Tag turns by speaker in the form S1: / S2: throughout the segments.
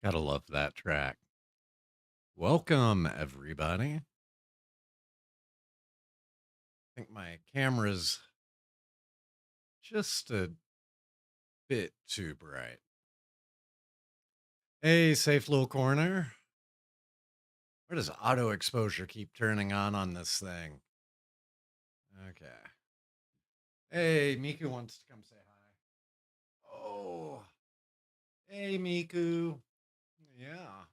S1: Gotta love that track. Welcome, everybody. I think my camera's just a bit too bright. Hey, safe little corner. Where does auto exposure keep turning on this thing? Okay. Hey, Miku wants to come say hi. Oh, hey, Miku. Yeah.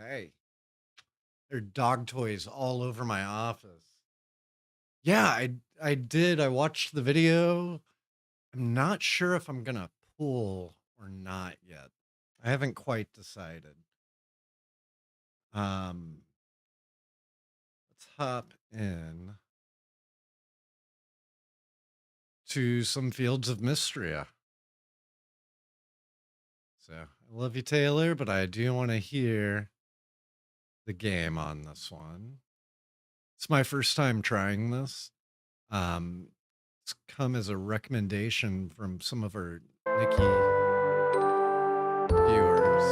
S1: Okay. There are dog toys all over my office. Yeah, I did. I watched the video. I'm not sure if I'm gonna pull or not yet. I haven't quite decided. Um, let's hop in to some Fields of Mystria. So I love you, Taylor, but I do want to hear the game on this one. It's my first time trying this. Um, it's come as a recommendation from some of our Nikki viewers.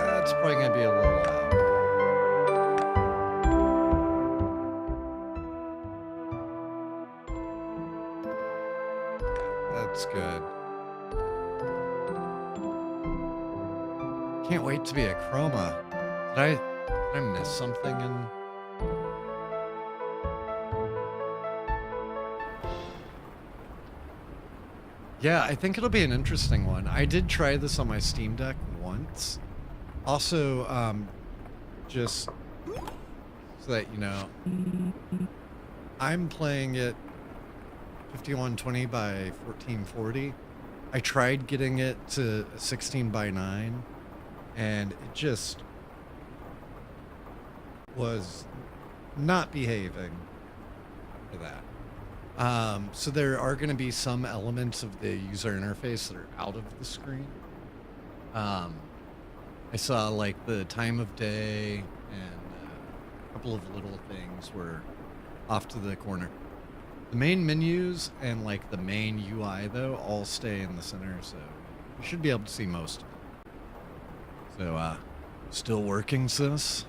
S1: That's probably gonna be a little loud. That's good. Can't wait to be a chroma. Did I miss something in? Yeah, I think it'll be an interesting one. I did try this on my Steam Deck once. Also, just so that you know, I'm playing it 5120 by 1440. I tried getting it to 16 by 9, and it just was not behaving for that. So there are going to be some elements of the user interface that are out of the screen. Um, I saw like the time of day and a couple of little things were off to the corner. The main menus and like the main UI though all stay in the center, so you should be able to see most of it. So, still working, sis?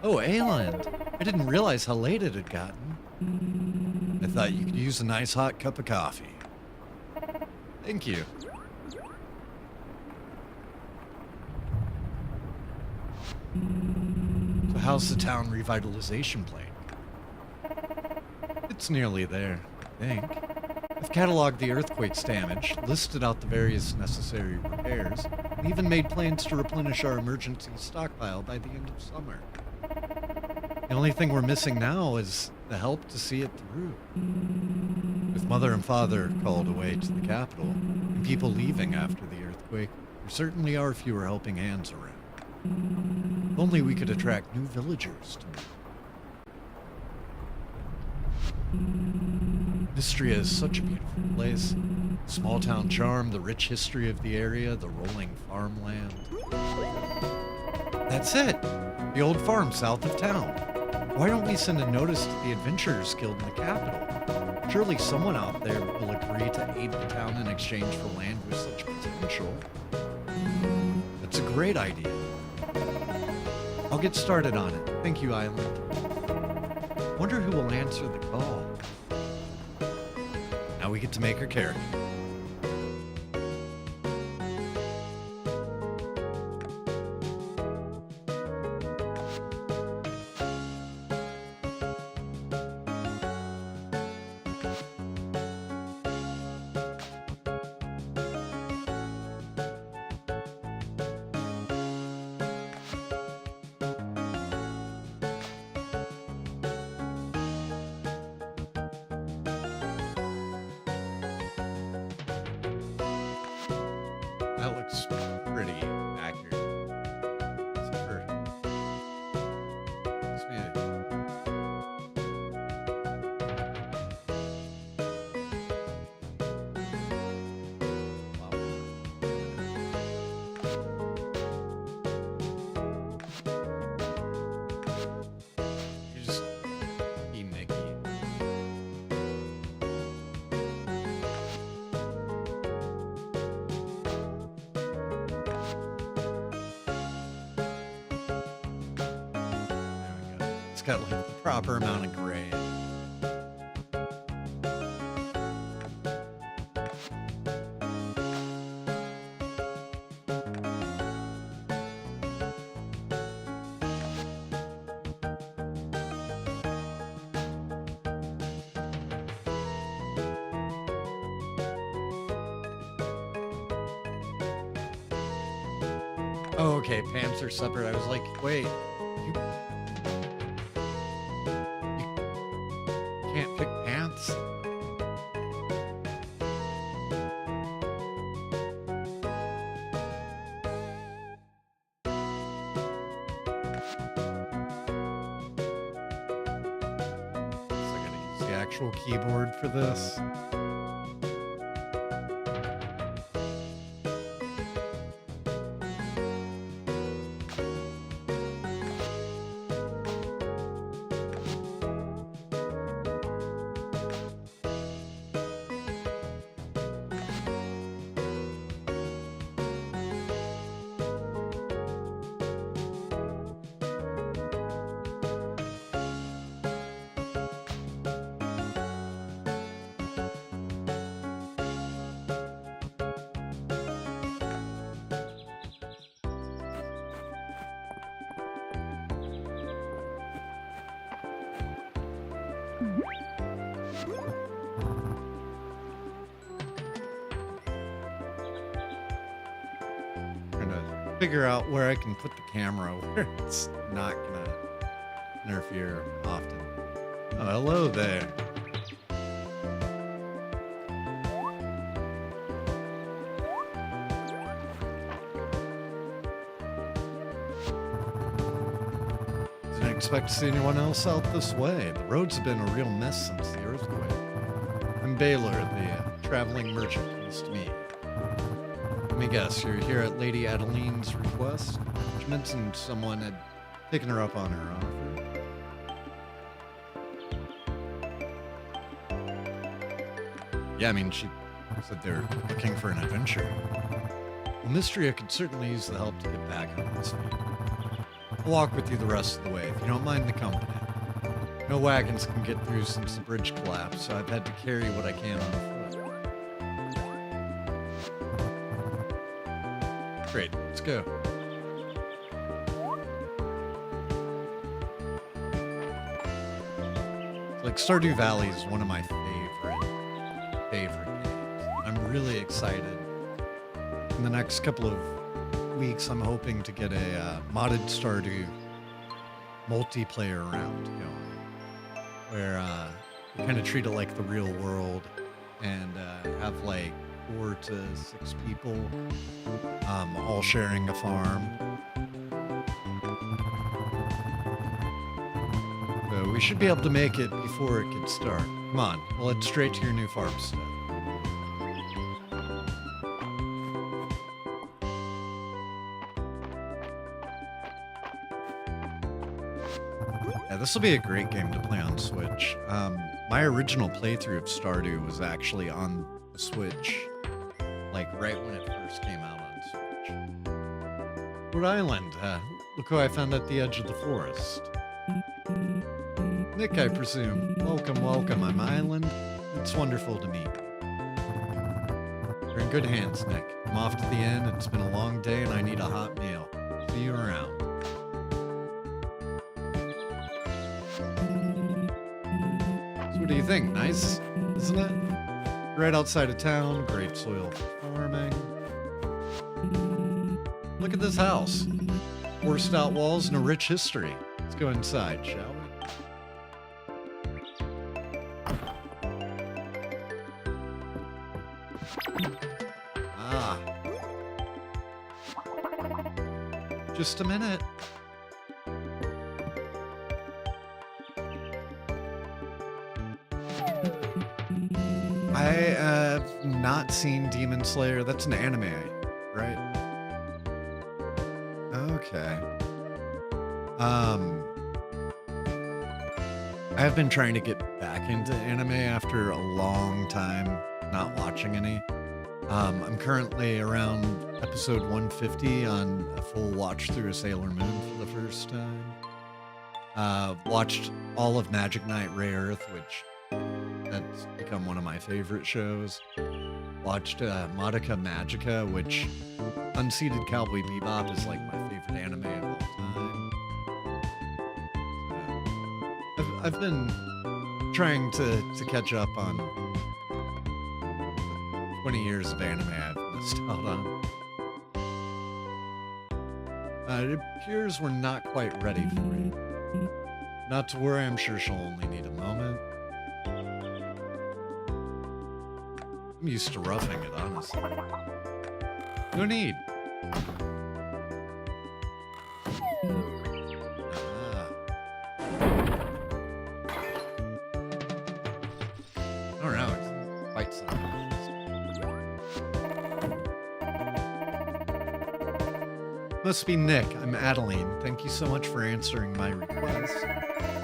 S1: Oh, Ayland! I didn't realize how late it had gotten. I thought you could use a nice hot cup of coffee. Thank you. So how's the town revitalization plan? It's nearly there, I think. I've cataloged the earthquake's damage, listed out the various necessary repairs, and even made plans to replenish our emergency stockpile by the end of summer. The only thing we're missing now is the help to see it through. With Mother and Father called away to the capital, and people leaving after the earthquake, there certainly are fewer helping hands around. If only we could attract new villagers to Mystria is such a beautiful place. The small town charm, the rich history of the area, the rolling farmland. That's it! The old farm south of town. Why don't we send a notice to the Adventurers Guild in the capital? Surely someone out there will agree to aid the town in exchange for land with such potential. That's a great idea. I'll get started on it. Thank you, Island. Wonder who will answer the call. Now we get to make her character. It's got like the proper amount of gray. Oh, okay, pants are separate. I was like, wait, you can't pick pants? So I gotta use the actual keyboard for this. Trying to figure out where I can put the camera where it's not gonna interfere often. Oh, hello there. Didn't expect to see anyone else out this way. The roads have been a real mess since the earthquake. I'm Baylor, the traveling merchant. Nice to meet you. Let me guess, you're here at Lady Adeline's request? She mentioned someone had taken her up on her offer. Yeah, I mean, she said they're looking for an adventure. Well, Mystery, I could certainly use the help to get back on this feet. I'll walk with you the rest of the way, if you don't mind the company. No wagons can get through since the bridge collapsed, so I've had to carry what I can on foot. Great, let's go. Like, Stardew Valley is one of my favorite games. I'm really excited. In the next couple of weeks, I'm hoping to get a modded Stardew multiplayer round going, where you kind of treat it like the real world and have like 4 to 6 people all sharing a farm. So we should be able to make it before it gets dark. Come on, we'll head straight to your new farmstead. Yeah, this will be a great game to play on Switch. My original playthrough of Stardew was actually on the Switch, like right when it first came out on Switch. Rhode Island, look who I found at the edge of the forest. Nick, I presume. Welcome, welcome. I'm Island. It's wonderful to meet you. You're in good hands, Nick. I'm off to the inn. It's been a long day and I need a hot meal. See you around. So what do you think? Nice, isn't it? Right outside of town, great soil for farming. Look at this house. Forced out walls and a rich history. Let's go inside, shall we? Ah. Just a minute. I have not seen Demon Slayer. That's an anime, right? Okay. I have been trying to get back into anime after a long time not watching any. I'm currently around episode 150 on a full watch through of Sailor Moon for the first time. Watched all of Magic Knight Rayearth, which that's become one of my favorite shows. Watched Madoka Magica, which Unseated Cowboy Bebop is like my favorite anime of all time. I've been trying to catch up on 20 years of anime I've missed out on. It appears we're not quite ready for it. Not to worry, I'm sure she'll only need a moment. I'm used to roughing it, honestly. No need. Oh no, it's quite something. Must be Nick. I'm Adeline. Thank you so much for answering my request.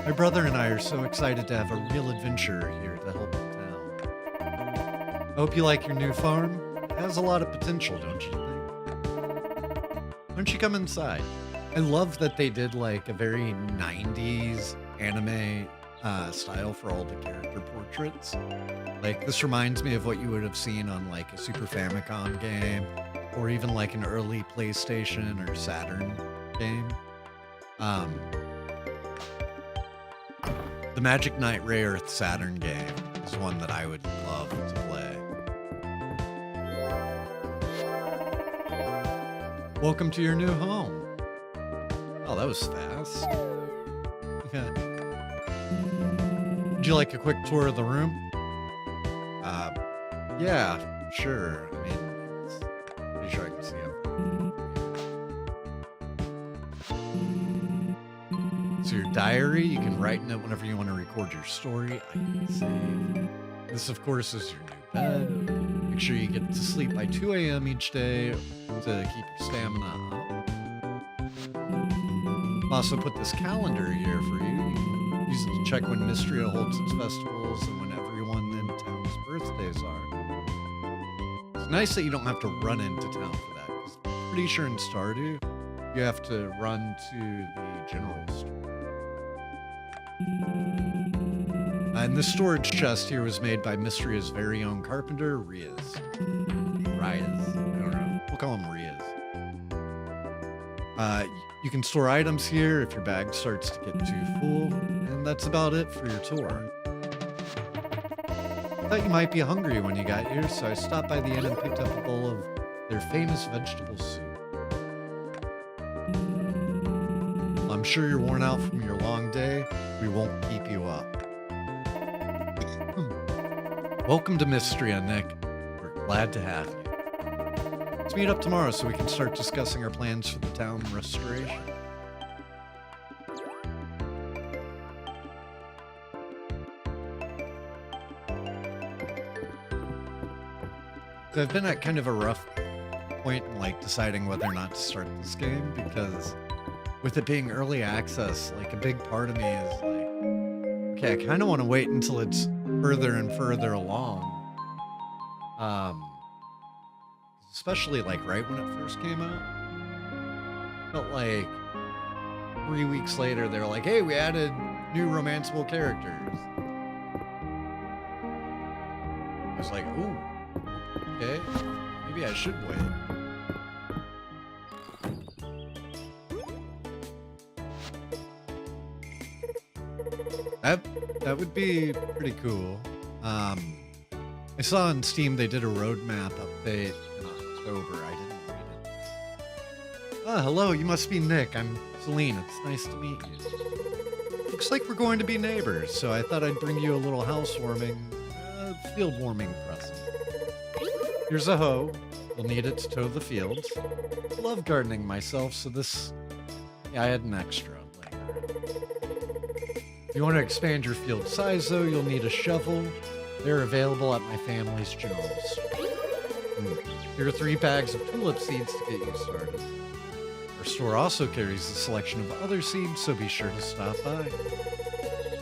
S1: My brother and I are so excited to have a real adventure here to help the town. I hope you like your new farm. It has a lot of potential, don't you think? Why don't you come inside? I love that they did like a very 90s anime style for all the character portraits. Like this reminds me of what you would have seen on like a Super Famicom game, or even like an early PlayStation or Saturn game. The Magic Knight Rayearth Saturn game is one that I would love to play. Welcome to your new home. Oh, that was fast. Would you like a quick tour of the room? Yeah, sure. I mean, pretty sure I can see him. So your diary, you can write in it whenever you want to record your story. I can save. This, of course, is your new bed. Make sure you get to sleep by 2 a.m. each day to keep your stamina up. I've also put this calendar here for you. You can use it to check when Mystria holds its festivals and when everyone in town's birthdays are. It's nice that you don't have to run into town for that, because I'm pretty sure in Stardew, you have to run to the general store. And the storage chest here was made by Mystria's very own carpenter, Riaz. I don't know. We'll call him Riaz. You can store items here if your bag starts to get too full, and that's about it for your tour. I thought you might be hungry when you got here, so I stopped by the inn and picked up a bowl of their famous vegetable soup. Well, I'm sure you're worn out from your long day. We won't keep you up. Welcome to Mystria, Nick. We're glad to have you. Let's meet up tomorrow so we can start discussing our plans for the town restoration. So I've been at kind of a rough point in like deciding whether or not to start this game, because with it being early access, like a big part of me is like, okay, I kind of want to wait until it's further and further along. Especially like right when it first came out. But like 3 weeks later, they're like, hey, we added new romanceable characters. I was like, ooh, okay, maybe I should wait. That would be pretty cool. I saw on Steam they did a roadmap update in October. I didn't read it. Ah, hello, you must be Nick. I'm Celine. It's nice to meet you. Looks like we're going to be neighbors, so I thought I'd bring you a little housewarming, field warming present. Here's a hoe. You'll need it to tow the fields. I love gardening myself, so this... Yeah, I had an extra. If you want to expand your field size, though, you'll need a shovel. They're available at my family's general store. Here are 3 bags of tulip seeds to get you started. Our store also carries a selection of other seeds, so be sure to stop by.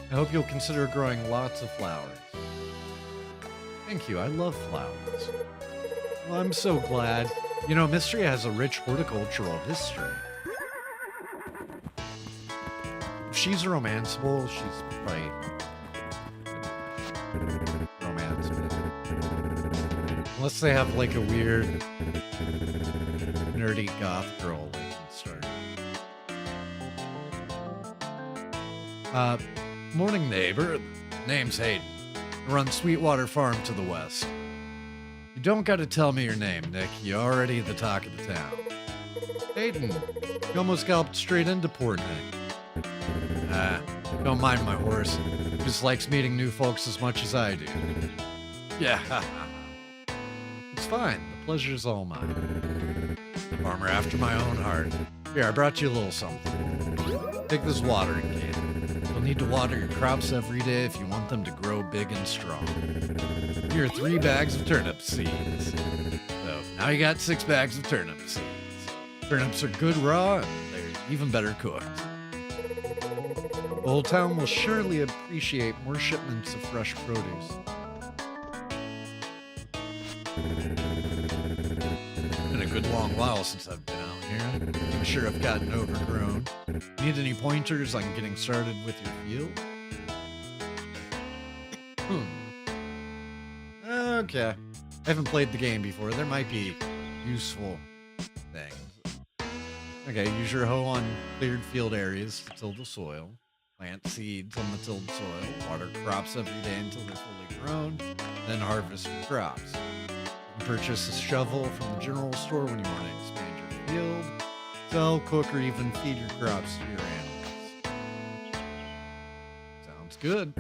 S1: I hope you'll consider growing lots of flowers. Thank you, I love flowers. Well, I'm so glad. You know, Mystria has a rich horticultural history. If she's romanceable, she's probably romance. Unless they have like a weird nerdy goth girl they can start. Morning neighbor. Name's Hayden. I run Sweetwater Farm to the west. You don't gotta tell me your name, Nick. You're already the talk of the town. Hayden. You almost galloped straight into poor Nick. Don't mind my horse. He just likes meeting new folks as much as I do. Yeah. It's fine. The pleasure's all mine. Farmer after my own heart. Here, I brought you a little something. Take this watering can. You'll need to water your crops every day if you want them to grow big and strong. Here are 3 bags of turnip seeds. So, now you got 6 bags of turnip seeds. Turnips are good raw, and they're even better cooked. The whole town will surely appreciate more shipments of fresh produce. Been a good long while since I've been out here. I'm sure I've gotten overgrown. Need any pointers on getting started with your field? Okay. I haven't played the game before. There might be useful things. Okay, use your hoe on cleared field areas to till the soil. Plant seeds on the tilled soil. Water crops every day until they're fully grown. Then harvest your crops. You can purchase a shovel from the general store when you want to expand your field. Sell, cook, or even feed your crops to your animals. Sounds good.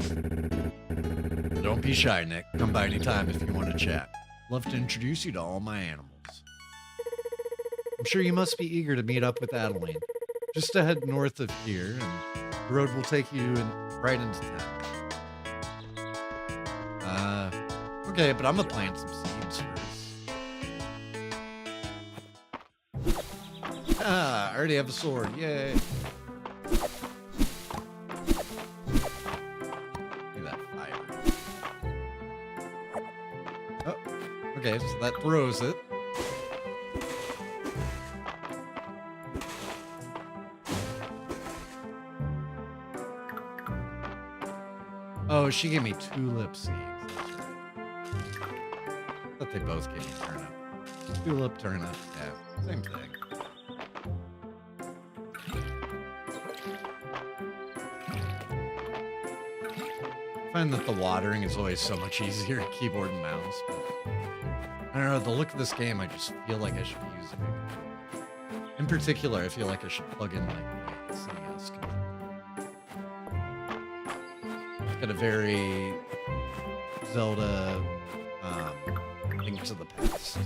S1: Don't be shy, Nick. Come by anytime if you want to chat. Love to introduce you to all my animals. I'm sure you must be eager to meet up with Adeline. Just to head north of here, and the road will take you right into town. Okay, but I'm gonna plant some seeds first. I already have a sword. Yay. Look at that fire. Oh, okay, so that throws it. Oh, she gave me tulip seeds. I thought they both gave me turnip. Tulip, turnip, yeah, same thing. I find that the watering is always so much easier at keyboard and mouse, but I don't know, the look of this game, I just feel like I should be using it. In particular, I feel like I should plug in like the CES controller. Got a very Zelda Link to the Past.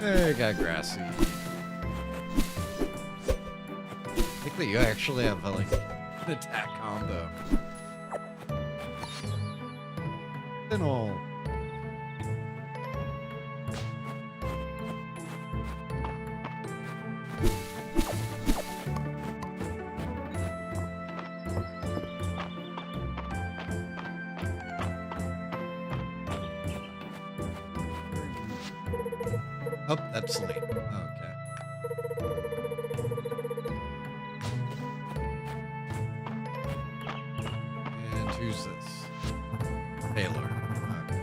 S1: Hey, got grassy. I think that you actually have like an attack combo. Then all. Oh, that's late. Okay. And who's this? Taylor. Okay.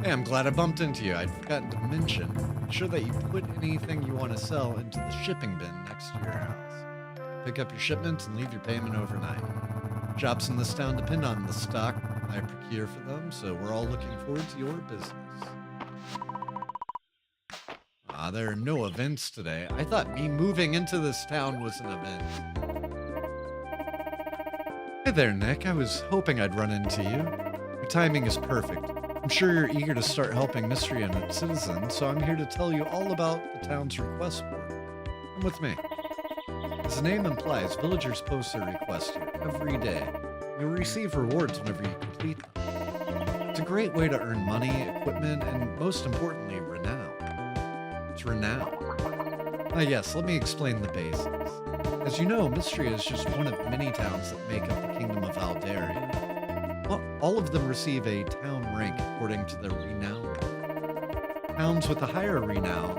S1: Hey, I'm glad I bumped into you. I'd forgotten to mention. Make sure that you put anything you want to sell into the shipping bin next to your house. Pick up your shipments and leave your payment overnight. Shops in this town depend on the stock I procure for them, so we're all looking forward to your business. There are no events today. I thought me moving into this town was an event. Hey there, Nick. I was hoping I'd run into you. Your timing is perfect. I'm sure you're eager to start helping Mystery and its citizens, so I'm here to tell you all about the town's request board. Come with me. As the name implies, villagers post their requests here every day. You'll receive rewards whenever you complete them. It's a great way to earn money, equipment, and most importantly, renown. Renown. Yes, let me explain the basics. As you know, Mystery is just one of many towns that make up the Kingdom of Aldaria. Well, all of them receive a town rank according to their renown. Towns with a higher renown,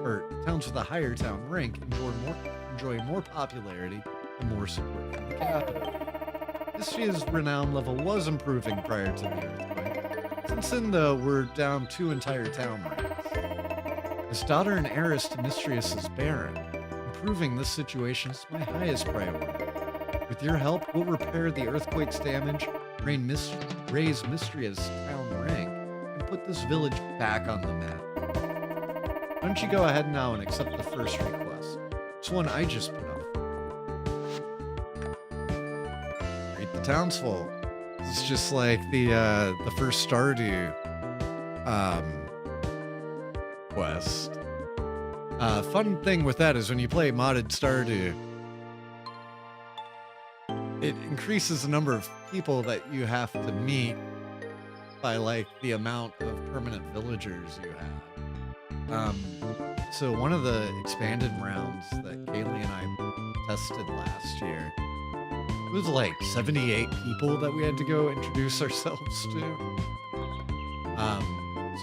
S1: or towns towns with a higher town rank enjoy more popularity and more support from the capital. Mystria's renown level was improving prior to the earthquake. Since then, though, we're down 2 entire town ranks. As daughter and heiress to Mystrius' Baron, improving this situation is my highest priority. With your help, we'll repair the earthquake's damage, raise Mystria's town rank, and put this village back on the map. Why don't you go ahead now and accept the first request? It's one I just put up. Greet the townsfolk. It's just like the first Stardew quest. Fun thing with that is when you play modded Stardew, it increases the number of people that you have to meet by like the amount of permanent villagers you have. So one of the expanded rounds that Kaylee and I tested last year, it was like 78 people that we had to go introduce ourselves to.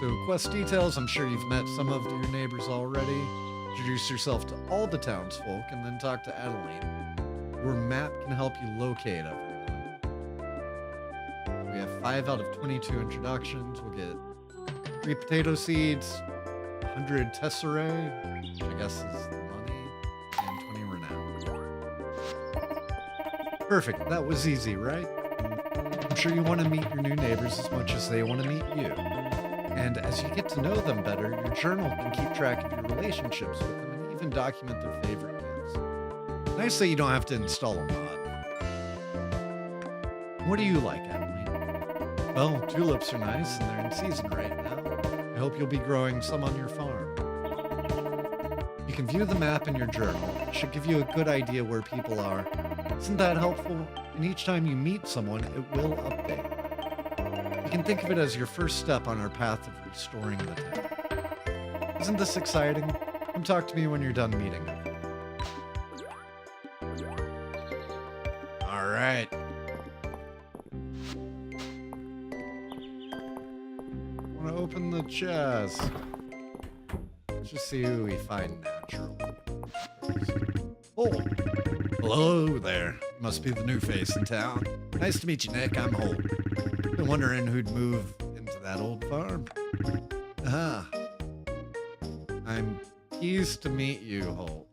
S1: So quest details, I'm sure you've met some of your neighbors already. Introduce yourself to all the townsfolk and then talk to Adeline. Your map can help you locate everyone. We have 5 out of 22 introductions. We'll get 3 potato seeds, 100 tesserae, which I guess is the money, and 20 renown. Perfect. That was easy, right? I'm sure you want to meet your new neighbors as much as they want to meet you. And as you get to know them better, your journal can keep track of your relationships with them and even document their favorite gifts. Nice that you don't have to install a mod. What do you like, Adeline? Well, tulips are nice and they're in season right now. I hope you'll be growing some on your farm. You can view the map in your journal. It should give you a good idea where people are. Isn't that helpful? And each time you meet someone, it will update. You can think of it as your first step on our path of restoring the town. Isn't this exciting? Come talk to me when you're done meeting them. All right. Want to open the chest. Let's just see who we find natural. Oh, hello there. Must be the new face in town. Nice to meet you, Nick. I'm Holt. Been wondering who'd move into that old farm. Ah. I'm pleased to meet you, Holt.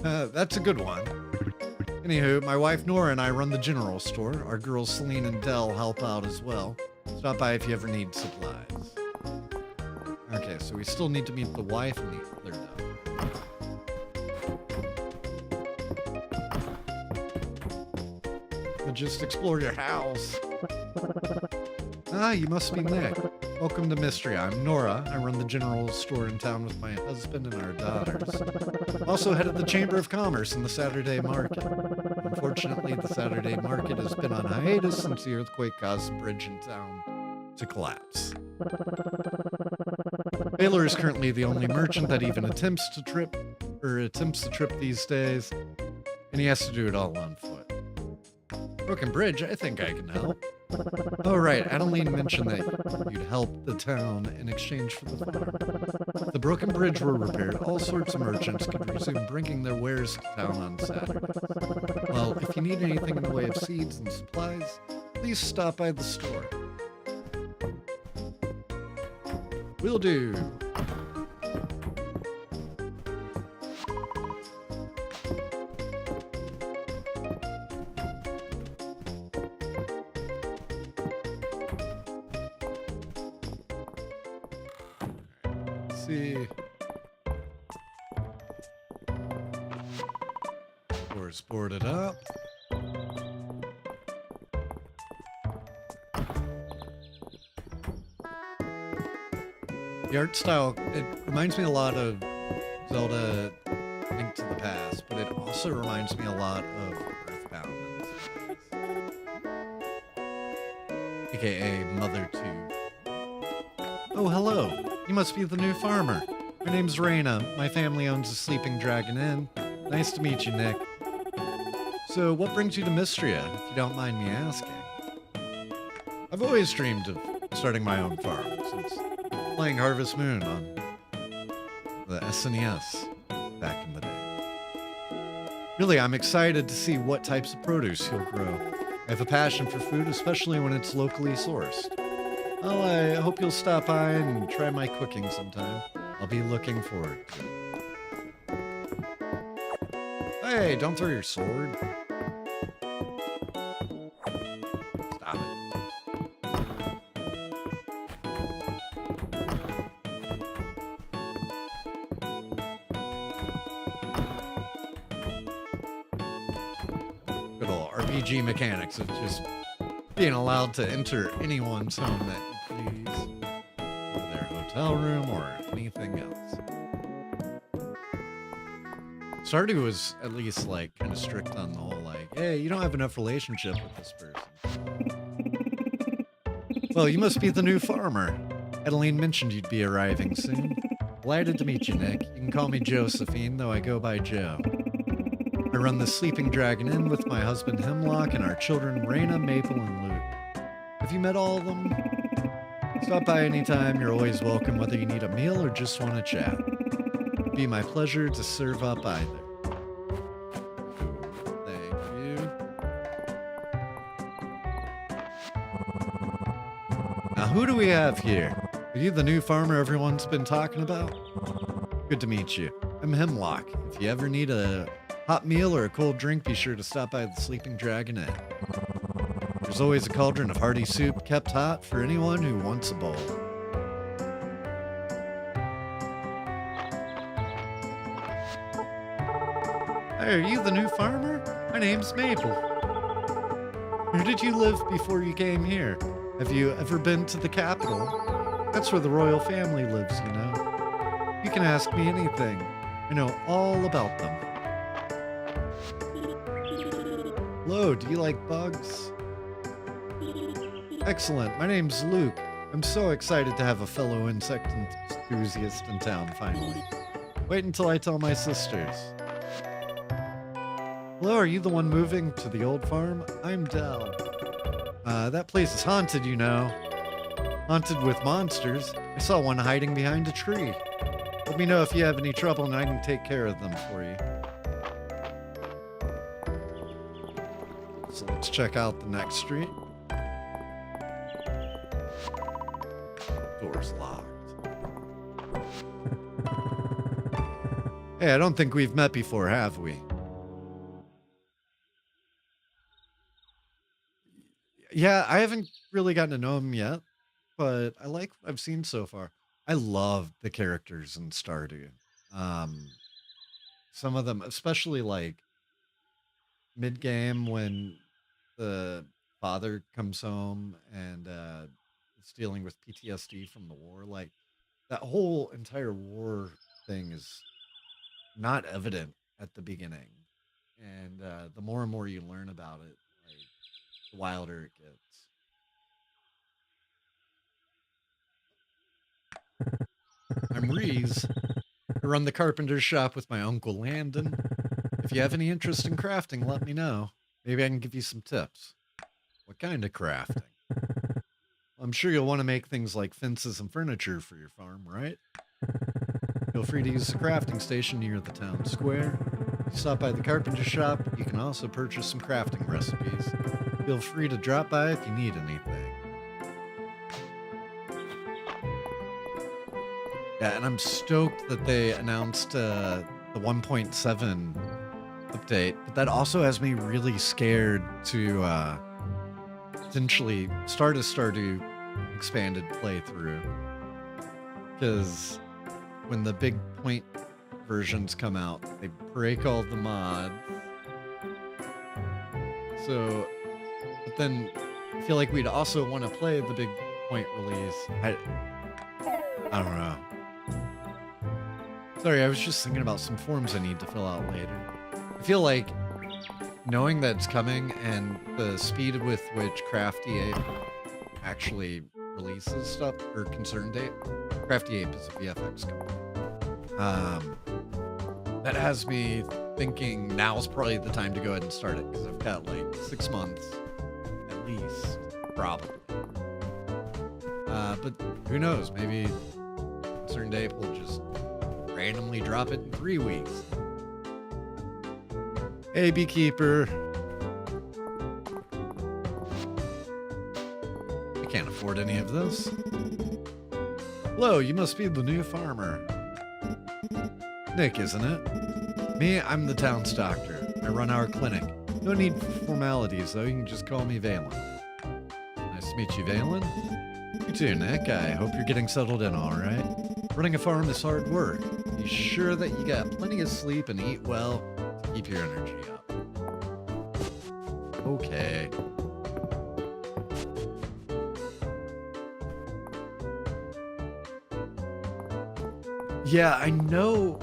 S1: That's a good one. Anywho, my wife Nora and I run the general store. Our girls Celine and Dell help out as well. Stop by if you ever need supplies. Okay, so we still need to meet the wife and the other Dell. Just explore your house. Ah, you must be Nick. Welcome to Mystria. I'm Nora. I run the general store in town with my husband and our daughters. Also head of the Chamber of Commerce and the Saturday Market. Unfortunately, the Saturday Market has been on hiatus since the earthquake caused the bridge in town to collapse. Baylor is currently the only merchant that even attempts to trip these days, and he has to do it all on foot. Broken Bridge, I think I can help. Oh, right. Adeline mentioned that you'd help the town in exchange for the farm. If the Broken Bridge were repaired, all sorts of merchants could resume bringing their wares to town on Saturday. Well, if you need anything in the way of seeds and supplies, please stop by the store. Will do. See. Doors boarded up. The art style, it reminds me a lot of Zelda Link to the Past, but it also reminds me a lot of Earthbound, aka Mother 2. Oh, hello. You must be the new farmer. My name's Raina. My family owns the Sleeping Dragon Inn. Nice to meet you, Nick. So, what brings you to Mystria, if you don't mind me asking? I've always dreamed of starting my own farm, since playing Harvest Moon on the SNES back in the day. Really, I'm excited to see what types of produce he'll grow. I have a passion for food, especially when it's locally sourced. Well, I hope you'll stop by and try my cooking sometime. I'll be looking forward to it. Hey, don't throw your sword. Stop it. Good old RPG mechanics of just being allowed to enter anyone's home that you please, or their hotel room, or anything else. Stardew was at least like kind of strict on the whole like, hey, you don't have enough relationship with this person. Well, you must be the new farmer. Adeline mentioned you'd be arriving soon. Delighted to meet you, Nick. You can call me Josephine, though I go by Joe. I run the Sleeping Dragon Inn with my husband Hemlock and our children Raina, Maple, and Luke. Have you met all of them? Stop by anytime. You're always welcome, whether you need a meal or just want to chat. It'd be my pleasure to serve up either. Thank you. Now, who do we have here? Are you the new farmer everyone's been talking about? Good to meet you. I'm Hemlock. If you ever need a hot meal or a cold drink, be sure to stop by the Sleeping Dragon Inn. There's always a cauldron of hearty soup kept hot for anyone who wants a bowl. Hey, are you the new farmer? My name's Maple. Where did you live before you came here? Have you ever been to the capital? That's where the royal family lives, you know. You can ask me anything. I know all about them. Hello, do you like bugs? Excellent. My name's Luke. I'm so excited to have a fellow insect enthusiast in town finally. Wait until I tell my sisters. Hello, are you the one moving to the old farm? I'm Del. That place is haunted, you know. Haunted with monsters. I saw one hiding behind a tree. Let me know if you have any trouble and I can take care of them for you. So let's check out the next street. Door's locked. Hey, I don't think we've met before, have we? Yeah, I haven't really gotten to know him yet, but I like what I've seen so far. I love the characters in Stardew. Some of them, especially like mid-game when the father comes home and is dealing with PTSD from the war. Like that whole entire war thing is not evident at the beginning, and the more and more you learn about it, like the wilder it gets. I'm Reese. I run the carpenter's shop with my Uncle Landon. If you have any interest in crafting, let me know. Maybe I can give you some tips. What kind of crafting? I'm sure you'll want to make things like fences and furniture for your farm, right? Feel free to use the crafting station near the town square. If you stop by the carpenter's shop, you can also purchase some crafting recipes. Feel free to drop by if you need anything. Yeah, and I'm stoked that they announced the 1.7 update, but that also has me really scared to potentially start a Stardew expanded playthrough. Because when the big point versions come out, they break all the mods. So, but then I feel like we'd also want to play the big point release. I don't know. Sorry, I was just thinking about some forms I need to fill out later. I feel like knowing that it's coming and the speed with which Crafty Ape actually releases stuff, or Concerned Ape. Crafty Ape is a VFX company. That has me thinking now's probably the time to go ahead and start it, because I've got like 6 months at least, probably. But who knows? Maybe Southern Ape will just randomly drop it in 3 weeks. Hey, beekeeper. I can't afford any of this. Hello, you must be the new farmer. Nick, isn't it? Me, I'm the town's doctor. I run our clinic. No need for formalities, though. You can just call me Valen. Nice to meet you, Valen. You too, Nick. I hope you're getting settled in all right. Running a farm is hard work. Be sure that you got plenty of sleep and eat well to keep your energy up. Okay. Yeah, I know,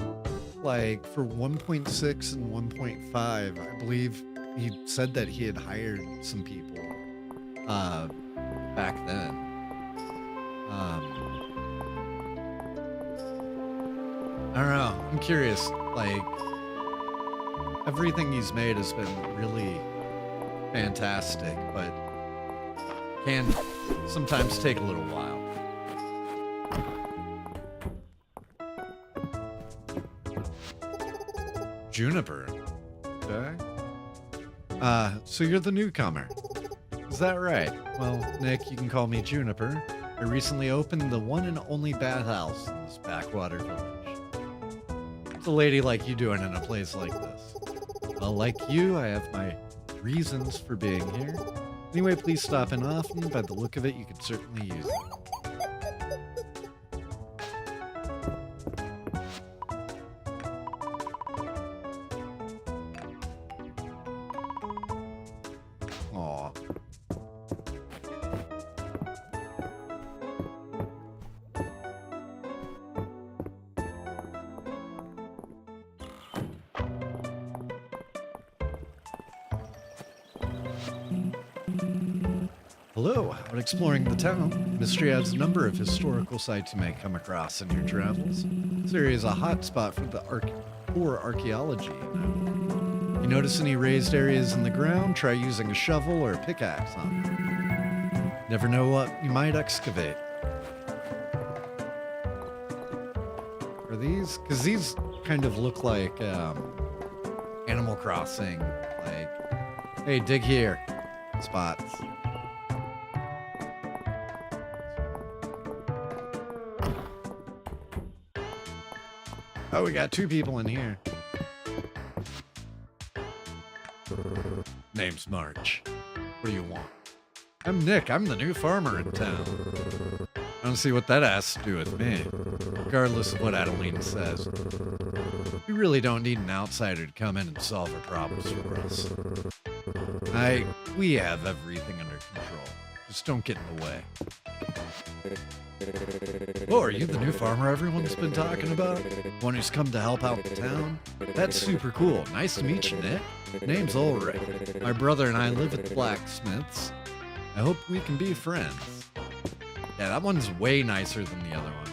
S1: like, for 1.6 and 1.5, I believe he said that he had hired some people back then. I don't know. I'm curious. Like, everything he's made has been really fantastic, but can sometimes take a little while. Juniper. Okay. So you're the newcomer. Is that right? Well, Nick, you can call me Juniper. I recently opened the one and only bathhouse in this backwater village. What's a lady like you doing in a place like this? Well, like you, I have my reasons for being here. Anyway, please stop in often. By the look of it, you could certainly use it. Aw. Hello, out exploring the town. Mystery adds a number of historical sites you may come across in your travels. This area is a hot spot for archaeology, you know. You notice any raised areas in the ground, try using a shovel or a pickaxe on them. Never know what you might excavate. Are these? Because these kind of look like Animal Crossing. Like, hey, dig here. Spots. Oh, we got 2 people in here. Name's March. What do you want? I'm Nick. I'm the new farmer in town. I don't see what that has to do with me. Regardless of what Adeline says, we really don't need an outsider to come in and solve our problems for us. We have everything under control. Just don't get in the way. Oh, are you the new farmer everyone's been talking about? One who's come to help out the town? That's super cool. Nice to meet you, Nick. Name's Ulrich. My brother and I live at the blacksmiths. I hope we can be friends. Yeah, that one's way nicer than the other one.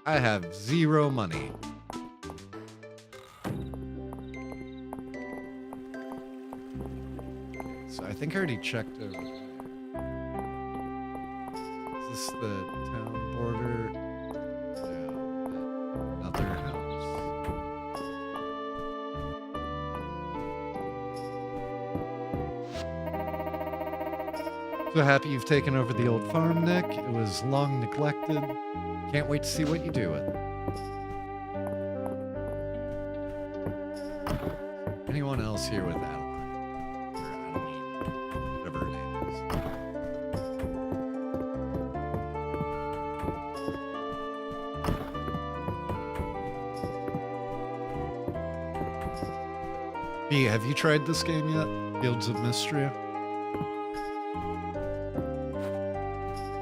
S1: I have 0 money. So I think I already checked over. Is this the town border? Yeah. Another house. So happy you've taken over the old farm, Nick. It was long neglected. Can't wait to see what you do with it. Anyone else here with that? Have you tried this game yet? Fields of Mystery?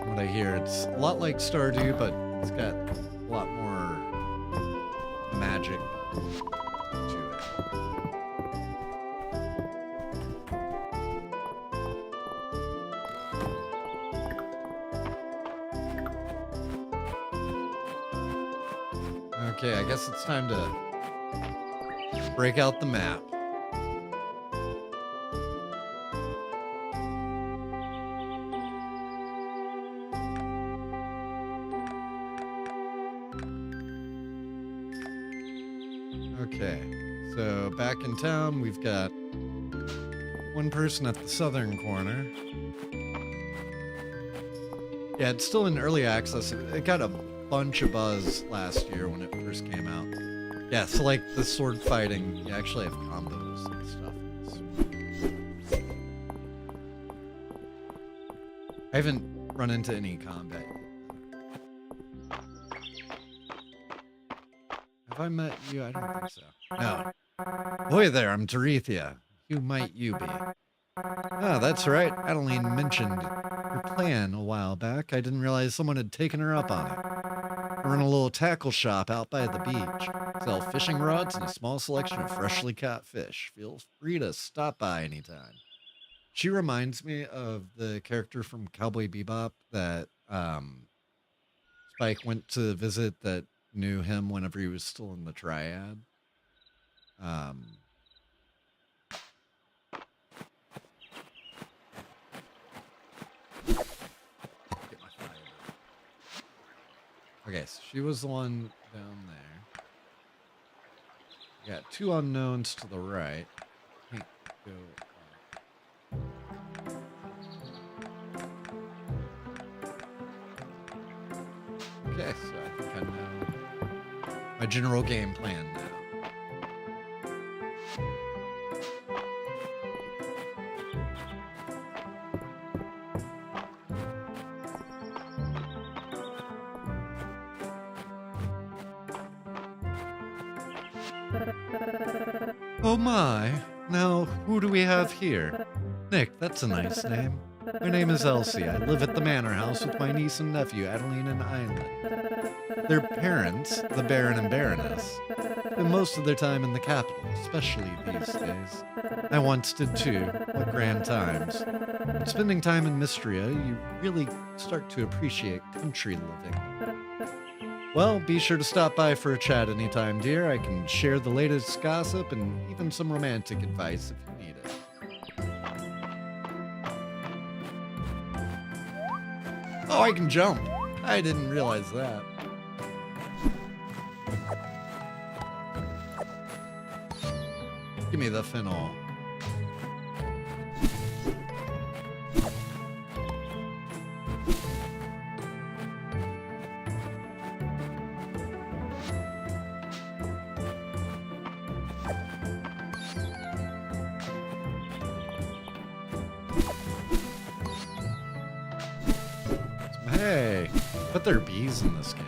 S1: What I hear, it's a lot like Stardew, but it's got a lot more magic to it. Okay, I guess it's time to break out the map. Okay, so back in town, we've got one person at the southern corner. Yeah, it's still in early access. It got a bunch of buzz last year when it first came out. Yeah, so like the sword fighting, you actually have combos and stuff. I haven't run into any combat yet. Have I met you? I don't think so. No. Boy there, I'm Terethia. Who might you be? Ah, that's right. Adeline mentioned her plan a while back. I didn't realize someone had taken her up on it. I run a little tackle shop out by the beach. Sell fishing rods and a small selection of freshly caught fish. Feel free to stop by anytime. She reminds me of the character from Cowboy Bebop that Spike went to visit that knew him whenever he was still in the Triad. Okay, so she was the one down there. We got two unknowns to the right. Can't go up. Okay, so I think I know my general game plan now. Oh my, now who do we have here? Nick, that's a nice name. My name is Elsie. I live at the manor house with my niece and nephew, Adeline and Einlin. Their parents, the Baron and Baroness, spend most of their time in the capital, especially these days. I once did too. What grand times. When spending time in Mystria, you really start to appreciate country living. Well, be sure to stop by for a chat anytime, dear. I can share the latest gossip and even some romantic advice if you need it. Oh, I can jump. I didn't realize that. Give me the phenol. Hey, but there are bees in this game.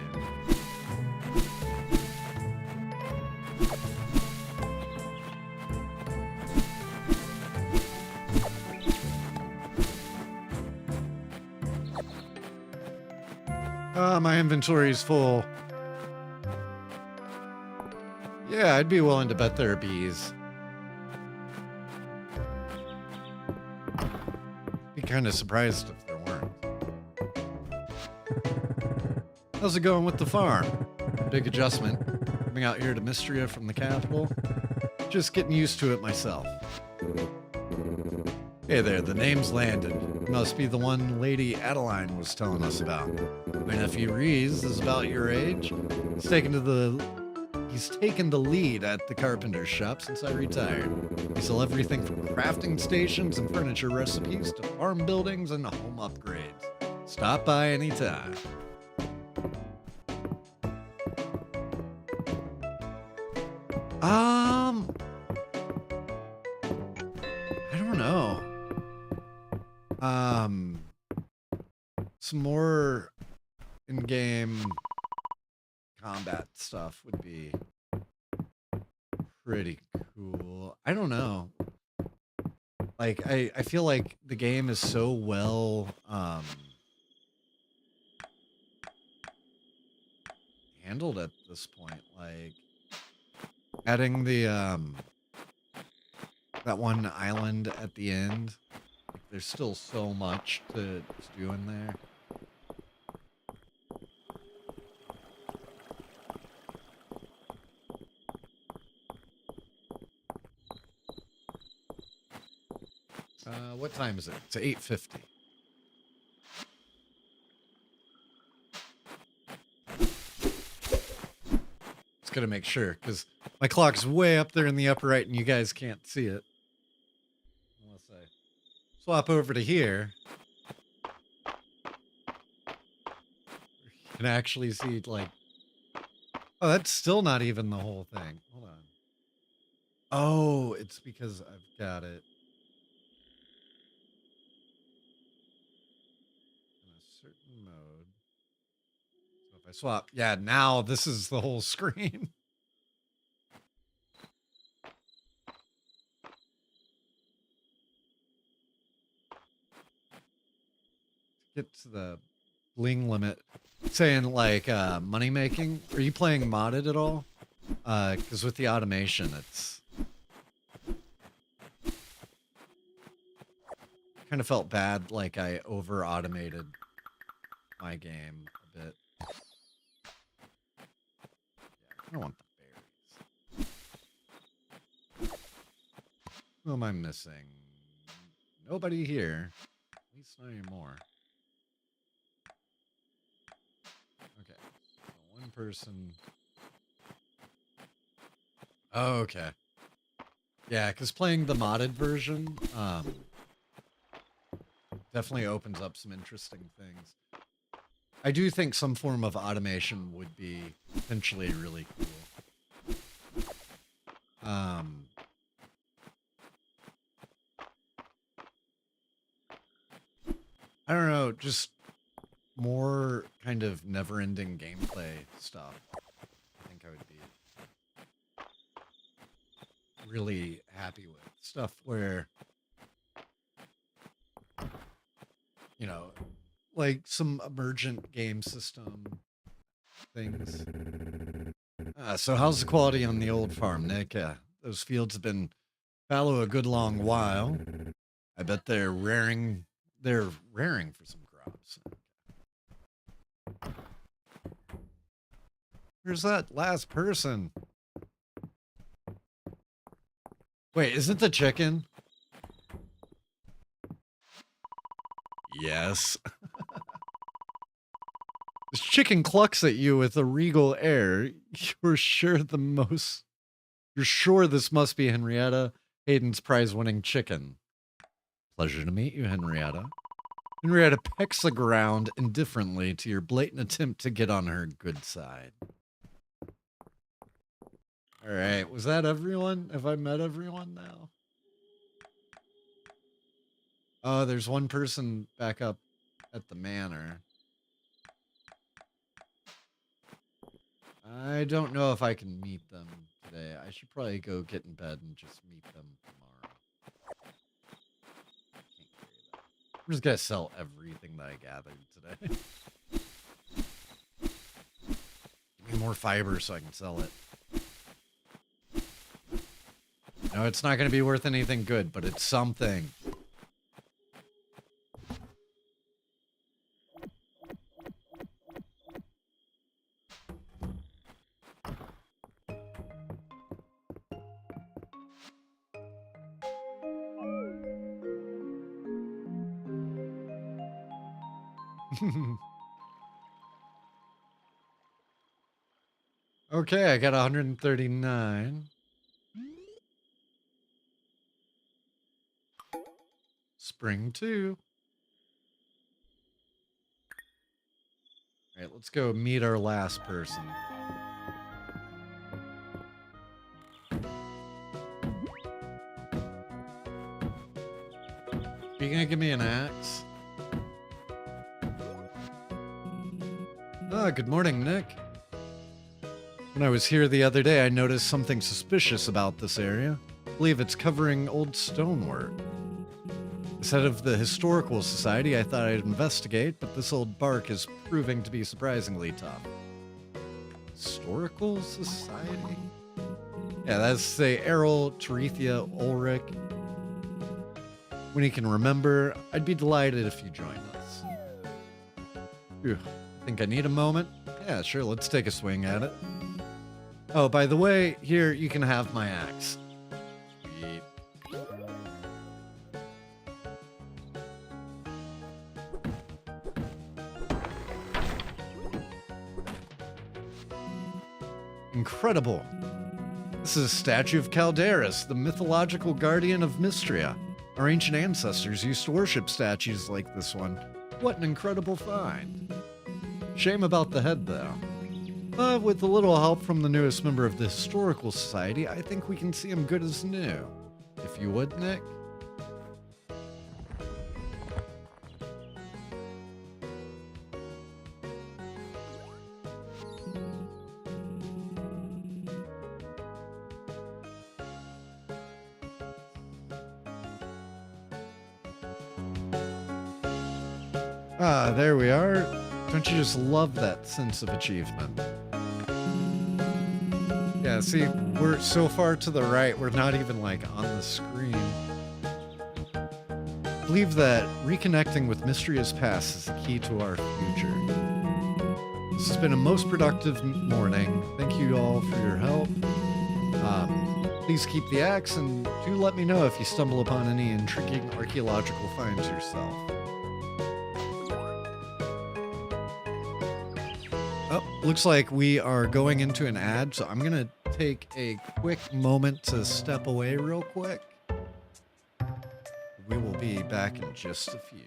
S1: My inventory's full. Yeah, I'd be willing to bet there are bees. Be kind of surprised if there weren't. How's it going with the farm? Big adjustment. Coming out here to Mystria from the capital. Just getting used to it myself. Hey there, the name's Landon. Must be the one Lady Adeline was telling us about. My nephew Reese is about your age. He's taken the lead at the carpenter's shop since I retired. We sell everything from crafting stations and furniture recipes to farm buildings and home upgrades. Stop by anytime. I don't know. Some more in-game combat stuff would be pretty cool. I don't know. Like, I feel like the game is so well, handled at this point. Like, adding the, that one island at the end. Like, there's still so much to do in there. What time is it? It's 8:50. Just gotta make sure, because My clock's way up there in the upper right, and you guys can't see it. Unless I swap over to here. You can actually see, like... Oh, that's still not even the whole thing. Hold on. Oh, it's because I've got it in a certain mode. So if I swap... Yeah, now this is the whole screen. Get to the bling limit. Saying like money making. Are you playing modded at all? Because with the automation, it's kind of felt bad. Like I over automated my game a bit. Yeah, I don't want the berries. Who am I missing? Nobody here. At least not anymore. Okay. So one person. Oh, okay. Yeah, because playing the modded version definitely opens up some interesting things. I do think some form of automation would be potentially really cool. I don't know, just more kind of never-ending gameplay stuff. I think I would be really happy with stuff where, you know, like some emergent game system things. So how's the quality on the old farm, Nick? Those fields have been fallow a good long while. I bet they're raring for some crops. Where's that last person? Wait, isn't the chicken? Yes. This chicken clucks at you with a regal air. You're sure this must be Henrietta, Hayden's prize-winning chicken. Pleasure to meet you, Henrietta. Henrietta pecks the ground indifferently to your blatant attempt to get on her good side. All right, was that everyone? Have I met everyone now? Oh, there's one person back up at the manor. I don't know if I can meet them today. I should probably go get in bed and just meet them tomorrow. I'm just gonna sell everything that I gathered today. Give me more fiber so I can sell it. No, it's not gonna be worth anything good, but it's something. Okay, I got 139. Spring 2. All right, let's go meet our last person. Are you gonna give me an axe? Ah, good morning, Nick. When I was here the other day, I noticed something suspicious about this area. I believe it's covering old stonework. As head of the Historical Society, I thought I'd investigate, but this old bark is proving to be surprisingly tough. Historical Society? Yeah, that's the Errol, Terethia, Ulrich. When you can remember, I'd be delighted if you joined us. Phew, think I need a moment? Yeah, sure, let's take a swing at it. Oh, by the way, here you can have my axe. Sweet. Incredible. This is a statue of Calderas, the mythological guardian of Mystria. Our ancient ancestors used to worship statues like this one. What an incredible find. Shame about the head, though. But with a little help from the newest member of the Historical Society, I think we can see him good as new. If you would, Nick. Ah, there we are. Don't you just love that sense of achievement? Yeah, see, we're so far to the right, we're not even like on the screen. I believe that reconnecting with Mystria's past is the key to our future. This has been a most productive morning. Thank you all for your help. Please keep the axe and do let me know if you stumble upon any intriguing archaeological finds yourself. Oh, looks like we are going into an ad, so I'm going to take a quick moment to step away real quick. We will be back in just a few.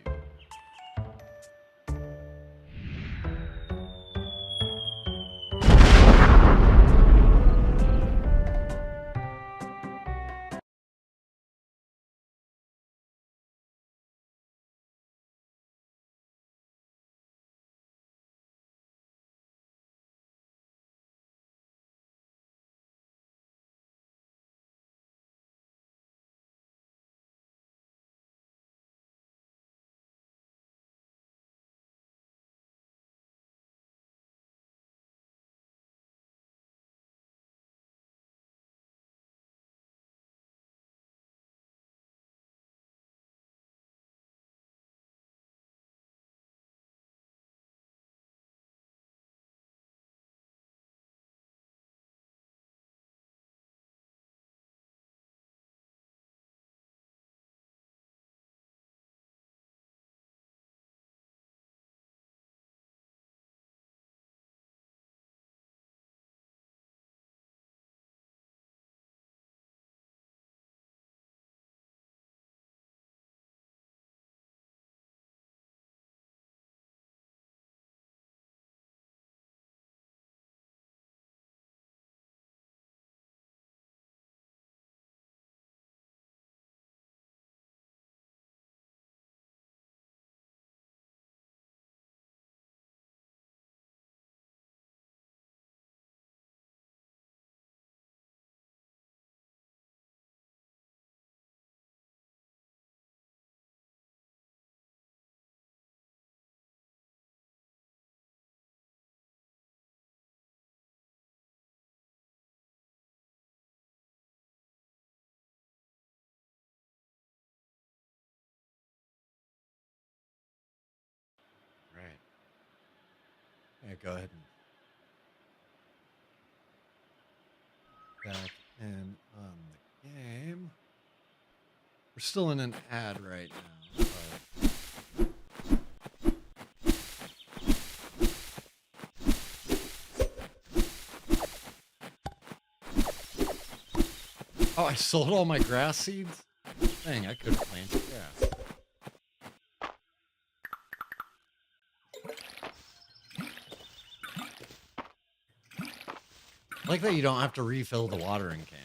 S1: Right. Yeah, go ahead and back in on the game. We're still in an ad right now, but oh, I sold all my grass seeds? Dang, I could have planted grass. I like that you don't have to refill the watering can.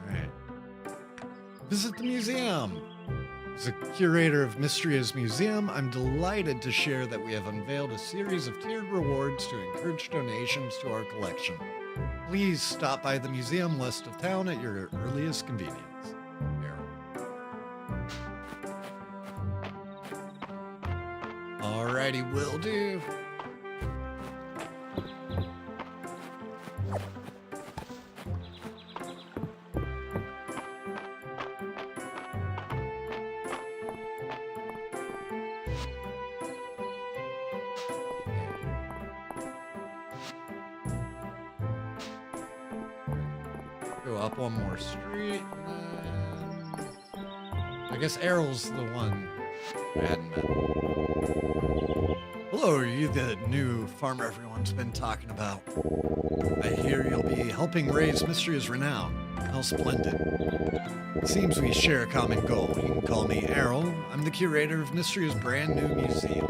S1: Alright. Visit the museum! As a curator of Mystria's Museum, I'm delighted to share that we have unveiled a series of tiered rewards to encourage donations to our collection. Please stop by the museum west of town at your earliest convenience. Alrighty, will do. Go up one more street, and then guess Errol's the one I hadn't met. Hello, are you the new farmer everyone's been talking about? I hear you'll be helping raise Mystria's renown. How splendid. It seems we share a common goal. You can call me Errol. I'm the curator of Mystria's brand new museum.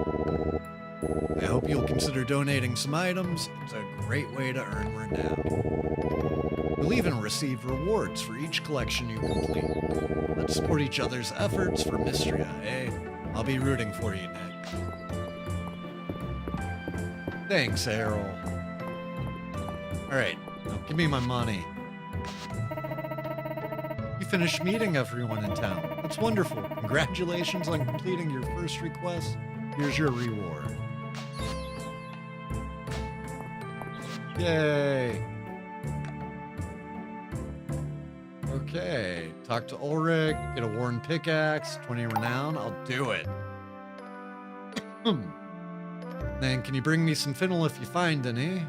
S1: I hope you'll consider donating some items. It's a great way to earn renown. You'll even receive rewards for each collection you complete. Let's support each other's efforts for Mystria, eh? I'll be rooting for you, Nick. Thanks, Errol. Alright, now give me my money. You finished meeting everyone in town. That's wonderful. Congratulations on completing your first request. Here's your reward. Yay! Okay, talk to Ulrich, get a worn pickaxe, 20 renown. I'll do it. Then can you bring me some fennel if you find any?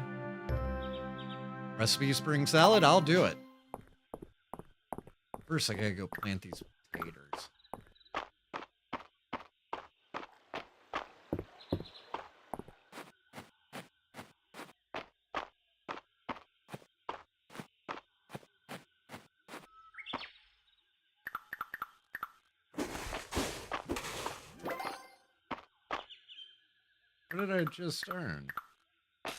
S1: Recipe spring salad? I'll do it. First, I gotta go plant these potatoes. What did I just earn? There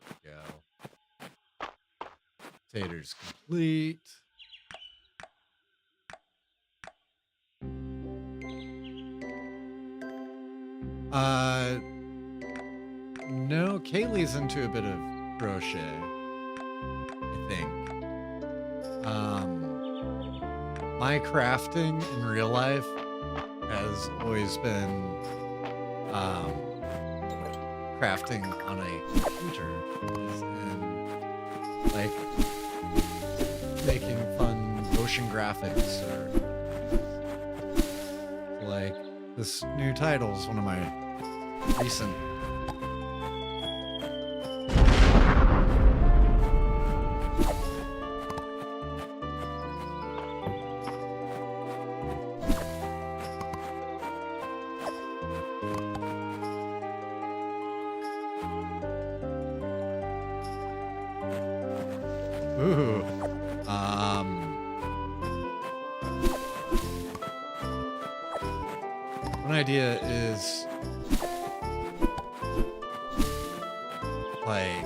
S1: we go. Taters complete. No, Kaylee's into a bit of crochet, I think. My crafting in real life has always been crafting on a computer, and like making fun motion graphics, or like this new title is one of my recent. Ooh. One idea is like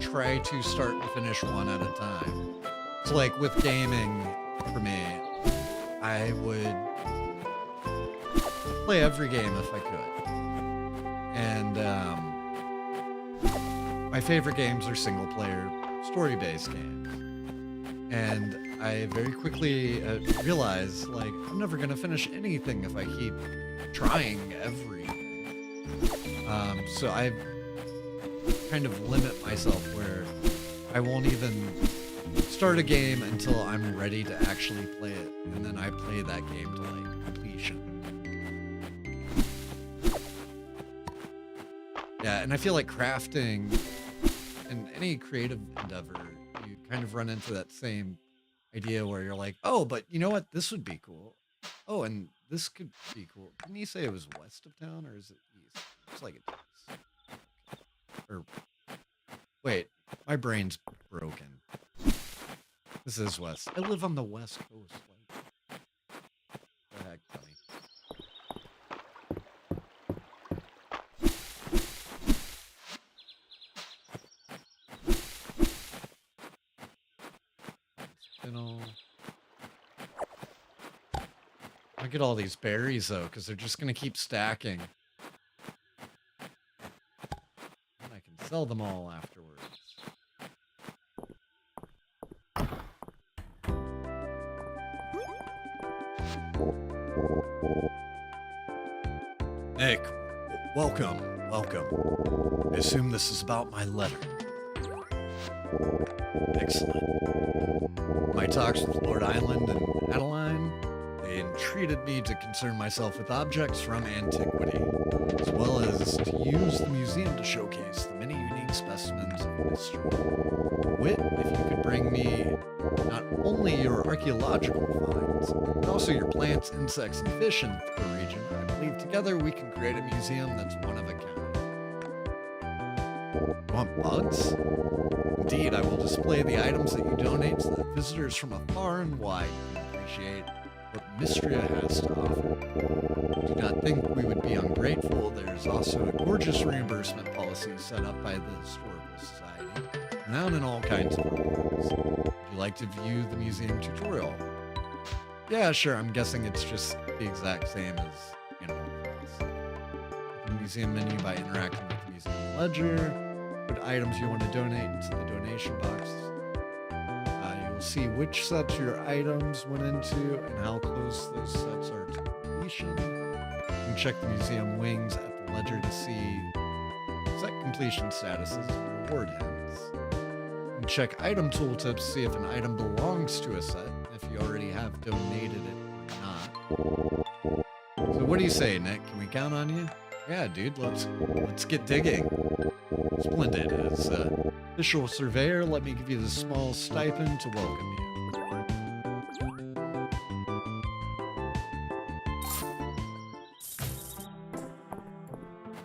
S1: try to start and finish one at a time. So like with gaming for me, I would play every game if I could. And my favorite games are single-player, story-based games. And I very quickly realized, like, I'm never going to finish anything if I keep trying everything. So I kind of limit myself where I won't even start a game until I'm ready to actually play it. And then I play that game to, like, completion. Yeah, and I feel like crafting in any creative endeavor, you kind of run into that same idea where you're like, oh, but you know what? This would be cool. Oh, and this could be cool. Didn't you say it was west of town, or is it east? It's like it's east. Or wait, my brain's broken. This is west. I live on the west coast. Like, what the heck, buddy? I get all these berries though, because they're just gonna keep stacking. And I can sell them all afterwards. Nick, welcome. I assume this is about my letter. Excellent. My talks with Lord Island and Adeline, they entreated me to concern myself with objects from antiquity, as well as to use the museum to showcase the many unique specimens of history. Wit, if you could bring me not only your archaeological finds, but also your plants, insects, and fish in the region, I believe together we can create a museum that's one of a kind. You want bugs? Indeed, I will display the items that you donate so that visitors from afar and wide can appreciate what Mystria has to offer. Do not think we would be ungrateful. There's also a gorgeous reimbursement policy set up by the Historical Society, renowned in all kinds of awards. Would you like to view the museum tutorial? Yeah, sure. I'm guessing it's just the exact same as Animal Crossing. The museum menu by interacting with the museum ledger. Put items you want to donate into the donation box. You will see which sets your items went into and how close those sets are to completion. You can check the museum wings at the ledger to see set completion statuses and reward hints. You can check item tooltips to see if an item belongs to a set, if you already have donated it or not. So what do you say, Nick? Can we count on you? Yeah, dude, let's get digging. Splendid. As official surveyor, let me give you this small stipend to welcome you.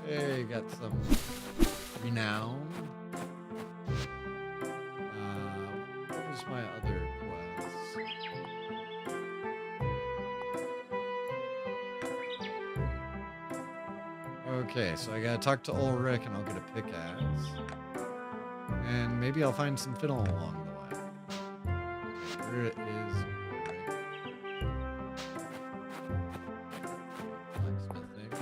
S1: Hey, got some renown. What was my other quest? Okay, so I gotta talk to Ulrich and I'll get a pickaxe. And maybe I'll find some fiddle along the way. Where is Ulrich? Blacksmithing.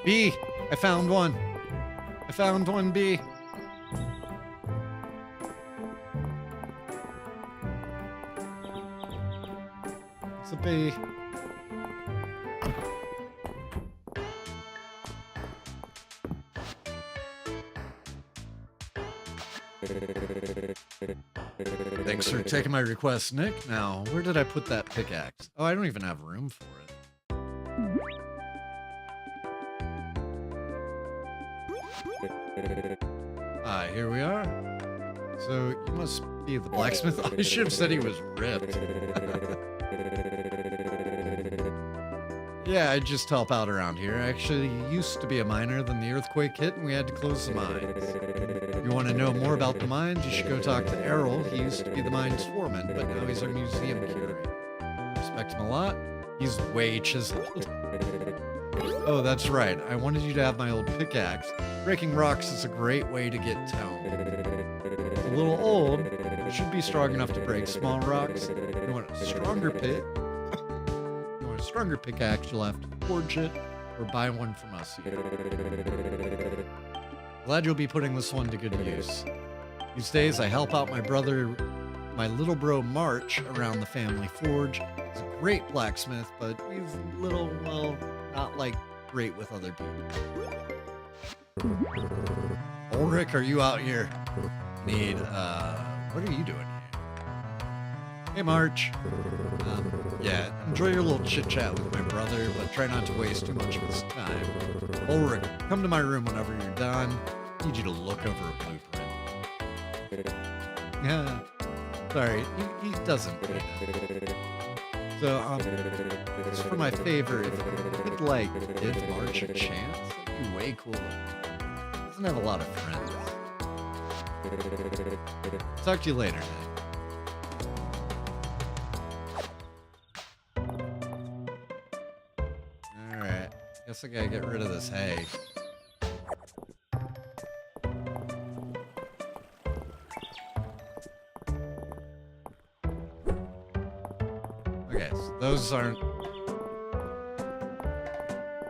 S1: B! I found one! I found one, B! It's a B. Thanks for taking my request, Nick. Now, where did I put that pickaxe? Oh, I don't even have room for it. Here we are. So, you must be the blacksmith. I should have said he was ripped. Yeah, I just help out around here. I actually used to be a miner, then the earthquake hit and we had to close the mines. If you want to know more about the mines, you should go talk to Errol. He used to be the mine's foreman, but now he's our museum curator. Respect him a lot. He's way chiseled. Oh, that's right. I wanted you to have my old pickaxe. Breaking rocks is a great way to get tone. It's a little old, but it should be strong enough to break small rocks. You want a stronger pick? You want a stronger pickaxe, you'll have to forge it or buy one from us here. Glad you'll be putting this one to good use. These days, I help out my little bro March around the family forge. He's a great blacksmith, but he's a little, well, not like great with other people. Ulrich, are you out here? What are you doing here? Hey, March. Yeah, enjoy your little chit-chat with my brother, but try not to waste too much of his time. Ulrich, come to my room whenever you're done. I need you to look over a blueprint. Yeah, sorry, he doesn't need it. So, it's for my favor, if you could, like, give March a chance, that'd be way cool. He doesn't have a lot of friends. Talk to you later, Nick. Alright, guess I gotta get rid of this hay. Okay, so those aren't... Who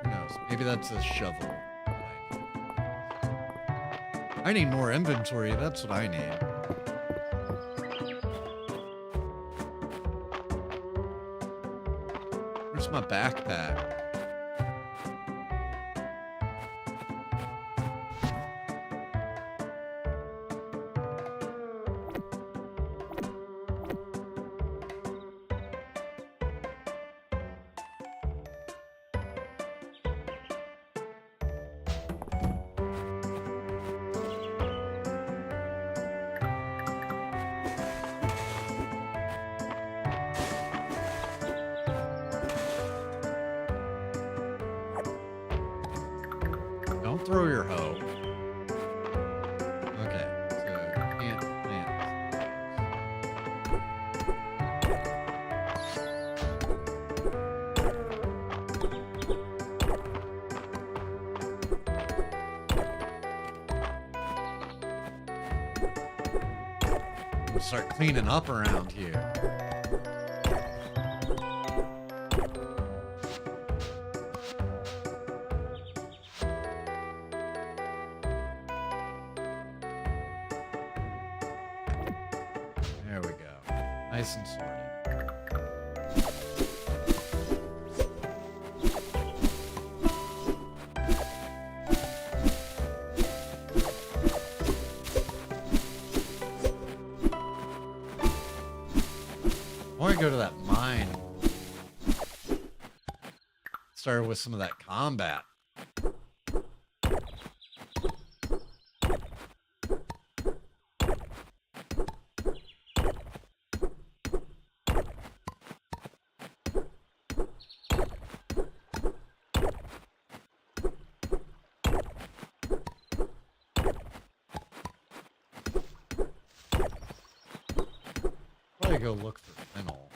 S1: knows? Maybe that's a shovel. I need more inventory, that's what I need. Where's my backpack? throw your hoe. Okay, so can't plant. We'll start cleaning up around here. There we go. Nice and sorted. I want to go to that mine. Started with some of that combat. Probably go look for fennel.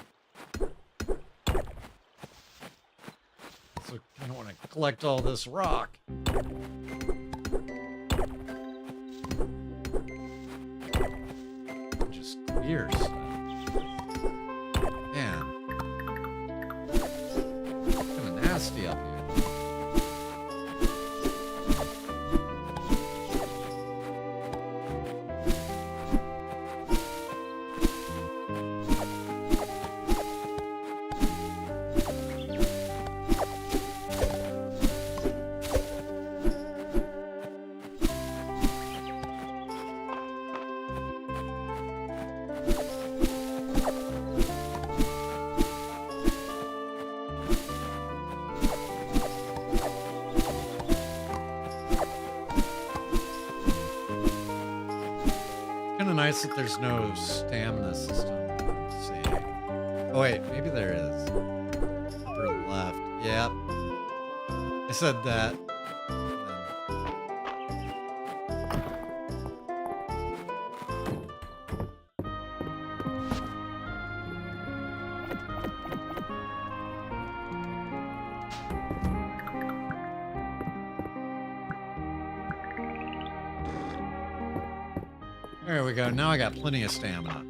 S1: So I don't want to collect all this rock. Just clear stuff. Man. Kind of nasty up here. Kind of nice that there's no stamina system. Let's see. Oh wait, maybe there is. Upper left. Yep. I said that. There we go. Now I got plenty of stamina.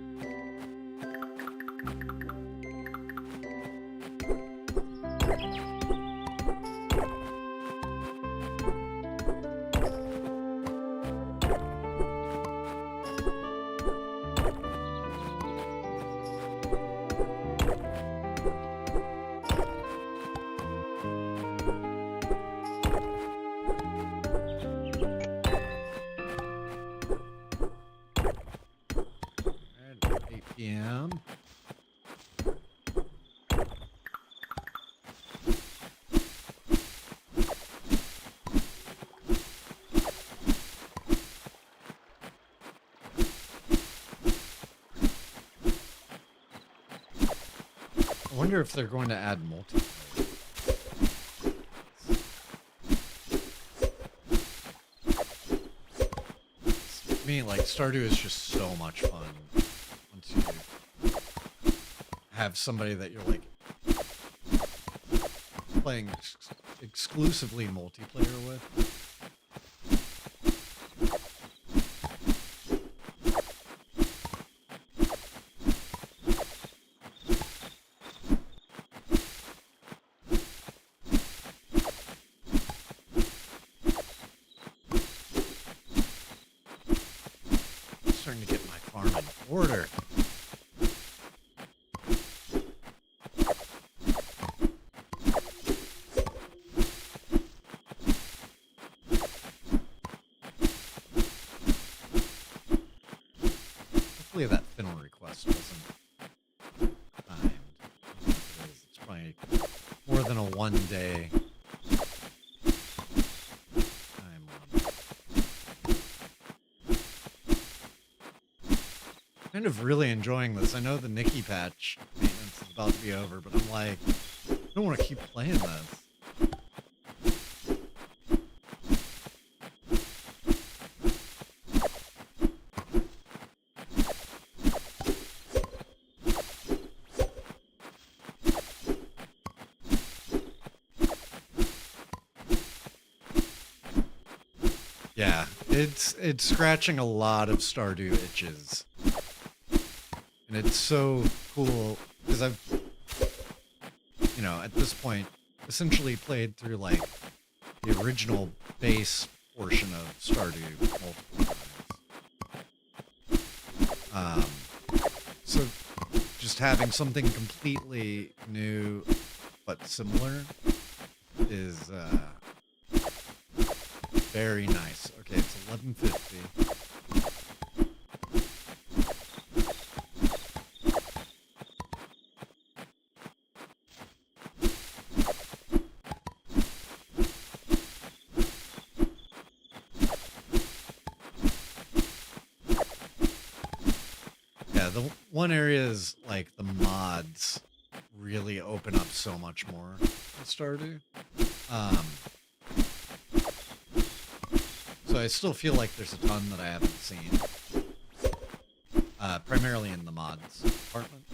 S1: Alright, 8 p.m. I wonder if they're going to add multiplayer. To me, like, Stardew is just so much fun once you have somebody that you're, like, playing exclusively multiplayer with. Starting to get my farm in order. Hopefully that fennel request wasn't timed. It's probably more than a 1 day time limit. Kind of really enjoying this. I know the Nikki patch maintenance is about to be over, but I'm like, I don't want to keep playing this. Yeah, it's scratching a lot of Stardew itches, and it's so cool because at this point, essentially played through like the original base portion of Stardew multiple times. So just having something completely new but similar is very nice. Okay, it's 11:50. Yeah, the one area is like the mods really open up so much more in Stardew. Um, so I still feel like there's a ton that I haven't seen. Primarily in the mods department.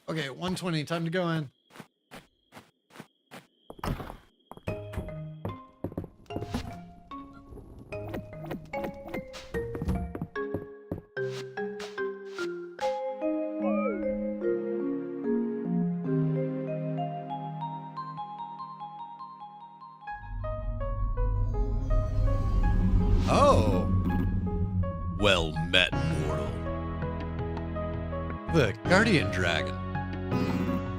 S1: Okay, 1:20, time to go in. Oh,
S2: Well met, mortal.
S1: the Guardian Dragon.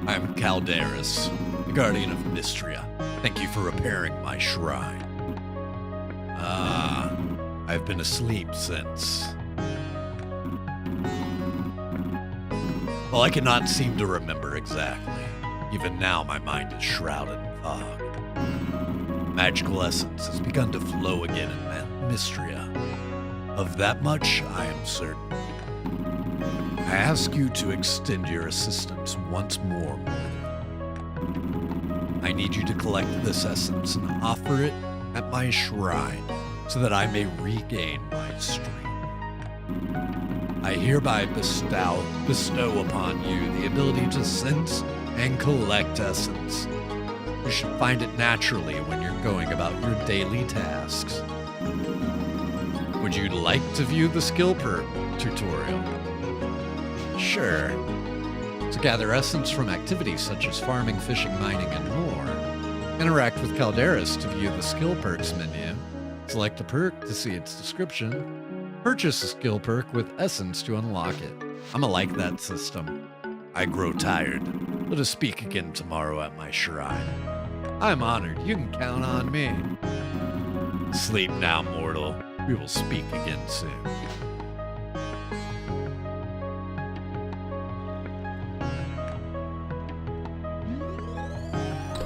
S2: I'm Calderis, the guardian of Mystria. Thank you for repairing my shrine. Ah, I've been asleep since. Well, I cannot seem to remember exactly. Even now, my mind is shrouded in fog. Magical essence has begun to flow again in Mystria. Of that much, I am certain. I ask you to extend your assistance once more, mortal. I need you to collect this essence and offer it at my shrine so that I may regain my strength. I hereby bestow upon you the ability to sense and collect essence. You should find it naturally when you're going about your daily tasks. Would you like to view the skill perk tutorial? Sure. To gather essence from activities such as farming, fishing, mining, and more, interact with Calderis to view the skill perks menu, select a perk to see its description, purchase a skill perk with essence to unlock it. I'ma like that system. I grow tired. Let us speak again tomorrow at my shrine.
S1: I'm honored. You can count on me.
S2: Sleep now, mortal. We will speak again soon.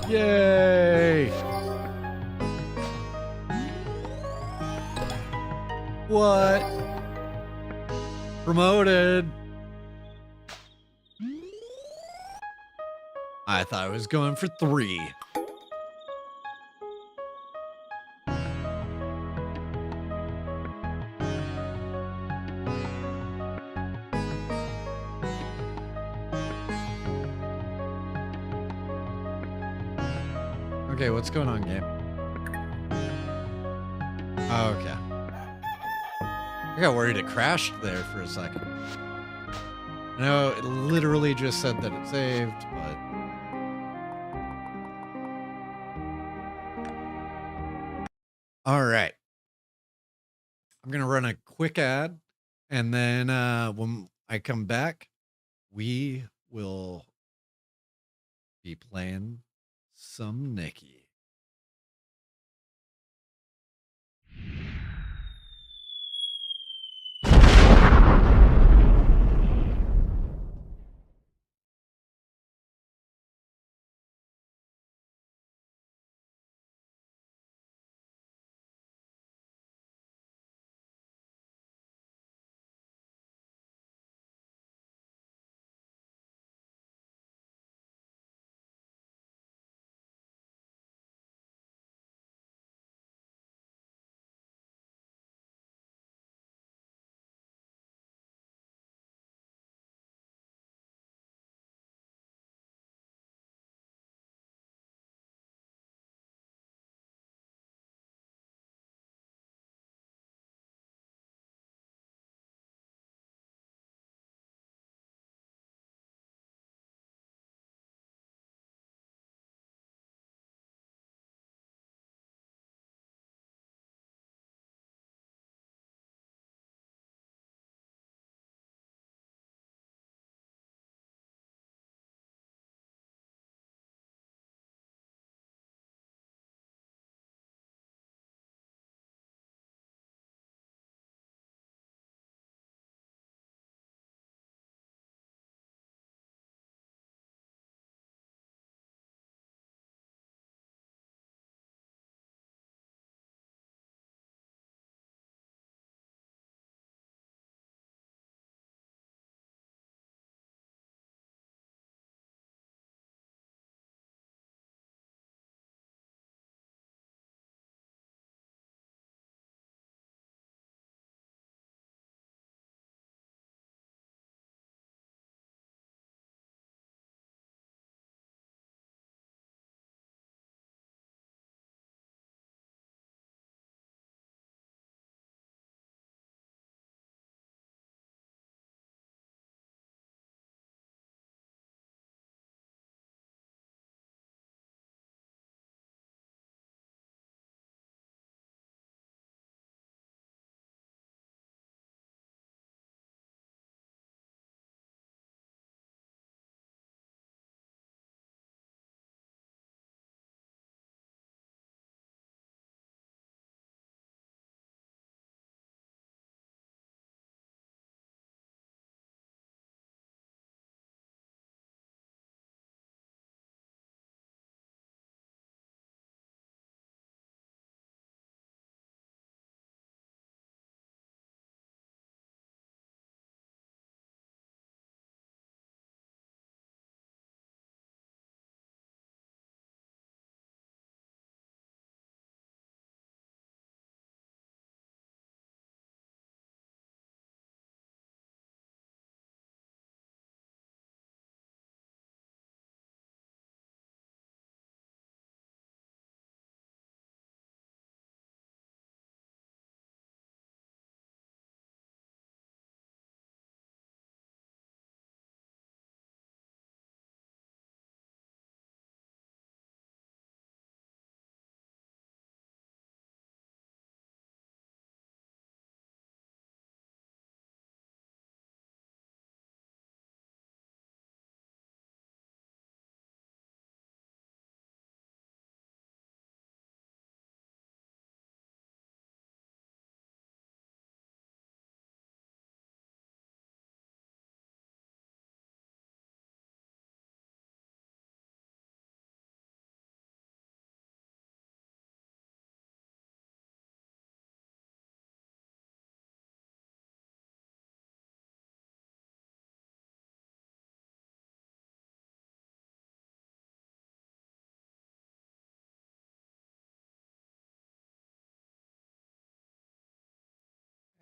S1: Yay! What? Promoted. I thought I was going for 3. Okay, what's going on, game? Oh, okay. I got worried it crashed there for a second. I know it literally just said that it saved, but... All right. I'm going to run a quick ad, and then when I come back, we will be playing some Nikki.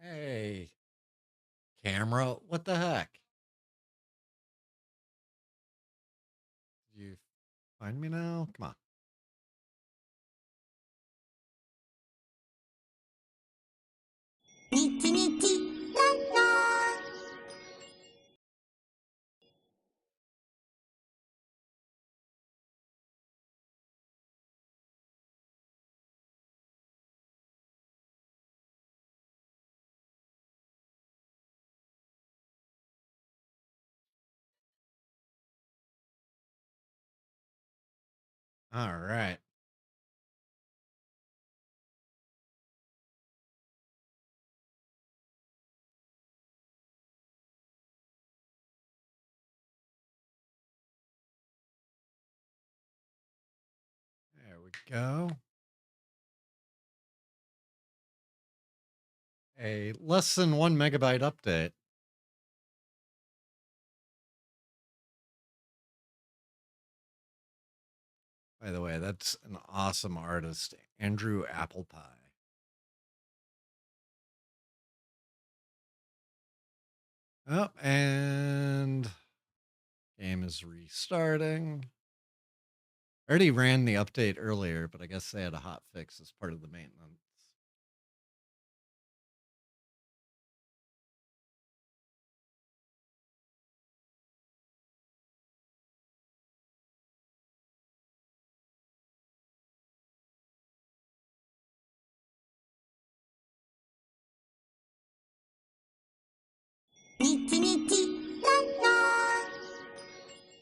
S1: Hey, camera, what the heck? You find me now? Come on. All right. There we go. A less than 1 megabyte update. By the way, that's an awesome artist, Andrew Applepie. Oh, and game is restarting. I already ran the update earlier, but I guess they had a hot fix as part of the maintenance.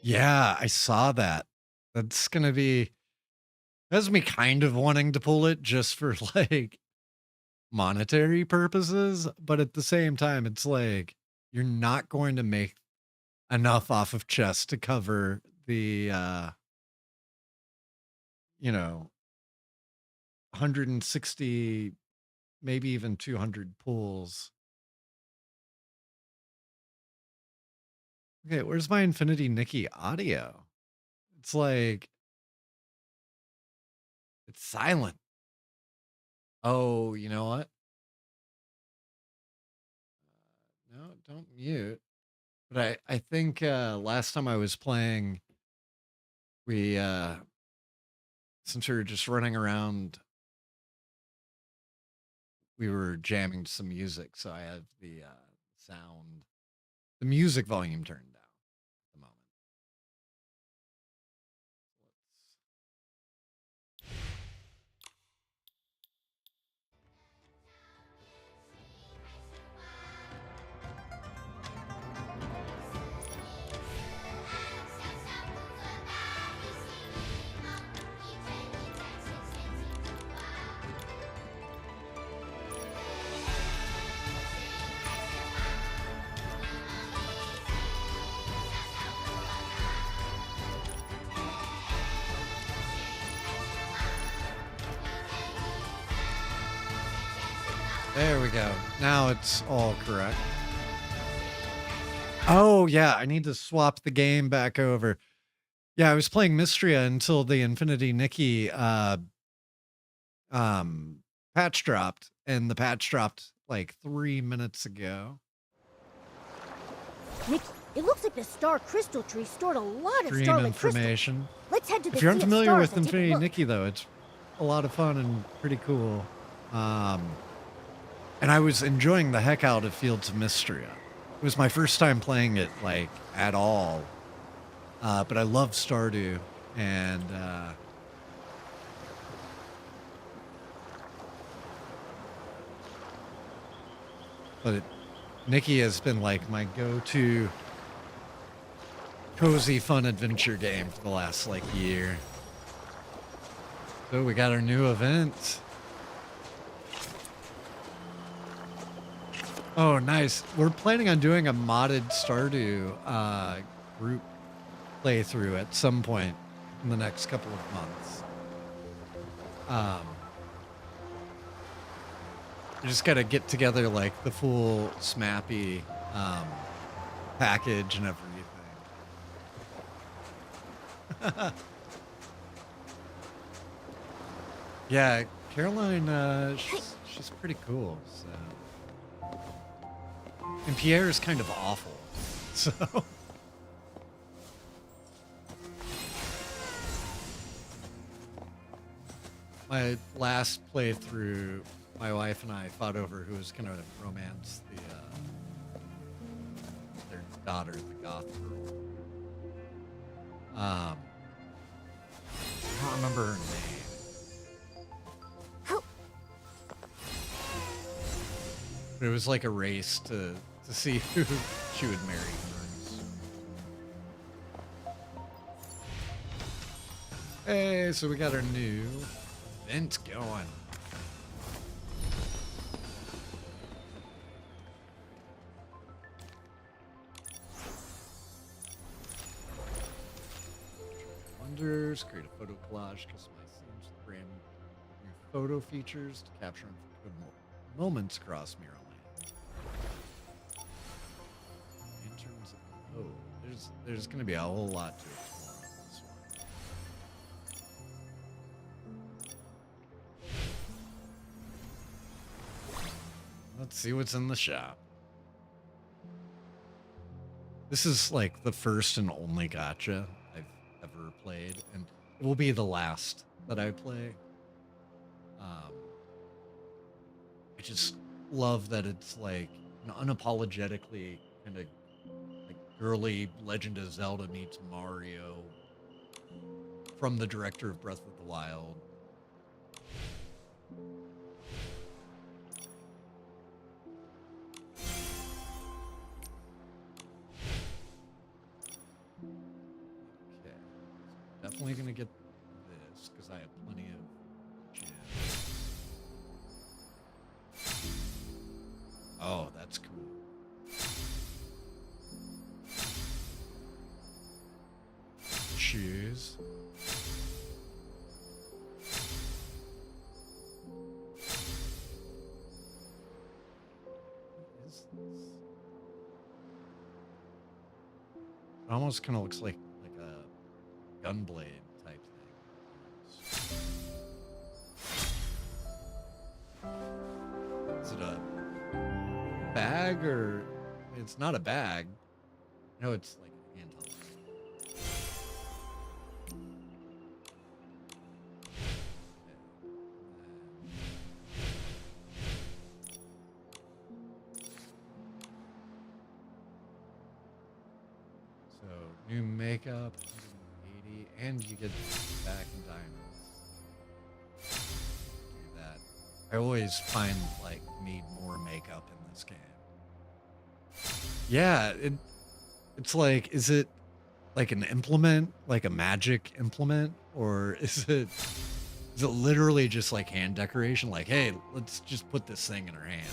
S1: Yeah, I saw that. That's gonna be That's me kind of wanting to pull it just for like monetary purposes, but at the same time, it's like you're not going to make enough off of chess to cover the you know, 160, maybe even 200 pulls. Okay, where's my Infinity Nikki audio? It's like it's silent. Oh, you know what? No, don't mute. But I think last time I was playing, we since we were just running around, we were jamming to some music, so I have the sound, the music volume turned down at the moment. There we go. Now it's all correct. Oh yeah, I need to swap the game back over. Yeah, I was playing Mystria until the Infinity Nikki patch dropped, and the patch dropped like 3 minutes ago.
S3: Nick, it looks like the star crystal tree stored a lot of
S1: Dream
S3: starlit crystal.
S1: information.
S3: Let's head to the
S1: If you're
S3: Sea of
S1: unfamiliar
S3: Stars
S1: with
S3: and take a
S1: Infinity
S3: look.
S1: Nikki, though, it's a lot of fun and pretty cool. And I was enjoying the heck out of Fields of Mystria. It was my first time playing it, like, at all. But I love Stardew, and but Nikki has been like my go-to cozy fun adventure game for the last like year. So we got our new event. Oh, nice. We're planning on doing a modded Stardew group playthrough at some point in the next couple of months. We just got to get together like the full SMAPI package and everything. Yeah, Caroline, she's pretty cool. So And Pierre is kind of awful. So my last playthrough, my wife and I fought over who was gonna romance their daughter, the goth girl. I don't remember her name. But it was like a race to see who she would marry first. Hey, so we got our new event going. Wonders, create a photo collage, customize scenes with brand new photo features to capture unforgettable moments across Mirrorland. In terms of there's going to be a whole lot to explore on this one. Let's see what's in the shop. This is like the first and only gacha I've ever played, and it will be the last that I play. I just love that it's like an unapologetically kind of like girly Legend of Zelda meets Mario from the director of Breath of the Wild. Okay, definitely gonna get this because I have plenty of gems. Oh, that's cool. Shoes. What is this? It almost kind of looks like a gunblade type thing. Is it a bag or it's not a bag? No, it's like a handheld. So new makeup, 180, and you get back in diamonds. Do that. I always find like need more makeup in this game. Yeah, it's like, is it like an implement, like a magic implement, or is it literally just like hand decoration? Like, hey, let's just put this thing in her hand.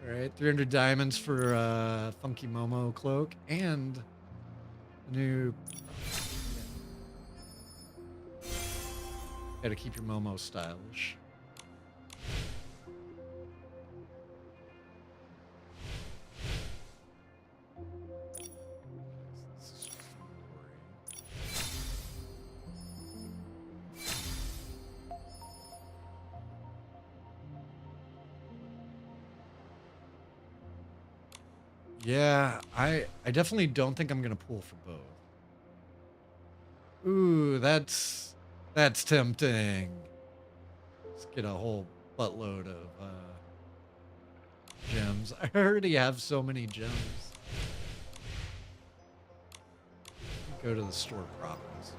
S1: All right, 300 diamonds for Funky Momo cloak and a new. Got to keep your Momo stylish. Yeah, I definitely don't think I'm gonna pull for both. Ooh, that's tempting. Let's get a whole buttload of gems. I already have so many gems. Go to the store properties.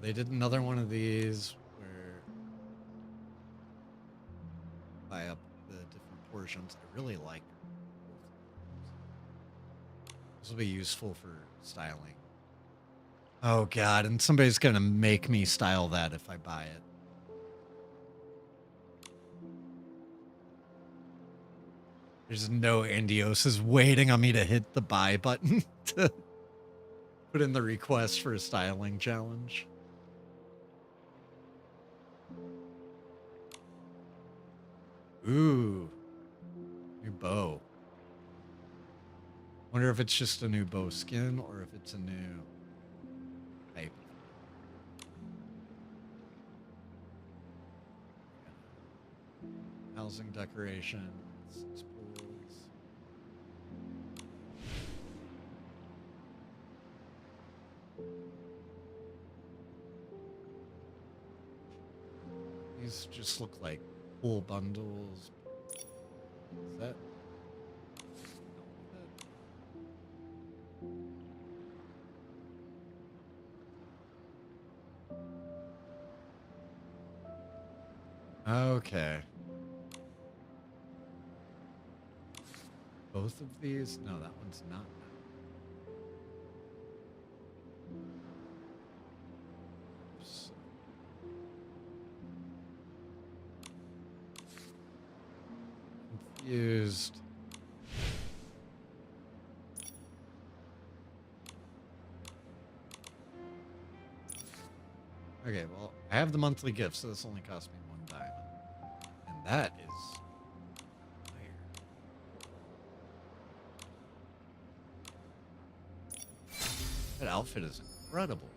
S1: They did another one of these where buy up the different portions. I really like. This will be useful for styling. Oh god, and somebody's gonna make me style that if I buy it. There's no Andios is waiting on me to hit the buy button to put in the request for a styling challenge. Ooh, new bow. Wonder if it's just a new bow skin or if it's a new type. Housing decorations, pools. These just look like pool bundles. Is that? Okay. Both of these? No, that one's not. So- Confused. Okay, well, I have the monthly gift, so this only cost me 1 diamond. And that is weird. That outfit is incredible.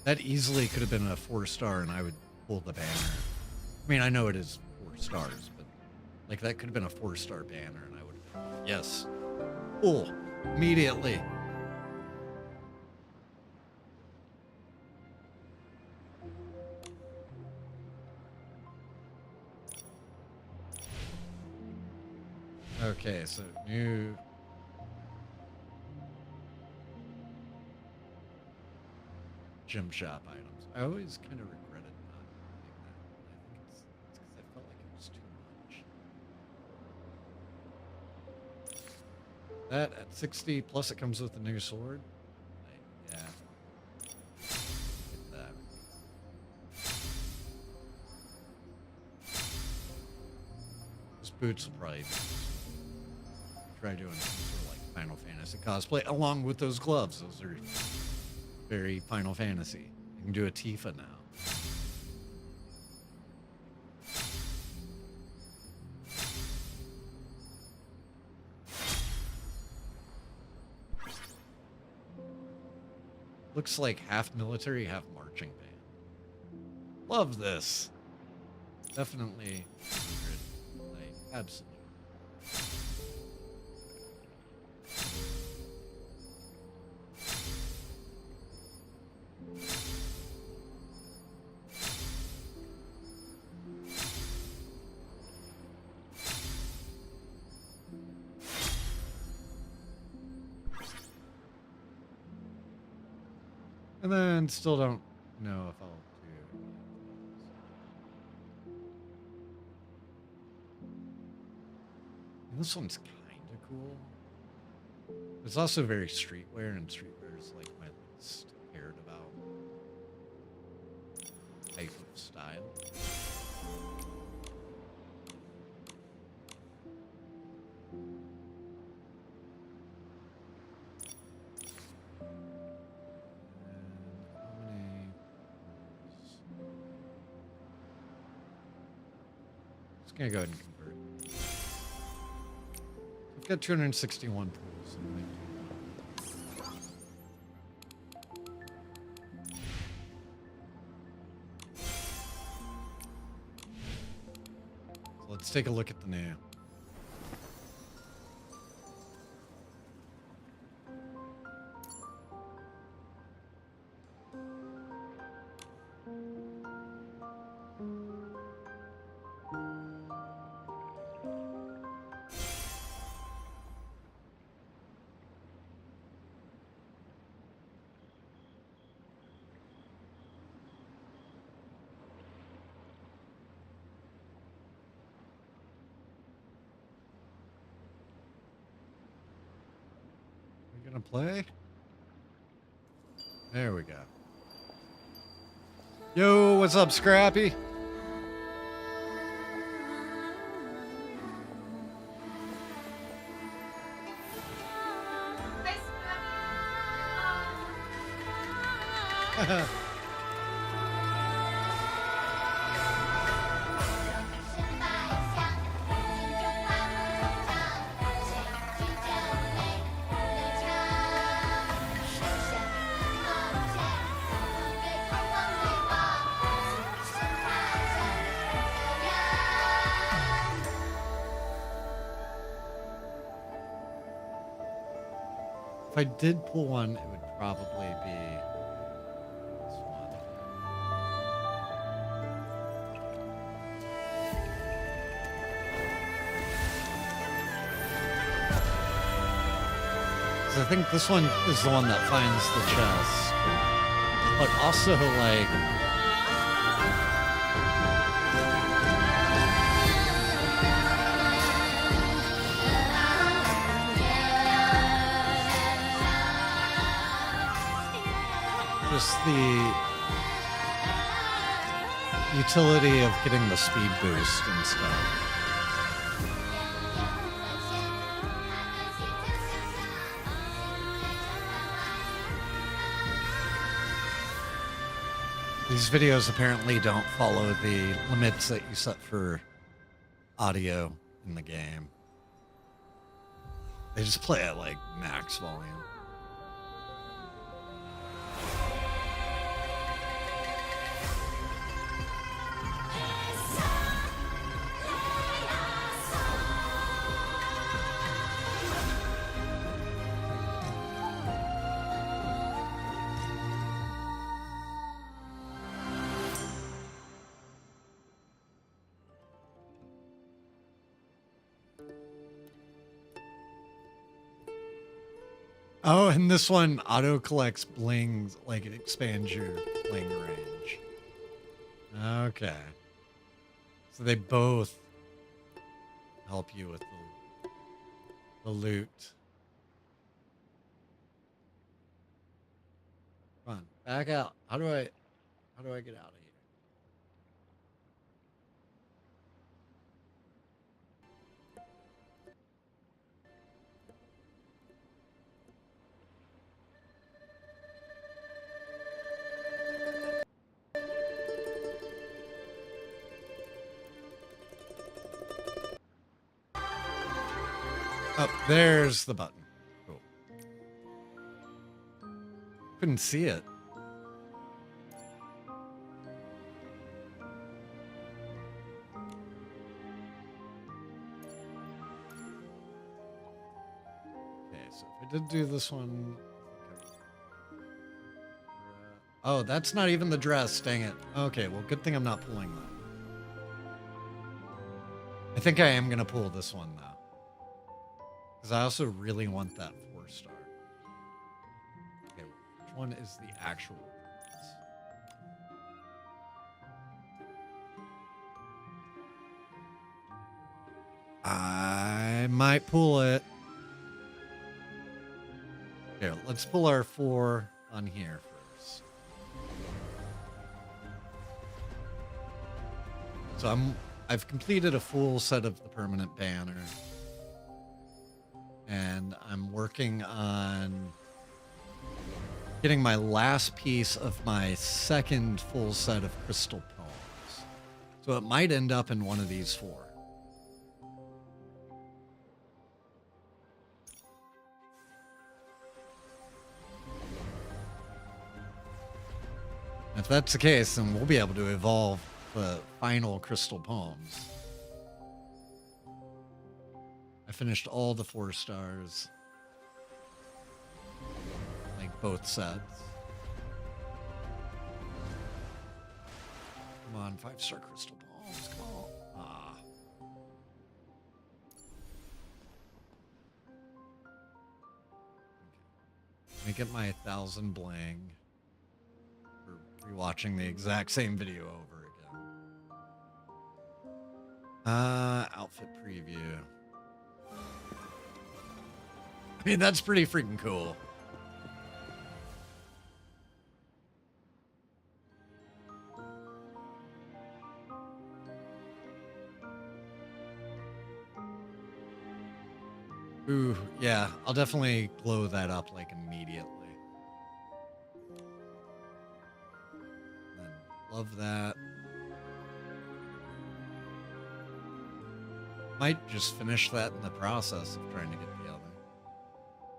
S1: That easily could have been a 4-star and I would pull the banner. I mean, I know it is 4 stars, but like that could have been a 4-star banner and I would have, yes. Pull immediately. Okay, so new. Gym shop items. I always kind of regretted not doing that. I think it's because I felt like it was too much. That at 60 plus it comes with a new sword. Yeah. Get that. Those boots will probably try doing some sort of like Final Fantasy cosplay along with those gloves. Those are very Final Fantasy. You can do a Tifa now. Looks like half military, half marching band. Love this. Definitely 100. Like, absolutely. And then still don't know if I'll do. And this one's kind of cool. It's also very streetwear, and streetwear is like my least cared about type of style. Gonna go ahead and convert. I've got 261 pools. So let's take a look at the new. Gonna play? There we go. Yo, what's up, Scrappy? If I did pull one, it would probably be this one. 'Cause I think this one is the one that finds the chest. But also, like, just the utility of getting the speed boost and stuff. These videos apparently don't follow the limits that you set for audio in the game. They just play at like max volume. Oh, and this one auto collects blings, like it expands your bling range. Okay. So they both help you with the loot. Come on, back out. How do I get out of here? Oh, there's the button. Cool. Couldn't see it. Okay, so if I did do this one. Oh, that's not even the dress, dang it. Okay, well, good thing I'm not pulling that. I think I am going to pull this one, though. Because I also really want that 4-star. Okay, which one is the actual? I might pull it. Here, let's pull our 4 on here first. So I've completed a full set of the permanent banner. And I'm working on getting my last piece of my second full set of crystal poems. So it might end up in one of these 4. If that's the case, then we'll be able to evolve the final crystal poems. I finished all the 4 stars. Like both sets. Come on, 5-star crystal balls. Come on. Ah. Let me get my 1,000 bling for rewatching the exact same video over again. Outfit preview. I mean, that's pretty freaking cool. Ooh, yeah, I'll definitely glow that up like immediately. Love that. Might just finish that in the process of trying to get the other.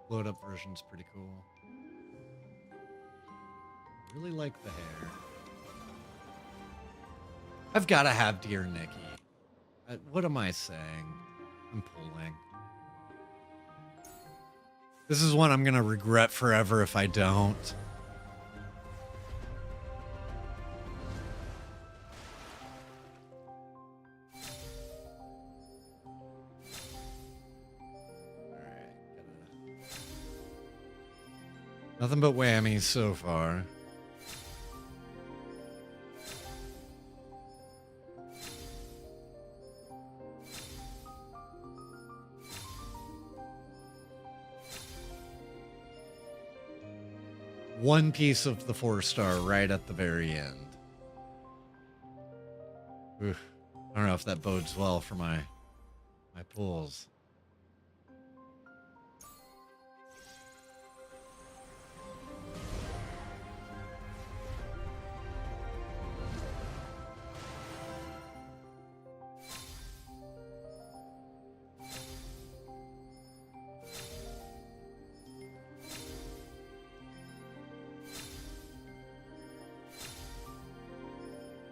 S1: Load up version's pretty cool. Really like the hair. I've got to have Dear Nikki. What am I saying? I'm pulling. This is one I'm going to regret forever if I don't. Nothing but whammies so far. One piece of the 4-star right at the very end. Oof. I don't know if that bodes well for my pulls.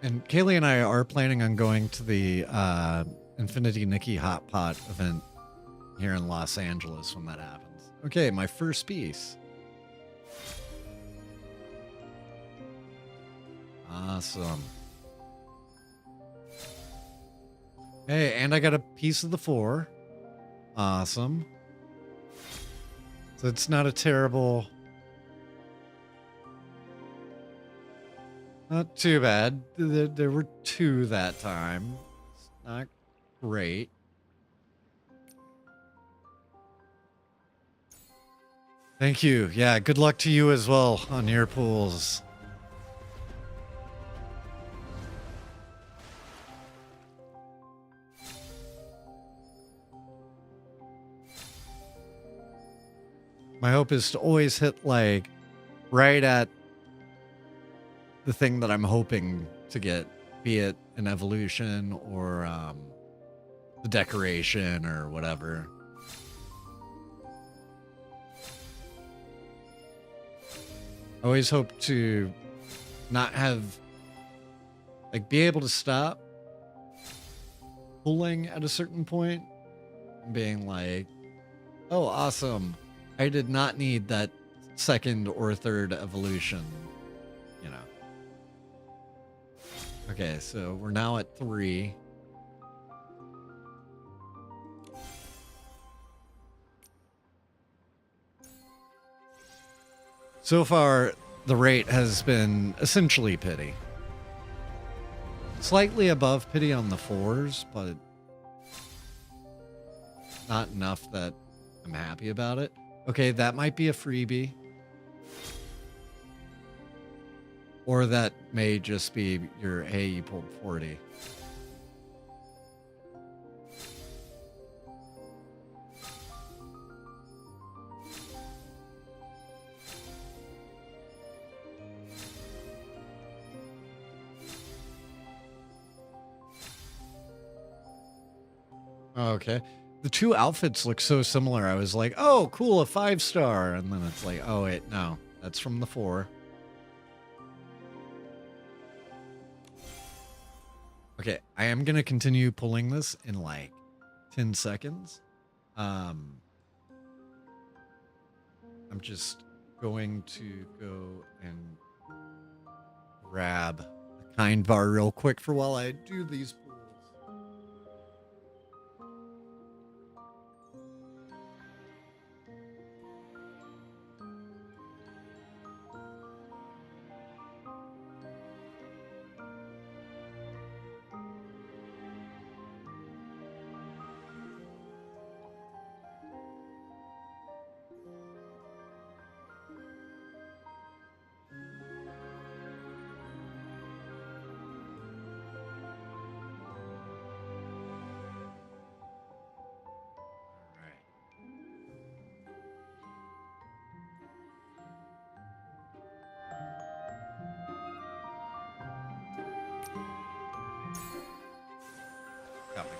S1: And Kaylee and I are planning on going to the Infinity Nikki Hot Pot event here in Los Angeles when that happens. Okay, my first piece. Awesome. Hey, and I got a piece of the 4. Awesome. So it's not a terrible... Not too bad. There were 2 that time. It's not great. Thank you. Yeah, good luck to you as well on your pools. My hope is to always hit like right at the thing that I'm hoping to get, be it an evolution or the decoration or whatever. I always hope to not have, like, be able to stop pulling at a certain point and being like, oh, awesome. I did not need that second or third evolution, you know. Okay, so we're now at 3. So far, the rate has been essentially pity. Slightly above pity on the 4s, but not enough that I'm happy about it. Okay, that might be a freebie. Or that may just be your, hey, you pulled 40. Okay. The 2 outfits look so similar. I was like, oh, cool, a 5-star. And then it's like, oh, wait, no. That's from the 4. Okay, I am going to continue pulling this in like 10 seconds. I'm just going to go and grab a kind bar real quick for while I do these pulls.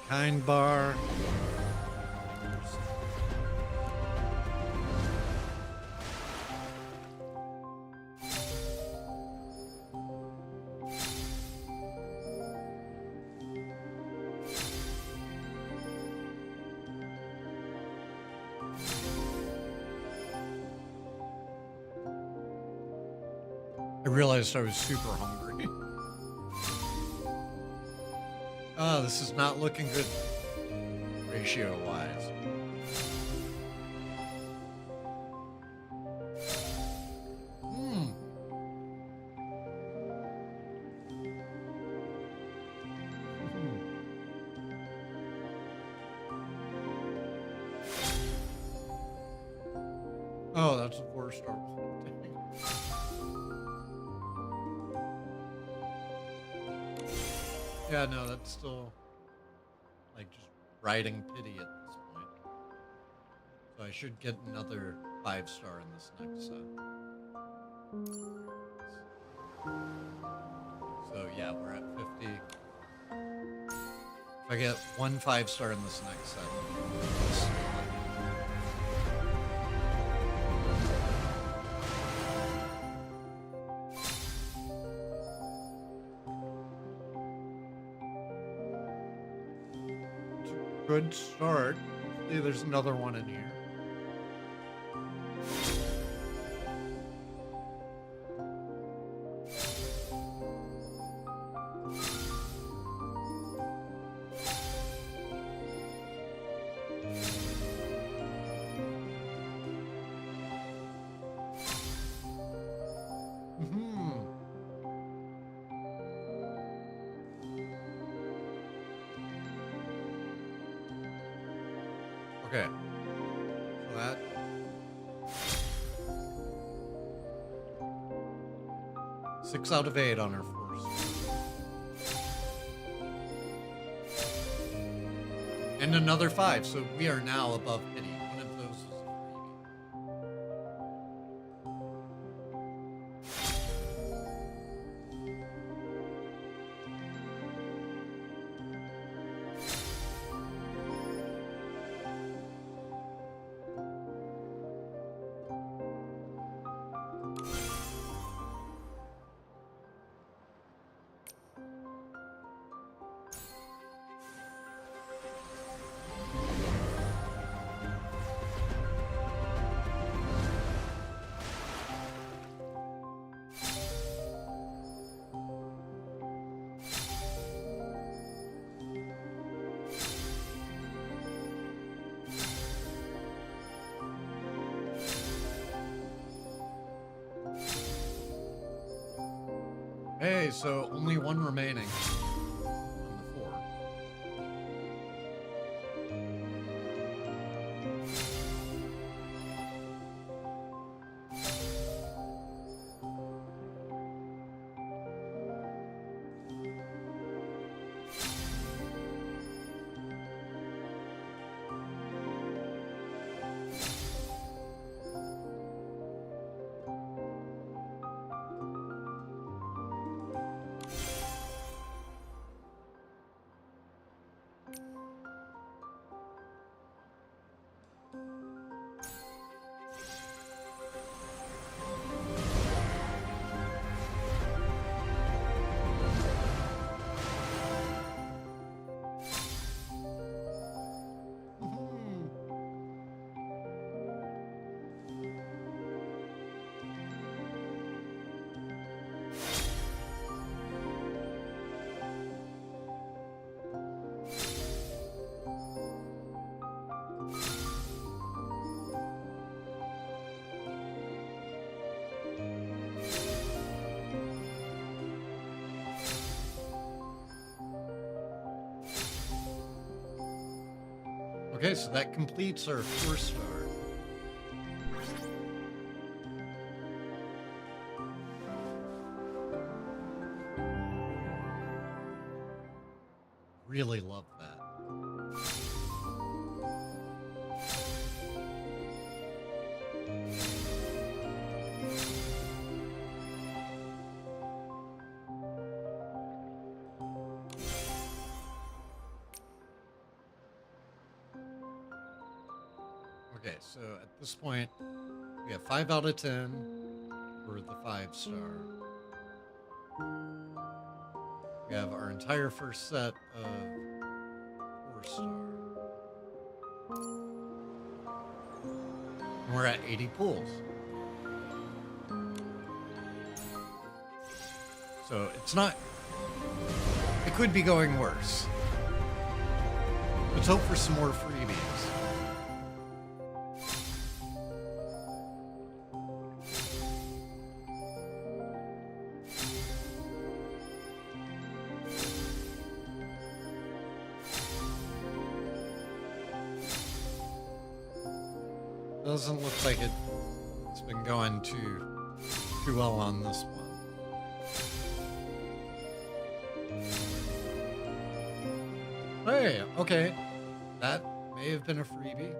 S1: Kind bar. I realized I was super hungry. Oh, this is not looking good ratio-wise. Hmm. Oh, that's the worst I was expecting. Yeah, no, that's still like just riding pity at this point. So I should get another 5-star in this next set. So yeah, we're at 50. If I get one 5-star in this next set. Good start. Hopefully there's another one in here. Okay. So that. Six out of 8 on our first. And another 5, so we are now above pity. One of those was a freebie. Hey, so only one remaining on the 4. Okay, so that completes our 4-star. Really love that. Okay, so at this point, we have 5 out of 10 for the 5-star. We have our entire first set of 4-star. And we're at 80 pulls. So it's not... It could be going worse. Let's hope for some more freebies. Doesn't look like it's been going too well on this one. Hey, okay. That may have been a freebie.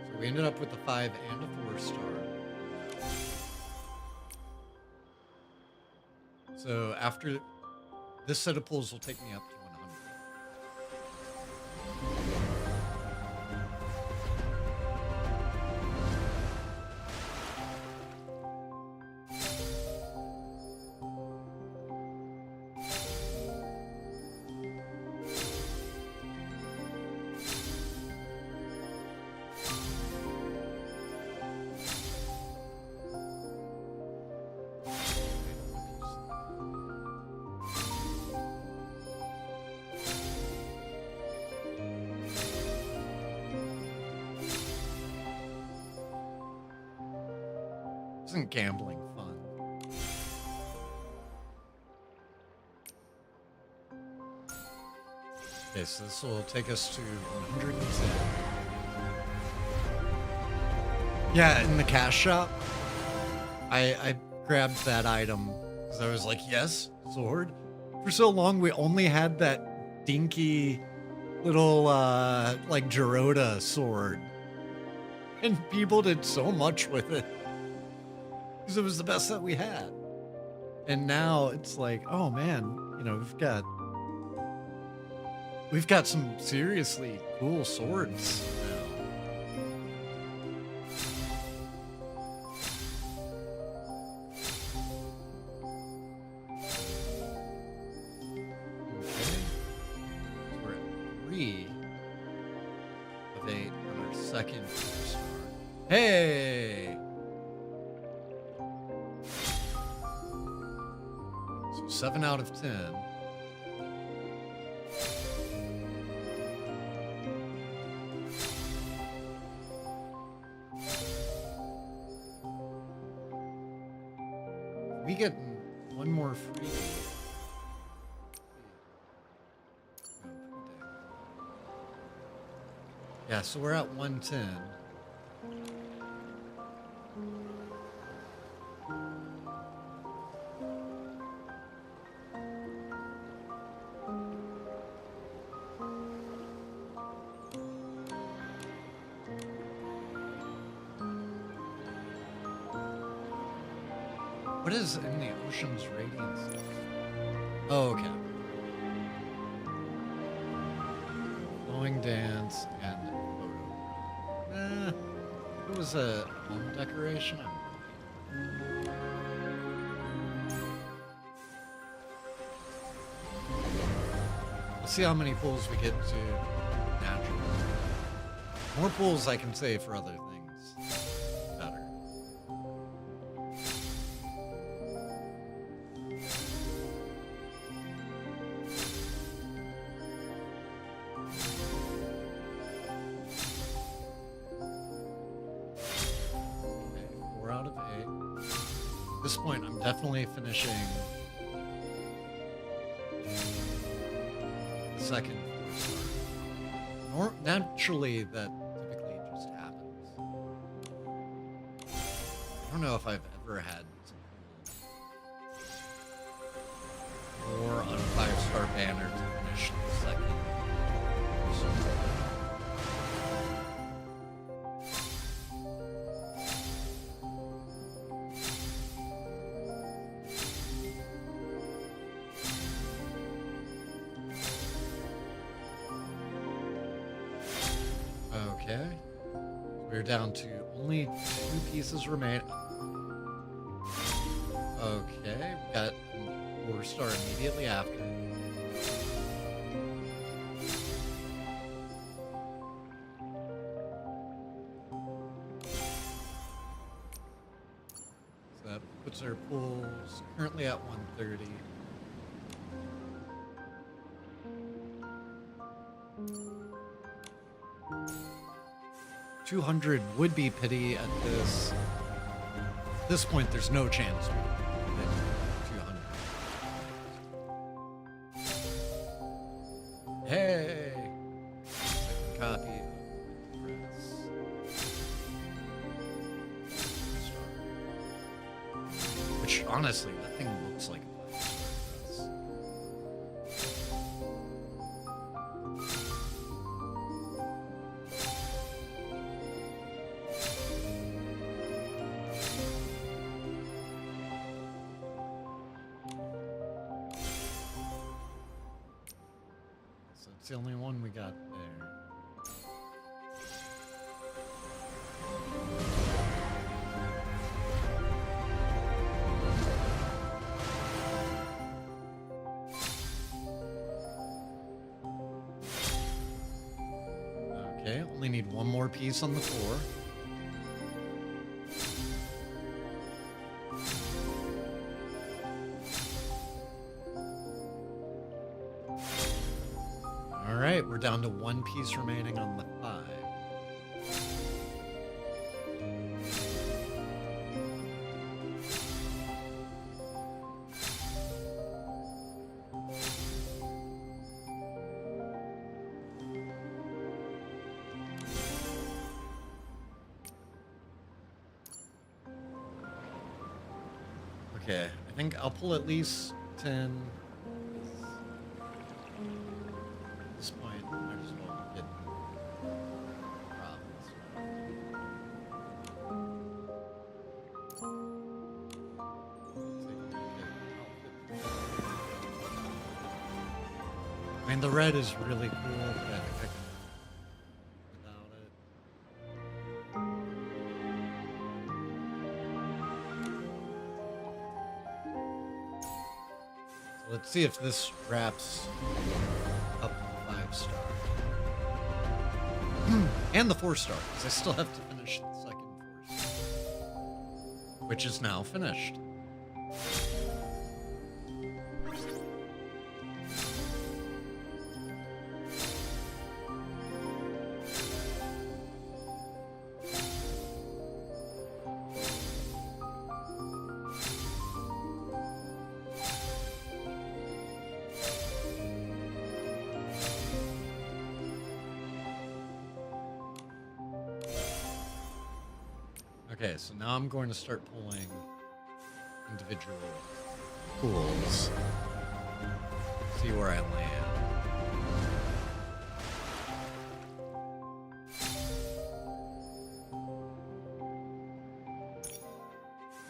S1: So we ended up with a 5 and a 4-star. So after this set of pulls will take me up to 100. Isn't gambling fun? Okay, so this will take us to 110. Yeah, in the cash shop, I grabbed that item because I was like, yes, sword. For so long, we only had that dinky little, like, Gerota sword. And people did so much with it. Because it was the best that we had. And now it's like, oh man, you know, we've got some seriously cool swords now. Okay. So we're at 3 of 8 on our second star. Hey! 7 out of 10. We get one more free. Yeah, so we're at 110. What is in the Ocean's Radiance? Oh, okay. Flowing Dance and photo. It was a home decoration. Let's see how many pulls we get to natural. More pulls I can save for other things. Better. Out of 8. At this point, I'm definitely finishing the second 4-star. Naturally, that typically just happens. I don't know if I've ever had more on a 5-star banner to finish the second 4-star. Okay. We're down to only 2 pieces remain. Okay, we got 4-star immediately after. So that puts our pools currently at 130. 200 would be pity at this point. There's no chance we hit 200. Hey, second copy of Press. Which honestly, that thing looks like a 5-star Press. So it's the only one we got there. Okay, only need one more piece on the floor. All right, we're down to 1 piece remaining on the 5. Okay, I think I'll pull at least 10. At this point, I might as well get profits. I mean, the red is really cool, but I think I can without it. So let's see if this wraps up the 5-star. And the 4-star, because I still have to finish the second 4-star. Which is now finished. Okay, so now I'm going to start pulling individual pools. See where I land.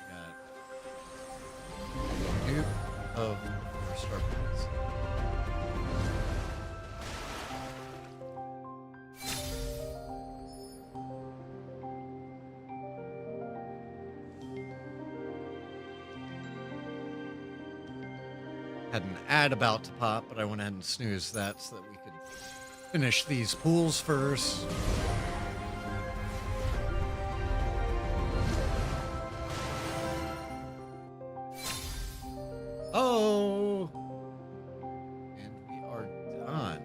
S1: Got dupe of the 4-star pools. Had an ad about to pop, but I went ahead and snoozed that so that we could finish these pools first. Oh! And we are done.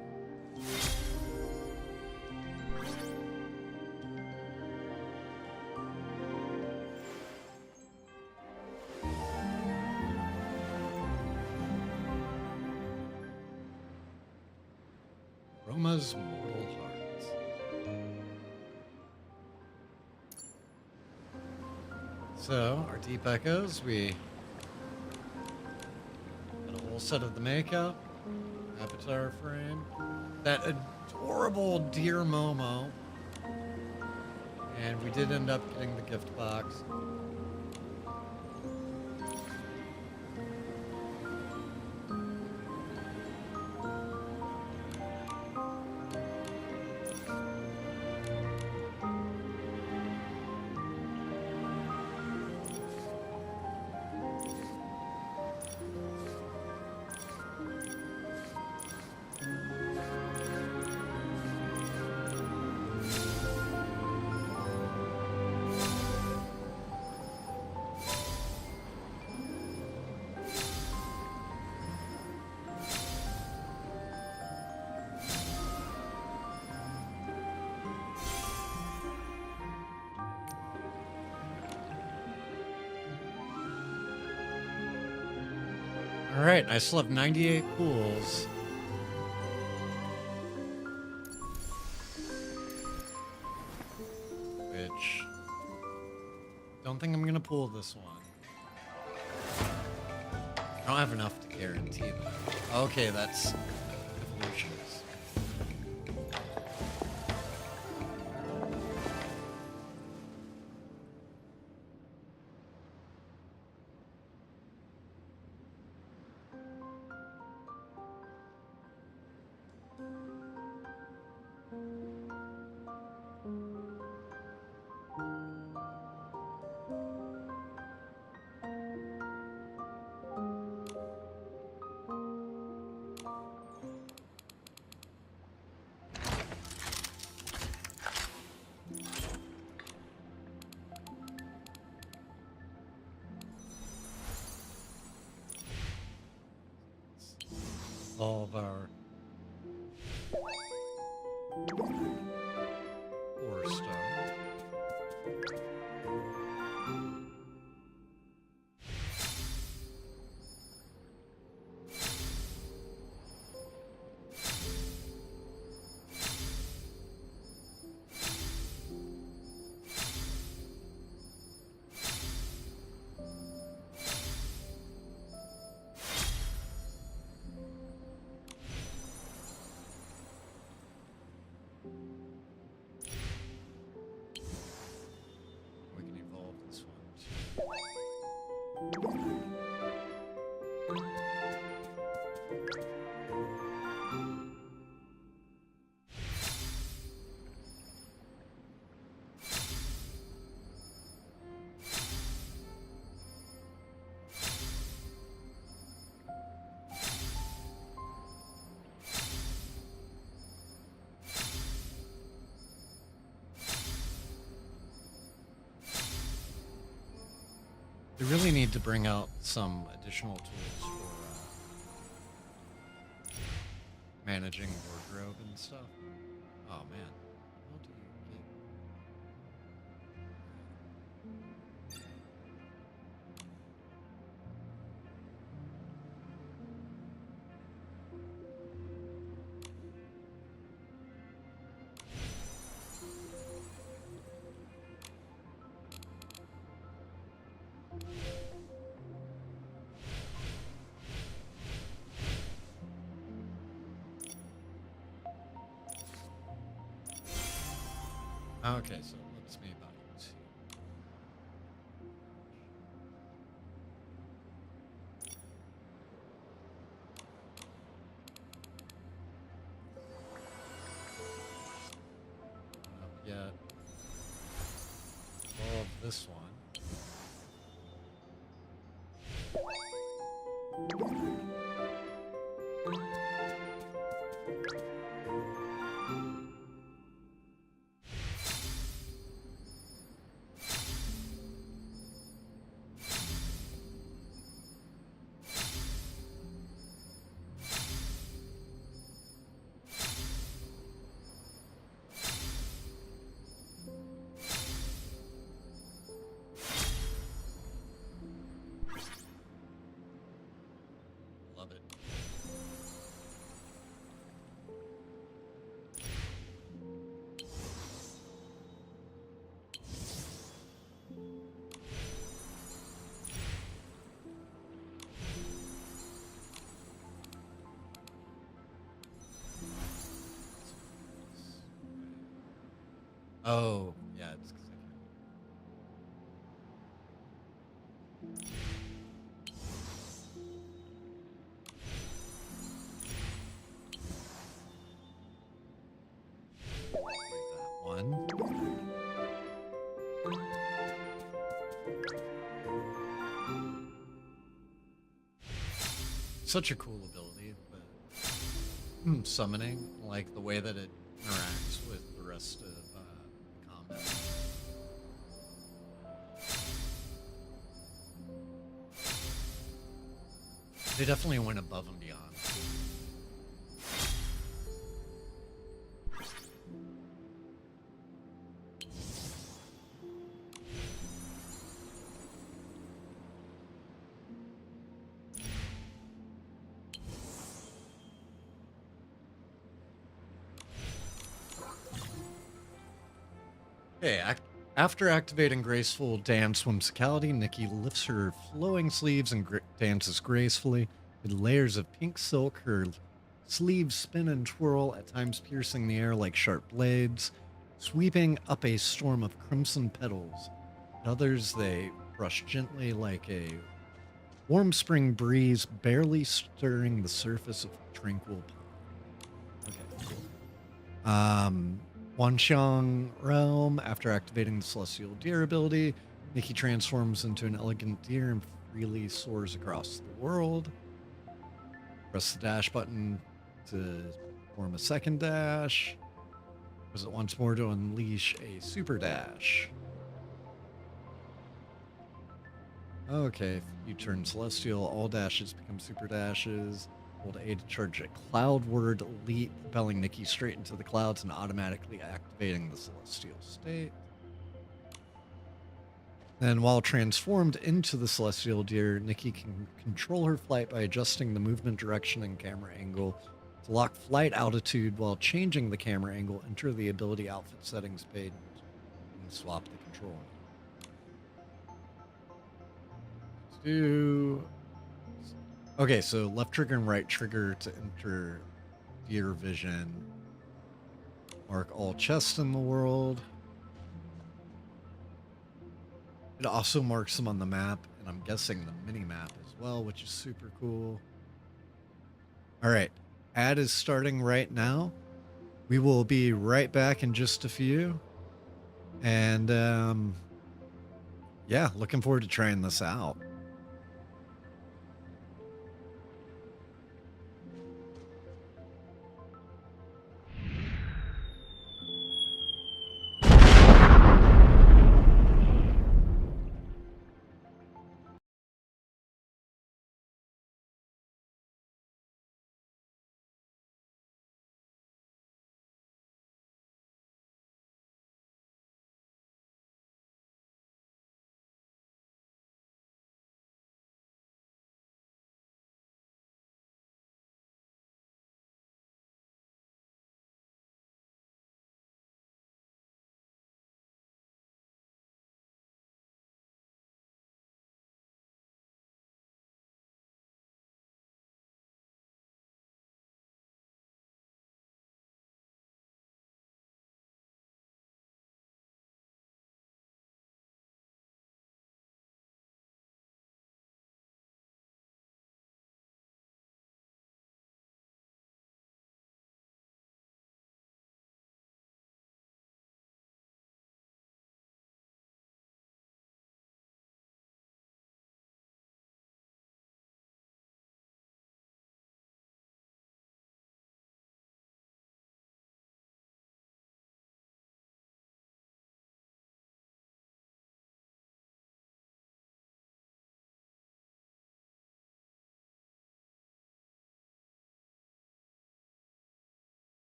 S1: Roma's Mortal Hearts. So, our Deep Echoes, we got a whole set of the makeup, avatar frame, that adorable deer Momo, and we did end up getting the gift box. All right, I still have 98 pools. Which, don't think I'm gonna pull this one. I don't have enough to guarantee them. Okay, that's evolutions. All of our ore stone. We can evolve this one too. They really need to bring out some additional tools for managing wardrobe and stuff. Oh man, how do you get? Okay, so it lets me about two. Not yet. All of this one. Love it. Oh, yeah, it's 'cause I can. Like that one. Such a cool ability, but summoning, like the way that it interacts with the rest of combat. They definitely went above and beyond. Okay, after activating graceful dance whimsicality, Nikki lifts her flowing sleeves and dances gracefully. With layers of pink silk, her sleeves spin and twirl, at times piercing the air like sharp blades, sweeping up a storm of crimson petals. At others, they brush gently like a warm spring breeze, barely stirring the surface of a tranquil pond. Okay, cool. Wanxiang Realm, after activating the Celestial Deer ability, Nikki transforms into an elegant deer and freely soars across the world. Press the dash button to form a second dash. Press it once more to unleash a super dash. Okay, if you turn Celestial, all dashes become super dashes. Hold A to charge a Cloudward Leap, propelling Nikki straight into the clouds and automatically activating the Celestial state. Then, while transformed into the Celestial Deer, Nikki can control her flight by adjusting the movement direction and camera angle. To lock flight altitude while changing the camera angle, enter the ability outfit settings page and swap the control. Okay, so left trigger and right trigger to enter deer vision. Mark all chests in the world. It also marks them on the map, and I'm guessing the mini map as well, which is super cool. All right, ad is starting right now. We will be right back in just a few. And yeah, looking forward to trying this out.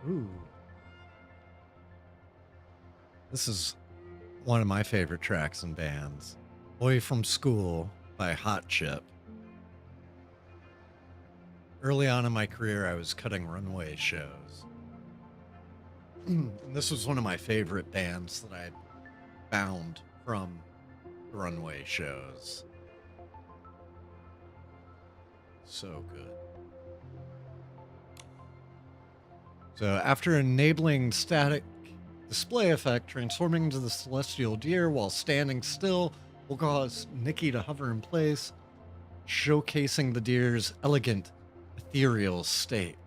S1: Ooh. This is one of my favorite tracks and bands. Boy from School by Hot Chip. Early on in my career, I was cutting runway shows. And this was one of my favorite bands that I found from the runway shows. So good. So after enabling static display effect, transforming into the celestial deer while standing still will cause Nikki to hover in place, showcasing the deer's elegant, ethereal state.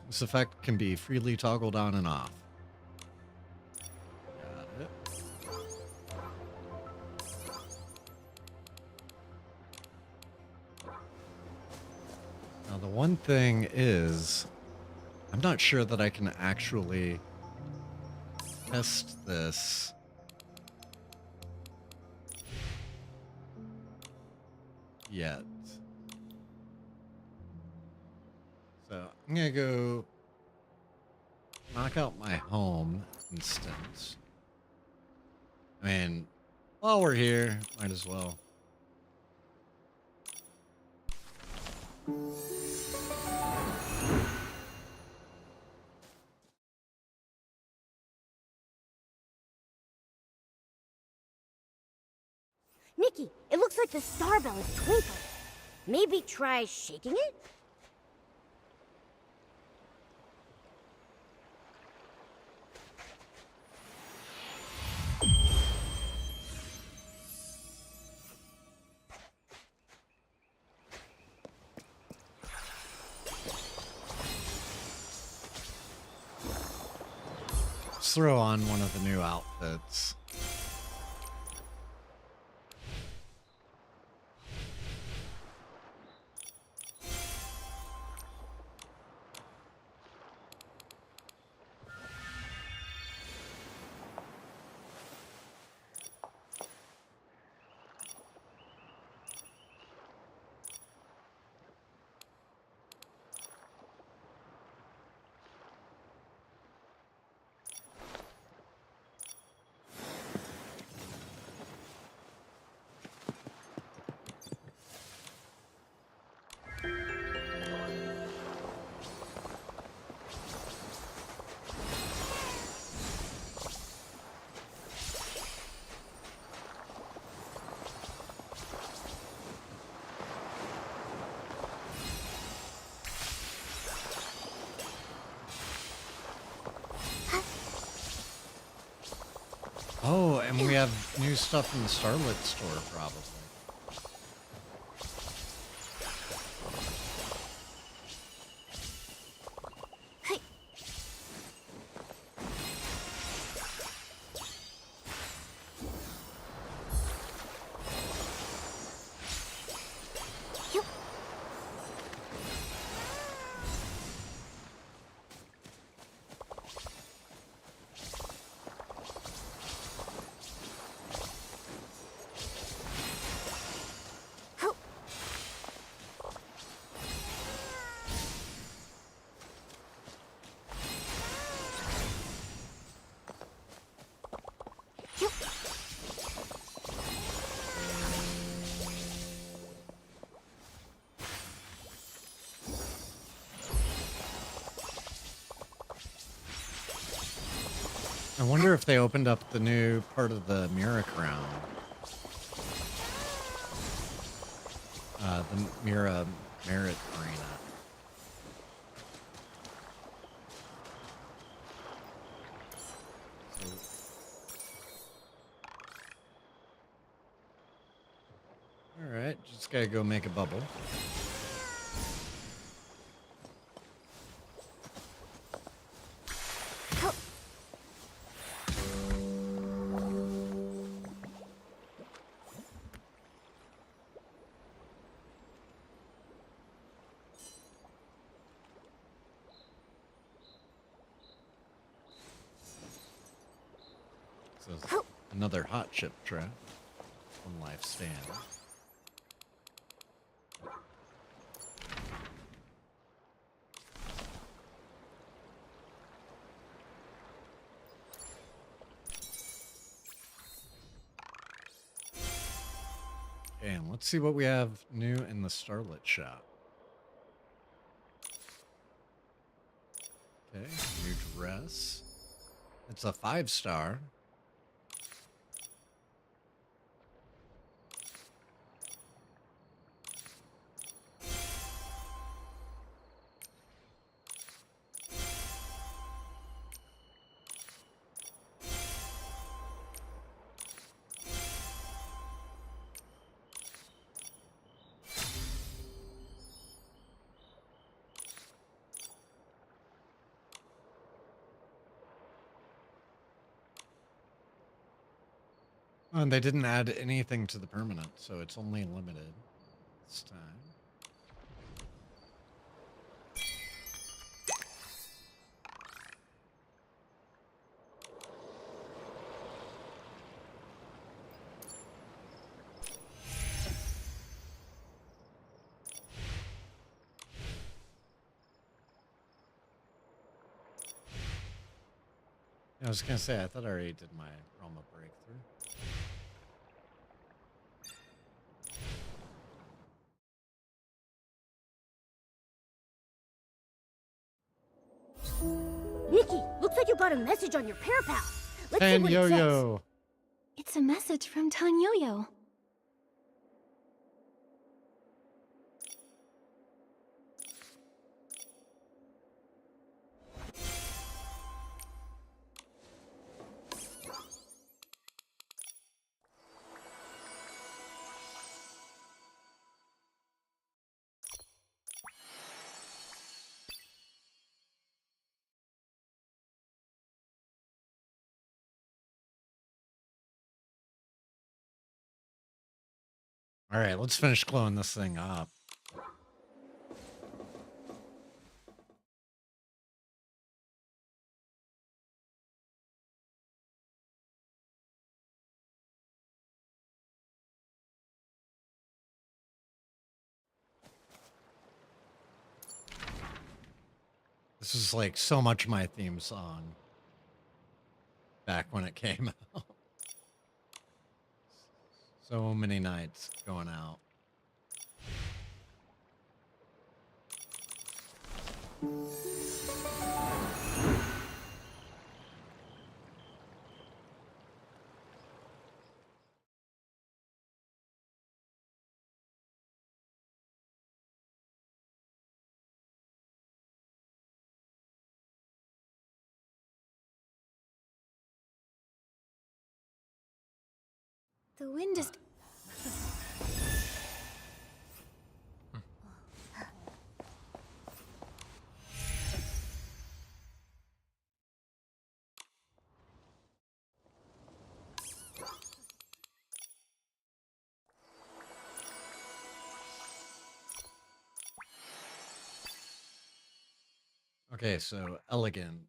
S1: This effect can be freely toggled on and off. Got it. Now the one thing is, I'm not sure that I can actually test this yet. So I'm gonna go knock out my home instance. I mean, while we're here, might as well.
S3: Nikki, it looks like the star bell is twinkling. Maybe try shaking it?
S1: Let's throw on one of the new outfits. Oh, and we have new stuff in the Starlit store, probably.
S3: Hey. Yup. Ho. Yup.
S1: I wonder if they opened up the new part of the Mira Crown. The Mira Merit Arena. Alright, just gotta go make a bubble.
S3: Ho.
S1: So it's
S3: Ho.
S1: another hot chip trap. One life stand. Okay, and let's see what we have new in the Starlit shop. Okay, new dress. It's a 5-star. Oh, and they didn't add anything to the permanent, so it's only limited this time. I was gonna say, I thought I already did my Realm of Breakthrough.
S3: Nikki, looks like you got a message on your parapal. Let's see
S1: And
S3: what it says.
S1: Yo-Yo!
S4: It's a message from Tan Yo-Yo.
S1: Alright, let's finish glowing this thing up. This is like so much my theme song back when it came out. So many nights going out.
S4: The wind is...
S1: Okay, so elegant.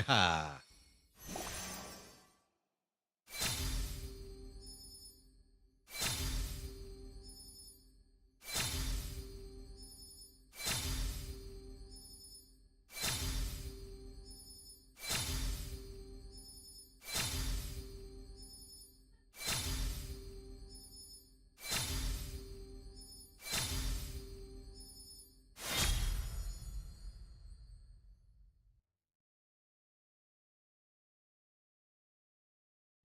S1: Ha.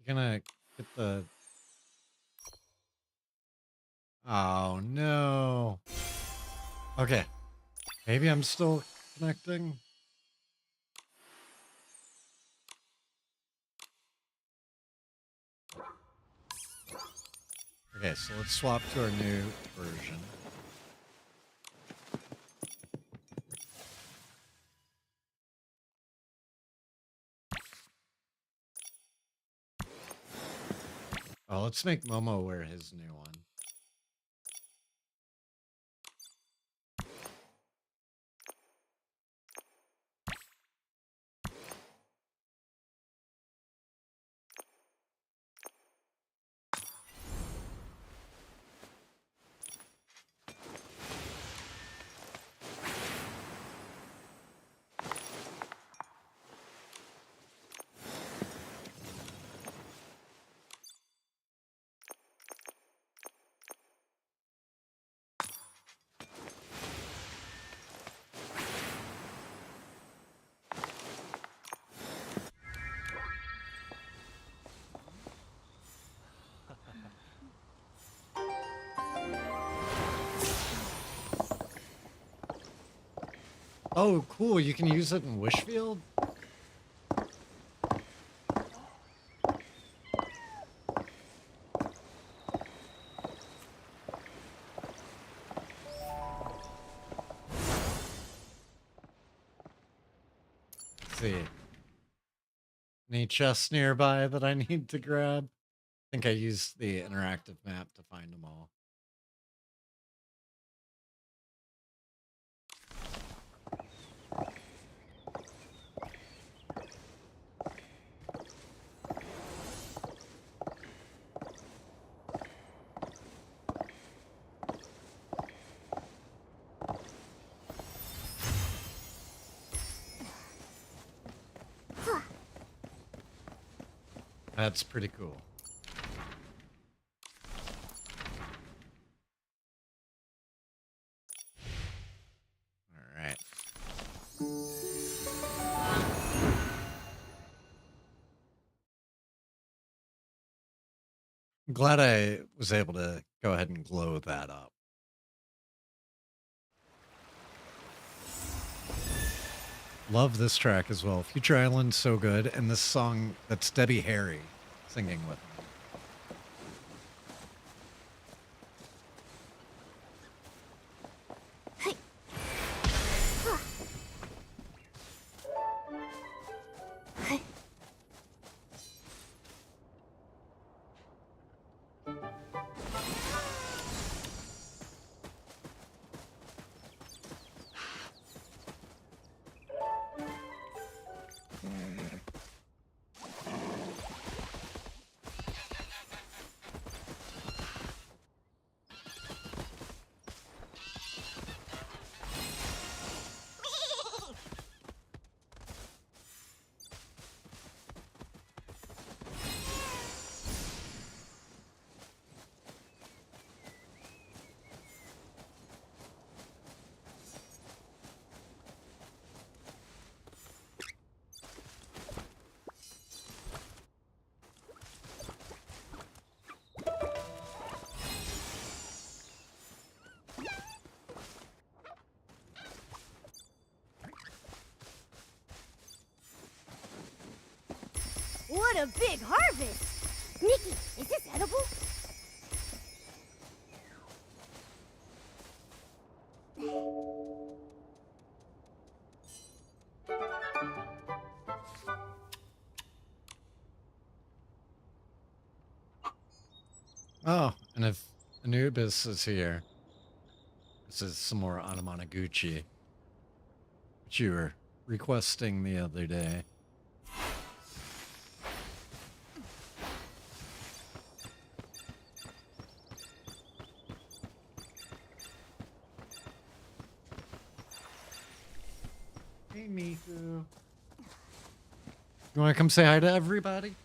S1: You're gonna get the... Oh, no. Okay. Maybe I'm still connecting. Okay, so let's swap to our new version. Oh, let's make Momo wear his new one. Oh, cool. You can use it in Wishfield? Let's see. Any chests nearby that I need to grab? I think I used the interactive map to find them all. That's pretty cool. All right. I'm glad I was able to go ahead and glow that up. Love this track as well. Future Island, so good. And this song, that's Debbie Harry singing with me.
S3: What a big harvest! Nikki, is this edible?
S1: Oh, and if Anubis is here, this is some more Anamanaguchi, which you were requesting the other day. Hey, Miku. You want to come say hi to everybody?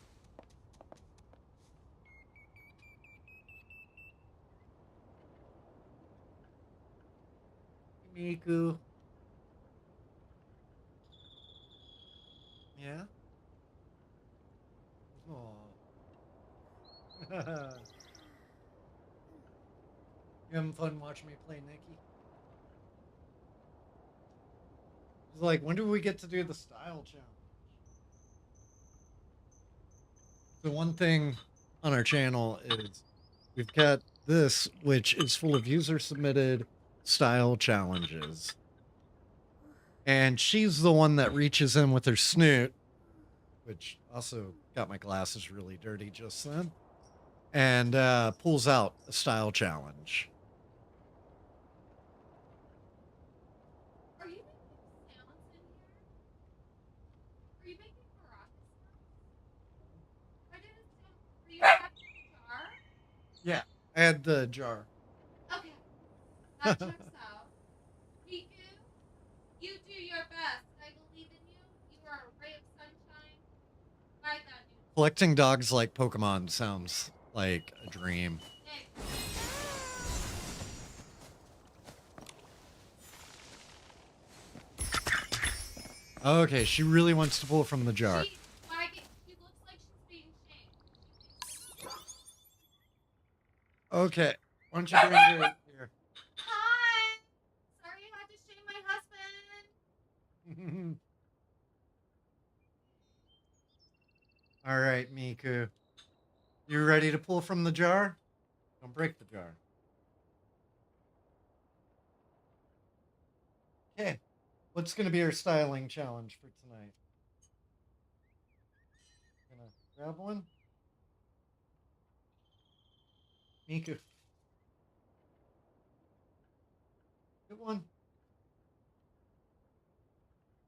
S1: Miku. Yeah? Aw. You having fun watching me play Nikki? It's like, when do we get to do the style challenge? The one thing on our channel is we've got this, which is full of user-submitted style challenges. And she's the one that reaches in with her snoot, which also got my glasses really dirty just then, and pulls out a style challenge.
S5: Are you making sounds in here? Are you making maracas sounds? I didn't sound. Were you having a jar?
S1: Yeah, I had the jar.
S5: Okay, that checks out. Miku, you do your best. I believe in you. You are a ray of sunshine. Ride that new.
S1: Collecting dogs like Pokemon sounds like a dream.
S5: Hey,
S1: Okay, she really wants to pull from the jar.
S5: she's wagging. She looks like she's being shamed.
S1: Okay, why don't you bring her here?
S5: Hi. Sorry, I had to shame my husband.
S1: All right, Miku. You ready to pull from the jar? Don't break the jar. Okay. What's going to be our styling challenge for tonight? Gonna grab one? Miku. Get one.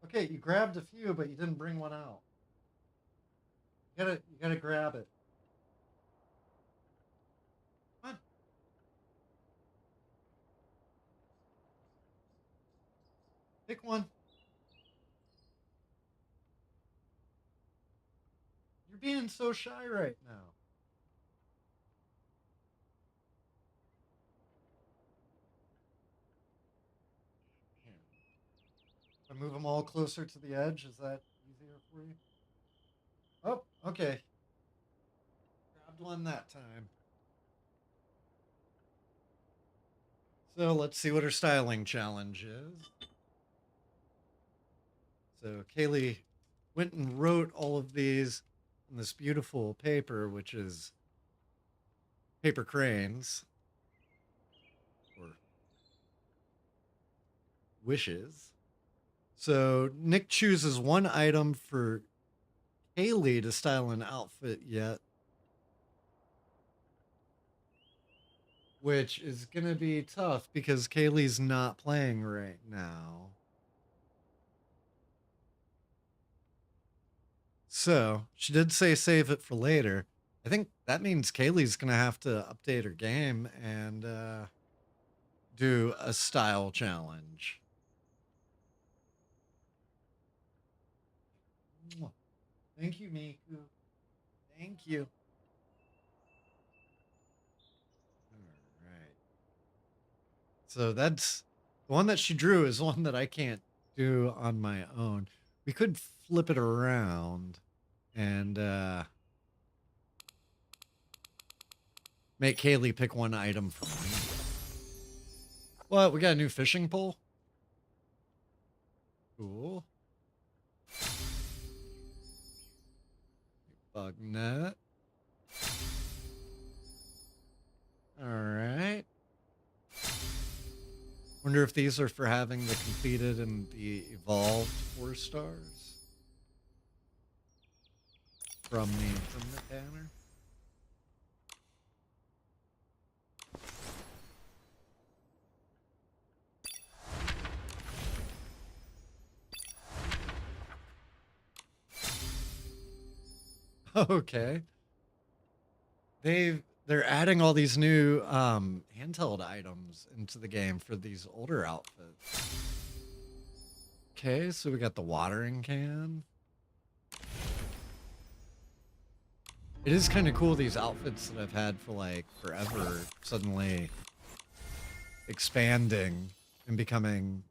S1: Okay, you grabbed a few, but you didn't bring one out. You gotta grab it. Come on. Pick one. You're being so shy right now. Here. If I move them all closer to the edge, is that easier for you? Oh, okay. Grabbed one that time. So let's see what her styling challenge is. So Kaylee went and wrote all of these on this beautiful paper, which is paper cranes or wishes. So Nick chooses one item for Kaylee to style an outfit yet, which is going to be tough because Kaylee's not playing right now. So she did say save it for later. I think that means Kaylee's going to have to update her game and do a style challenge. Mwah. Thank you, Miku. Thank you. All right. So that's the one that she drew is one that I can't do on my own. We could flip it around and make Kaylee pick one item from me. What? We got a new fishing pole? Cool. Bug net. All right. Wonder if these are for having the completed and the evolved 4 stars from the banner. Okay. They're adding all these new handheld items into the game for these older outfits. Okay, so we got the watering can. It is kind of cool, these outfits that I've had for like forever suddenly expanding and becoming,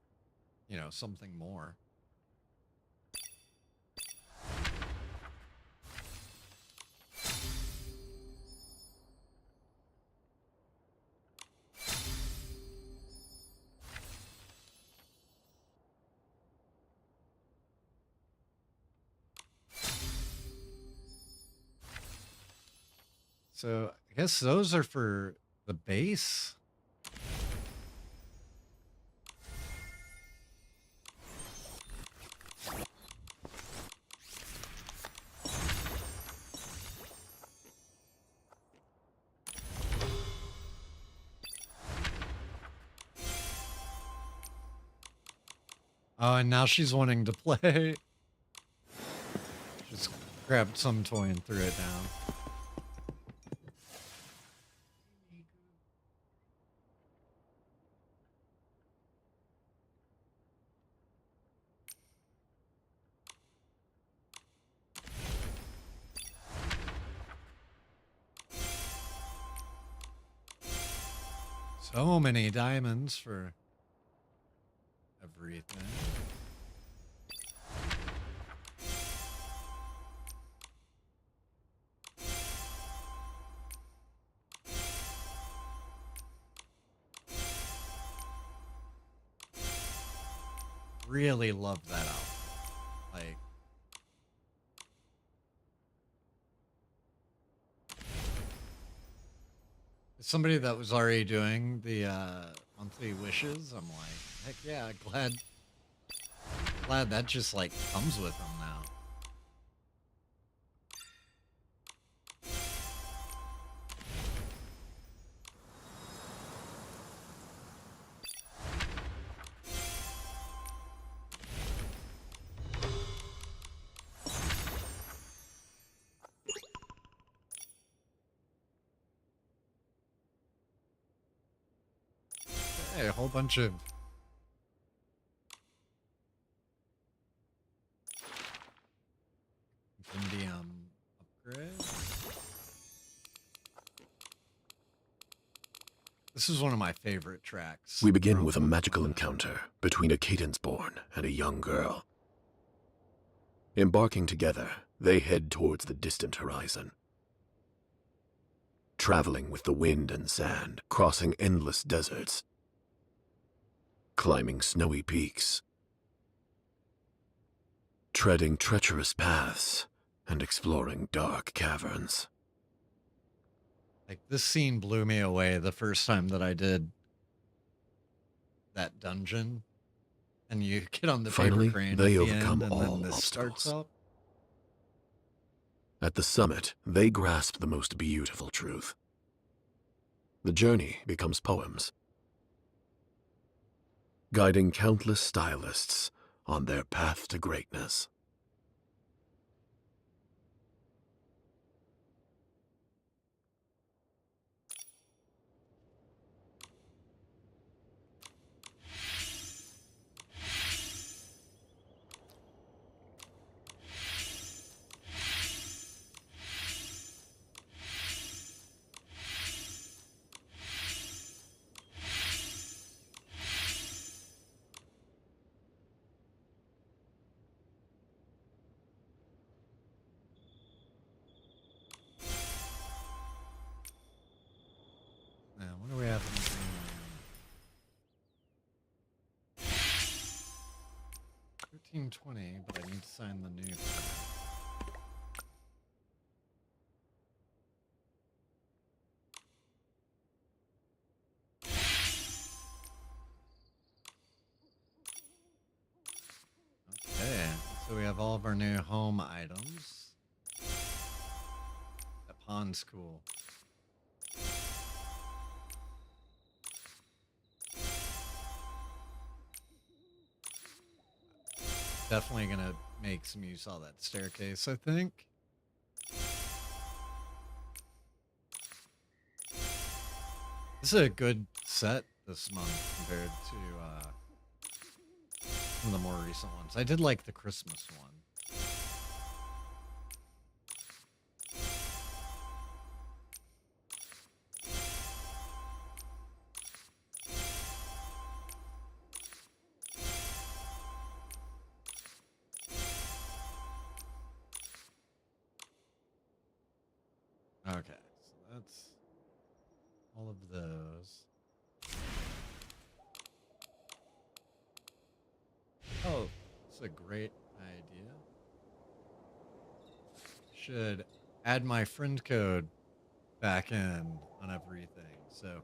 S1: you know, something more. So I I guess those are for the base. Oh, and now she's wanting to play. Just grabbed some toy and threw it down. So many diamonds for everything. Really love that outfit. Like, as somebody that was already doing the monthly wishes, I'm like, heck yeah, glad that just like comes with them now. Hey, a whole bunch of Indium upgrades. This is one of my favorite tracks.
S6: We begin
S1: from
S6: with a magical
S1: Pokemon.
S6: encounter between a Cadence-born and a young girl. Embarking together, they head towards the distant horizon. Traveling with the wind and sand, crossing endless deserts, climbing snowy peaks, treading treacherous paths, and exploring dark caverns.
S1: Like, this scene blew me away the first time that I did that dungeon. And you get on the
S6: Finally,
S1: paper crane
S6: they
S1: at the
S6: overcome
S1: end, and
S6: all
S1: then this
S6: obstacles.
S1: starts up.
S6: At the summit, they grasp the most beautiful truth. The journey becomes poems, guiding countless stylists on their path to greatness.
S1: Now, what do we have? 1320, but I need to sign the new. Okay, so we have all of our new home items. That pond's cool. Definitely gonna make some use of that staircase, I think. This is a good set this month compared to some of the more recent ones. I did like the Christmas one. Okay, so that's all of those. Oh, that's a great idea. Should add my friend code back end on everything. So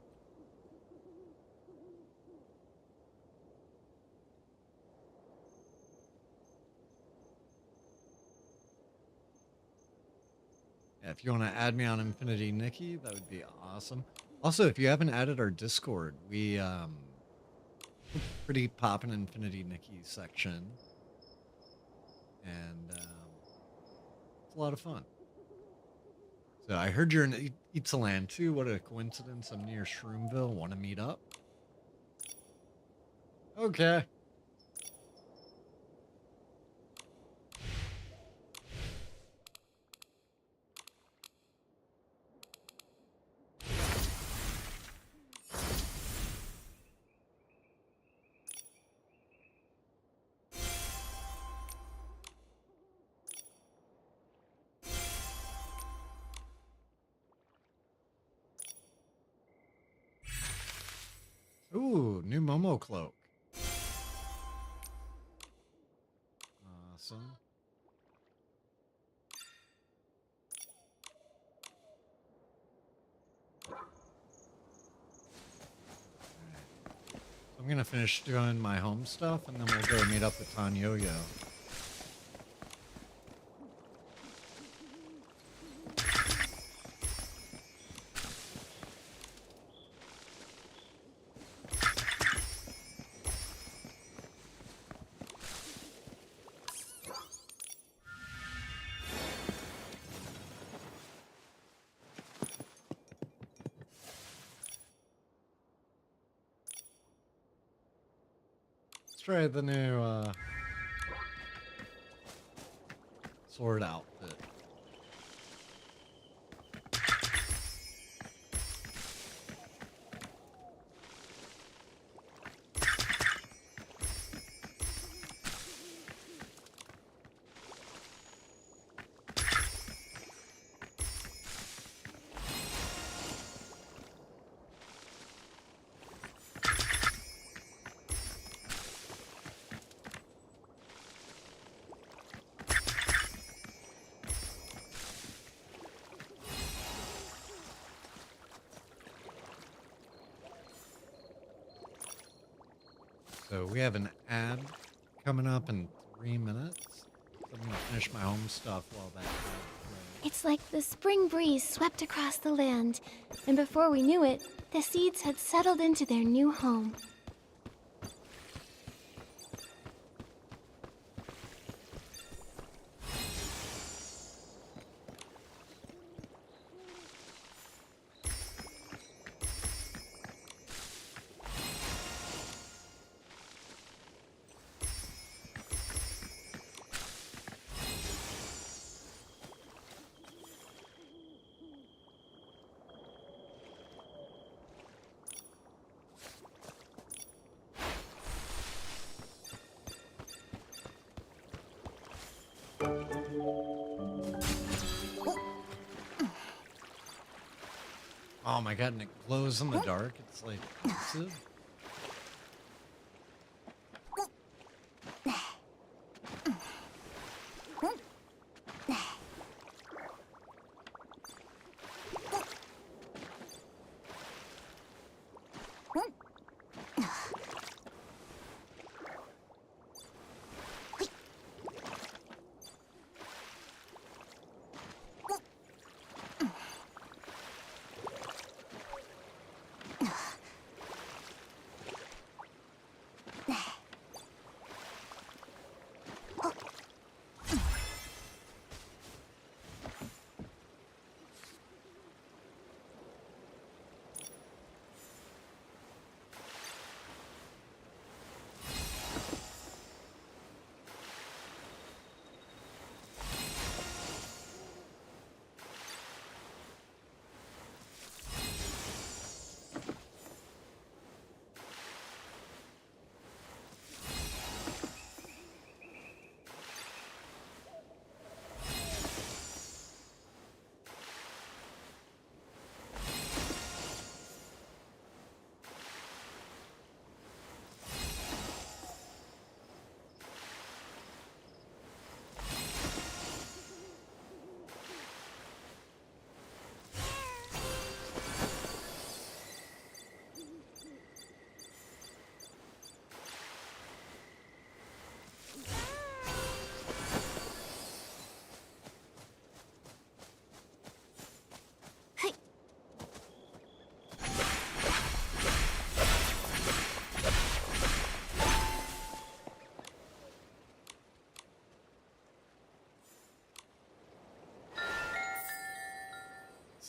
S1: yeah, if you want to add me on Infinity Nikki, that would be awesome. Also, if you haven't added our Discord, we pretty poppin' Infinity Nikki section, and it's a lot of fun. So I heard you're in Itzaland too. What a coincidence! I'm near Shroomville. Want to meet up? Okay. Ooh, new Momo cloak. Awesome. I'm gonna finish doing my home stuff, and then we'll go meet up with Tanyoyo. Let's try the new sword outfit. So we have an ad coming up in 3 minutes. So I'm gonna finish my home stuff while that ad plays.
S4: It's like the spring breeze swept across the land, and before we knew it, the seeds had settled into their new home. Oh my god, and it glows in the dark. It's like elusive.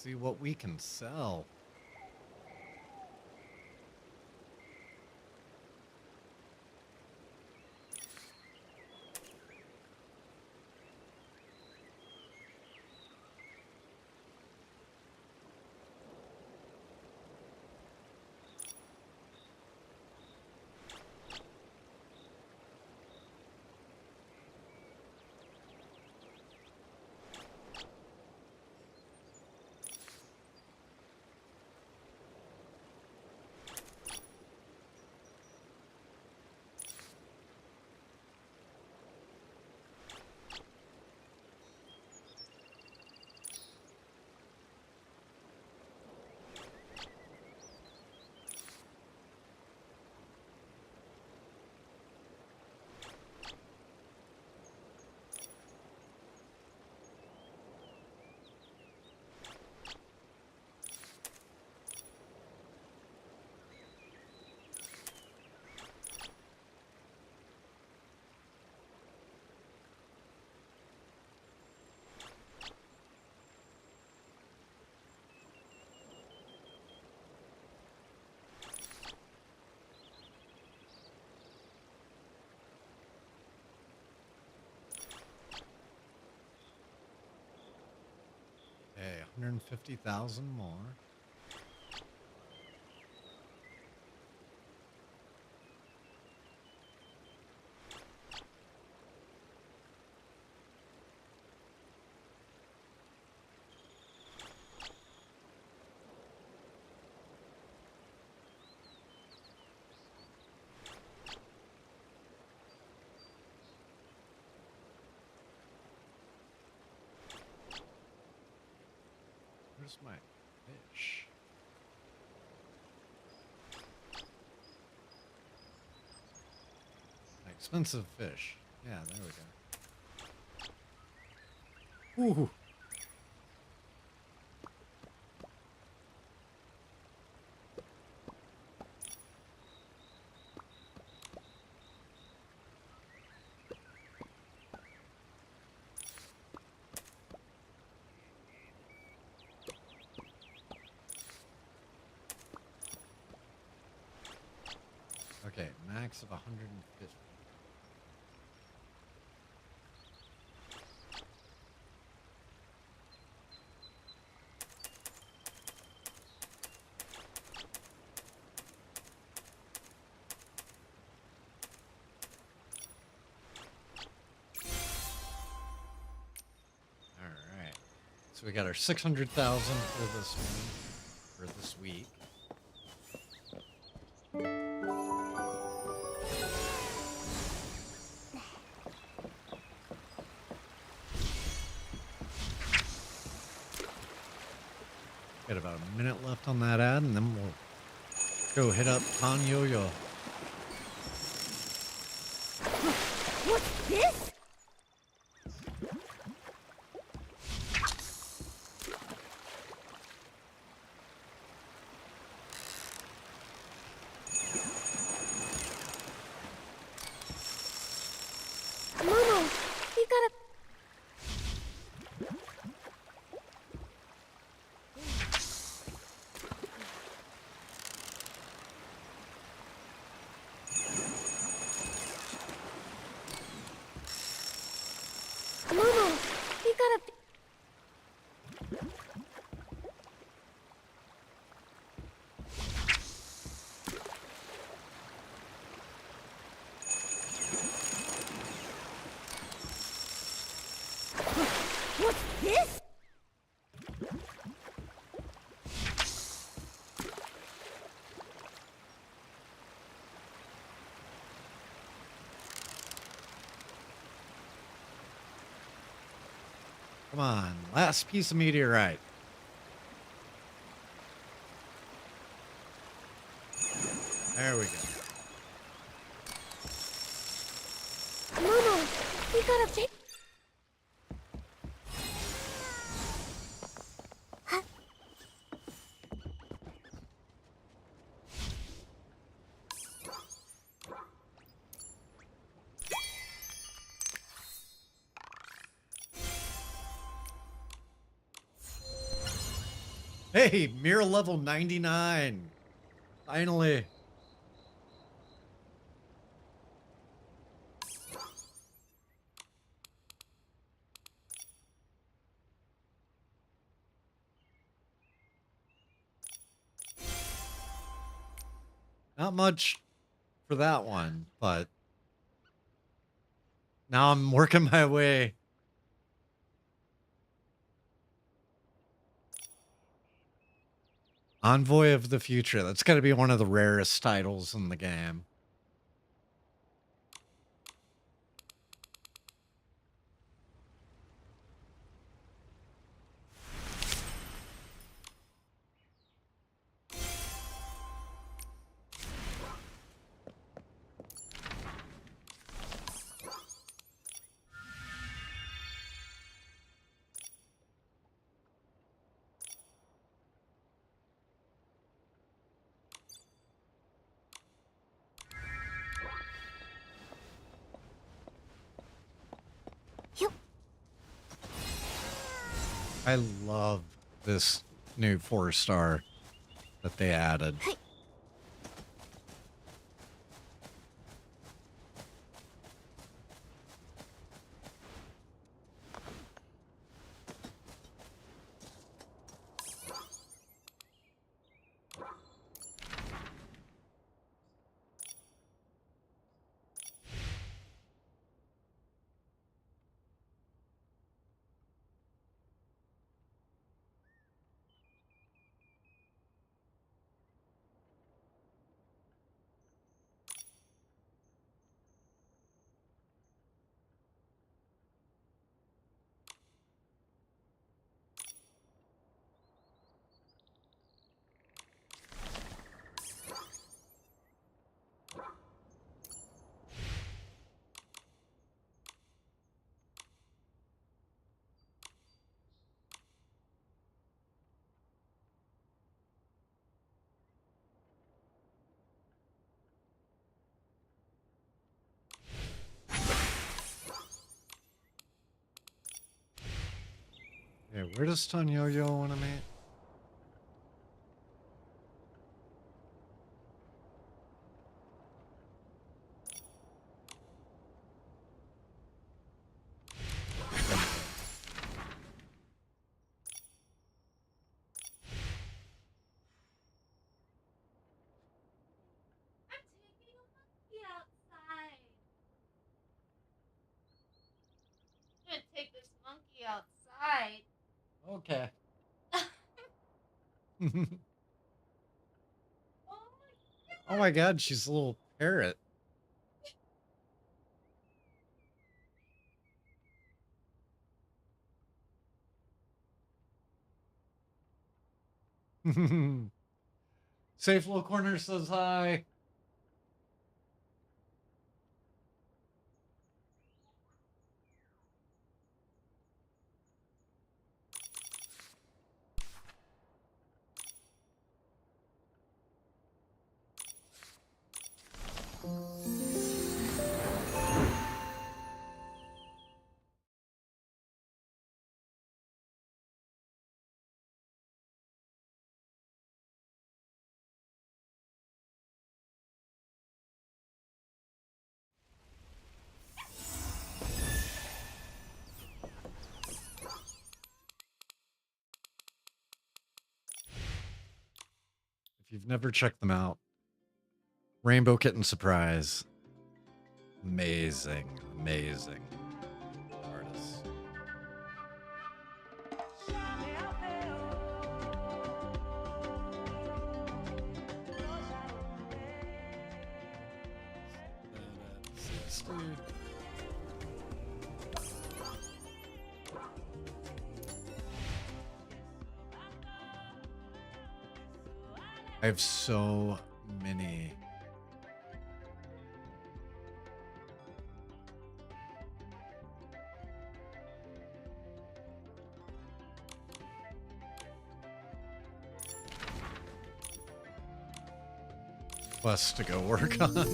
S1: see what we can sell. Hey, 150,000 more. Where's my fish? Expensive fish. Yeah, there we go. Ooh. Okay, max of 150. All right. So we got our 600,000 for this one, for this week. Got about a minute left on that ad, and then we'll go hit up Tan Yo-Yo.
S3: What's this?
S4: Momo, you gotta. Momo, you gotta.
S3: What's this?
S1: Come on, last piece of meteorite. There we go.
S4: Momo, you gotta take.
S1: Hey, mirror level 99. Finally. Not much for that one, but now I'm working my way. Envoy of the Future. That's got to be one of the rarest titles in the game.
S3: You.
S1: I love this new 4-star that they added.
S3: Hey. Yeah, where does Tonyoyo want to meet?
S5: I'm taking a monkey outside. I'm gonna take this monkey outside.
S1: Okay.
S5: Oh
S1: Oh my god, she's a little parrot. Safe Little Corner says hi. If you've never checked them out, Rainbow Kitten Surprise. Amazing, amazing artists. I have so many. Quests to go work on. I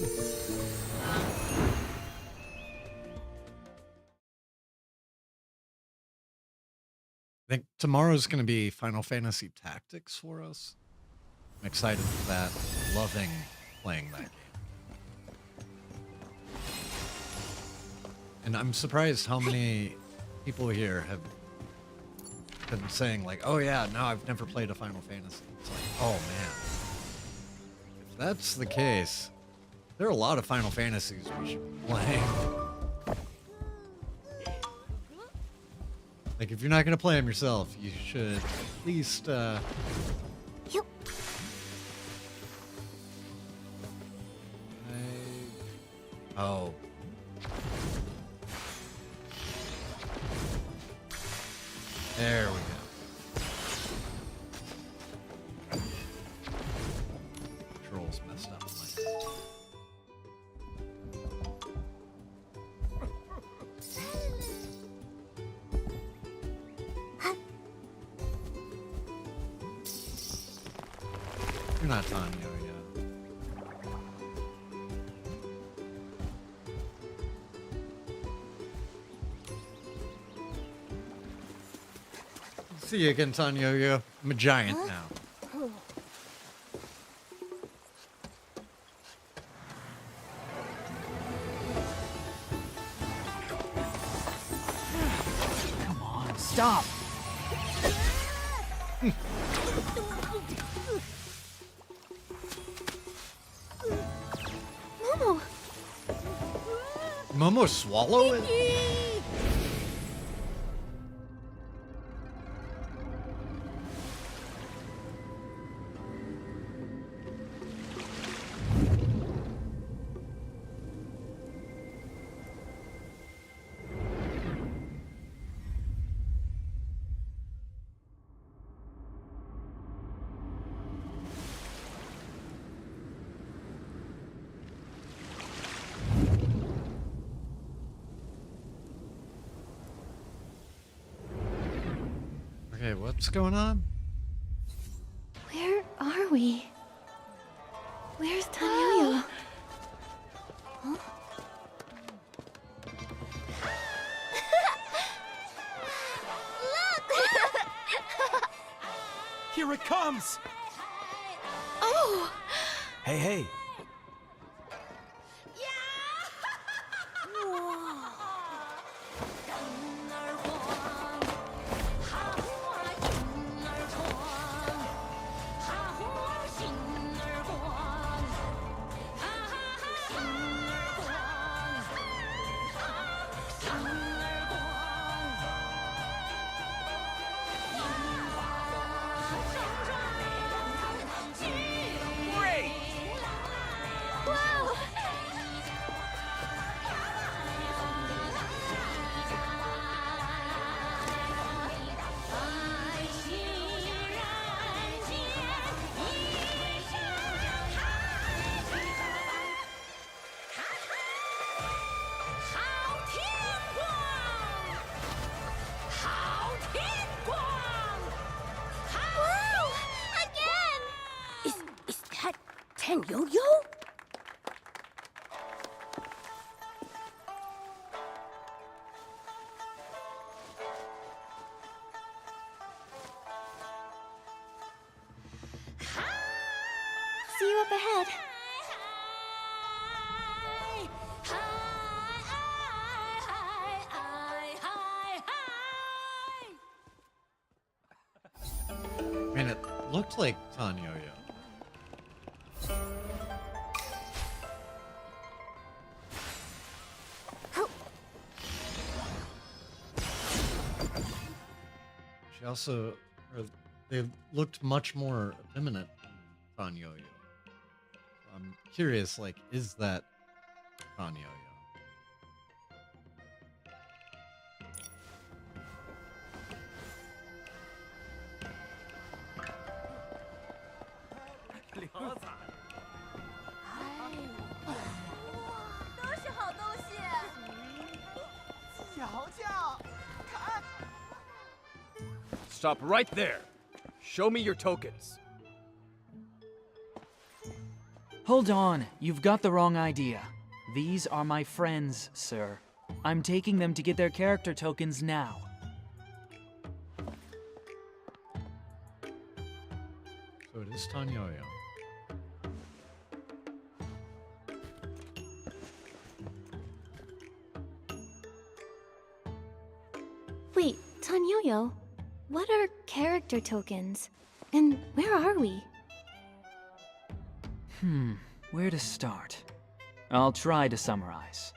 S1: think tomorrow's going to be Final Fantasy Tactics for us. I'm excited for that. Loving playing that game. And I'm surprised how many people here have been saying like, oh yeah, no, I've never played a Final Fantasy. It's like, oh man. If that's the case, there are a lot of Final Fantasies we should be playing. Like, if you're not going to play them yourself, you should at least,
S3: Yep.
S1: Oh. There we go. Controls messed up. You're not Tanyo yet. See you again, Tanyo. I'm a giant now.
S7: Come on, stop!
S4: Momo!
S1: Momo swallow it? Okay, what's going on?
S4: Where are we? Where's Tanyo? Huh?
S7: Here it comes!
S4: Oh!
S7: Hey, hey!
S4: Wow! Wow! Again!
S3: Is that Tenyo-yo?
S4: See you up ahead.
S1: I mean, it looked like Tanyo. She also, or they looked much more effeminate than Tanyo. I'm curious, like, is that Tanyo?
S8: Stop right there. Show me your tokens.
S7: Hold on, you've got the wrong idea. These are my friends, sir. I'm taking them to get their character tokens now.
S1: is Tanyoyo?
S4: Wait, Tanyoyo, what are character tokens? And where are we?
S7: Where to start? I'll try to summarize.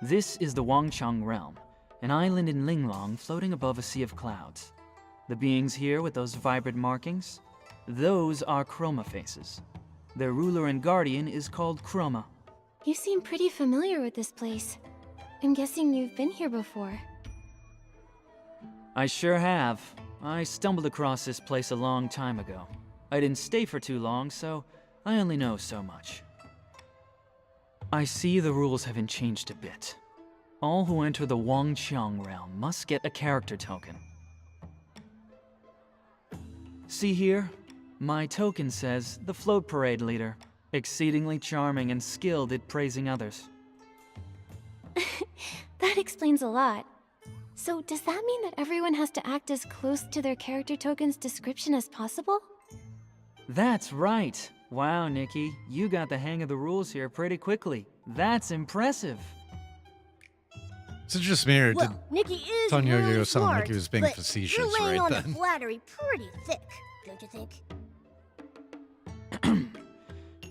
S7: This is the Wangchang Realm, an island in Linglong floating above a sea of clouds. The beings here with those vibrant markings? Those are Chroma faces. Their ruler and guardian is called Chroma.
S4: You seem pretty familiar with this place. I'm guessing you've been here before.
S7: I sure have. I stumbled across this place a long time ago. I didn't stay for too long, so I only know so much. I see the rules haven't changed a bit. All who enter the Wangchang realm must get a character token. See here? My token says the float parade leader, exceedingly charming and skilled at praising others.
S4: That explains a lot. So does that mean that everyone has to act as close to their character token's description as possible?
S7: That's right. Wow, Nikki, you got the hang of the rules here pretty quickly. That's impressive.
S1: Is it just me, or did
S3: Well, Nikki is
S1: Tanyoyo
S3: really
S1: sound like
S3: smart,
S1: he was being
S3: but
S1: facetious
S3: you're laying
S1: right
S3: on
S1: then?
S3: the flattery pretty thick, don't you think?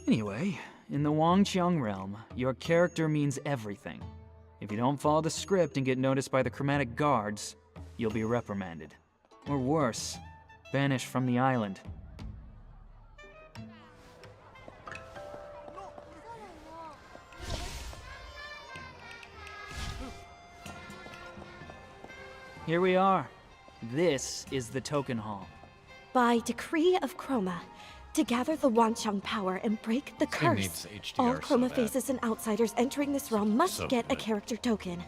S7: Anyway, in the Wangchang realm, your character means everything. If you don't follow the script and get noticed by the chromatic guards, you'll be reprimanded. Or worse, banished from the island. Here we are. This is the token hall.
S9: By decree of Chroma, to gather the Wanchang power and break the
S1: This game
S9: curse,
S1: needs HDR
S9: all
S1: so
S9: Chroma
S1: bad.
S9: faces and outsiders entering this realm must
S1: So
S9: get a
S1: good.
S9: character token.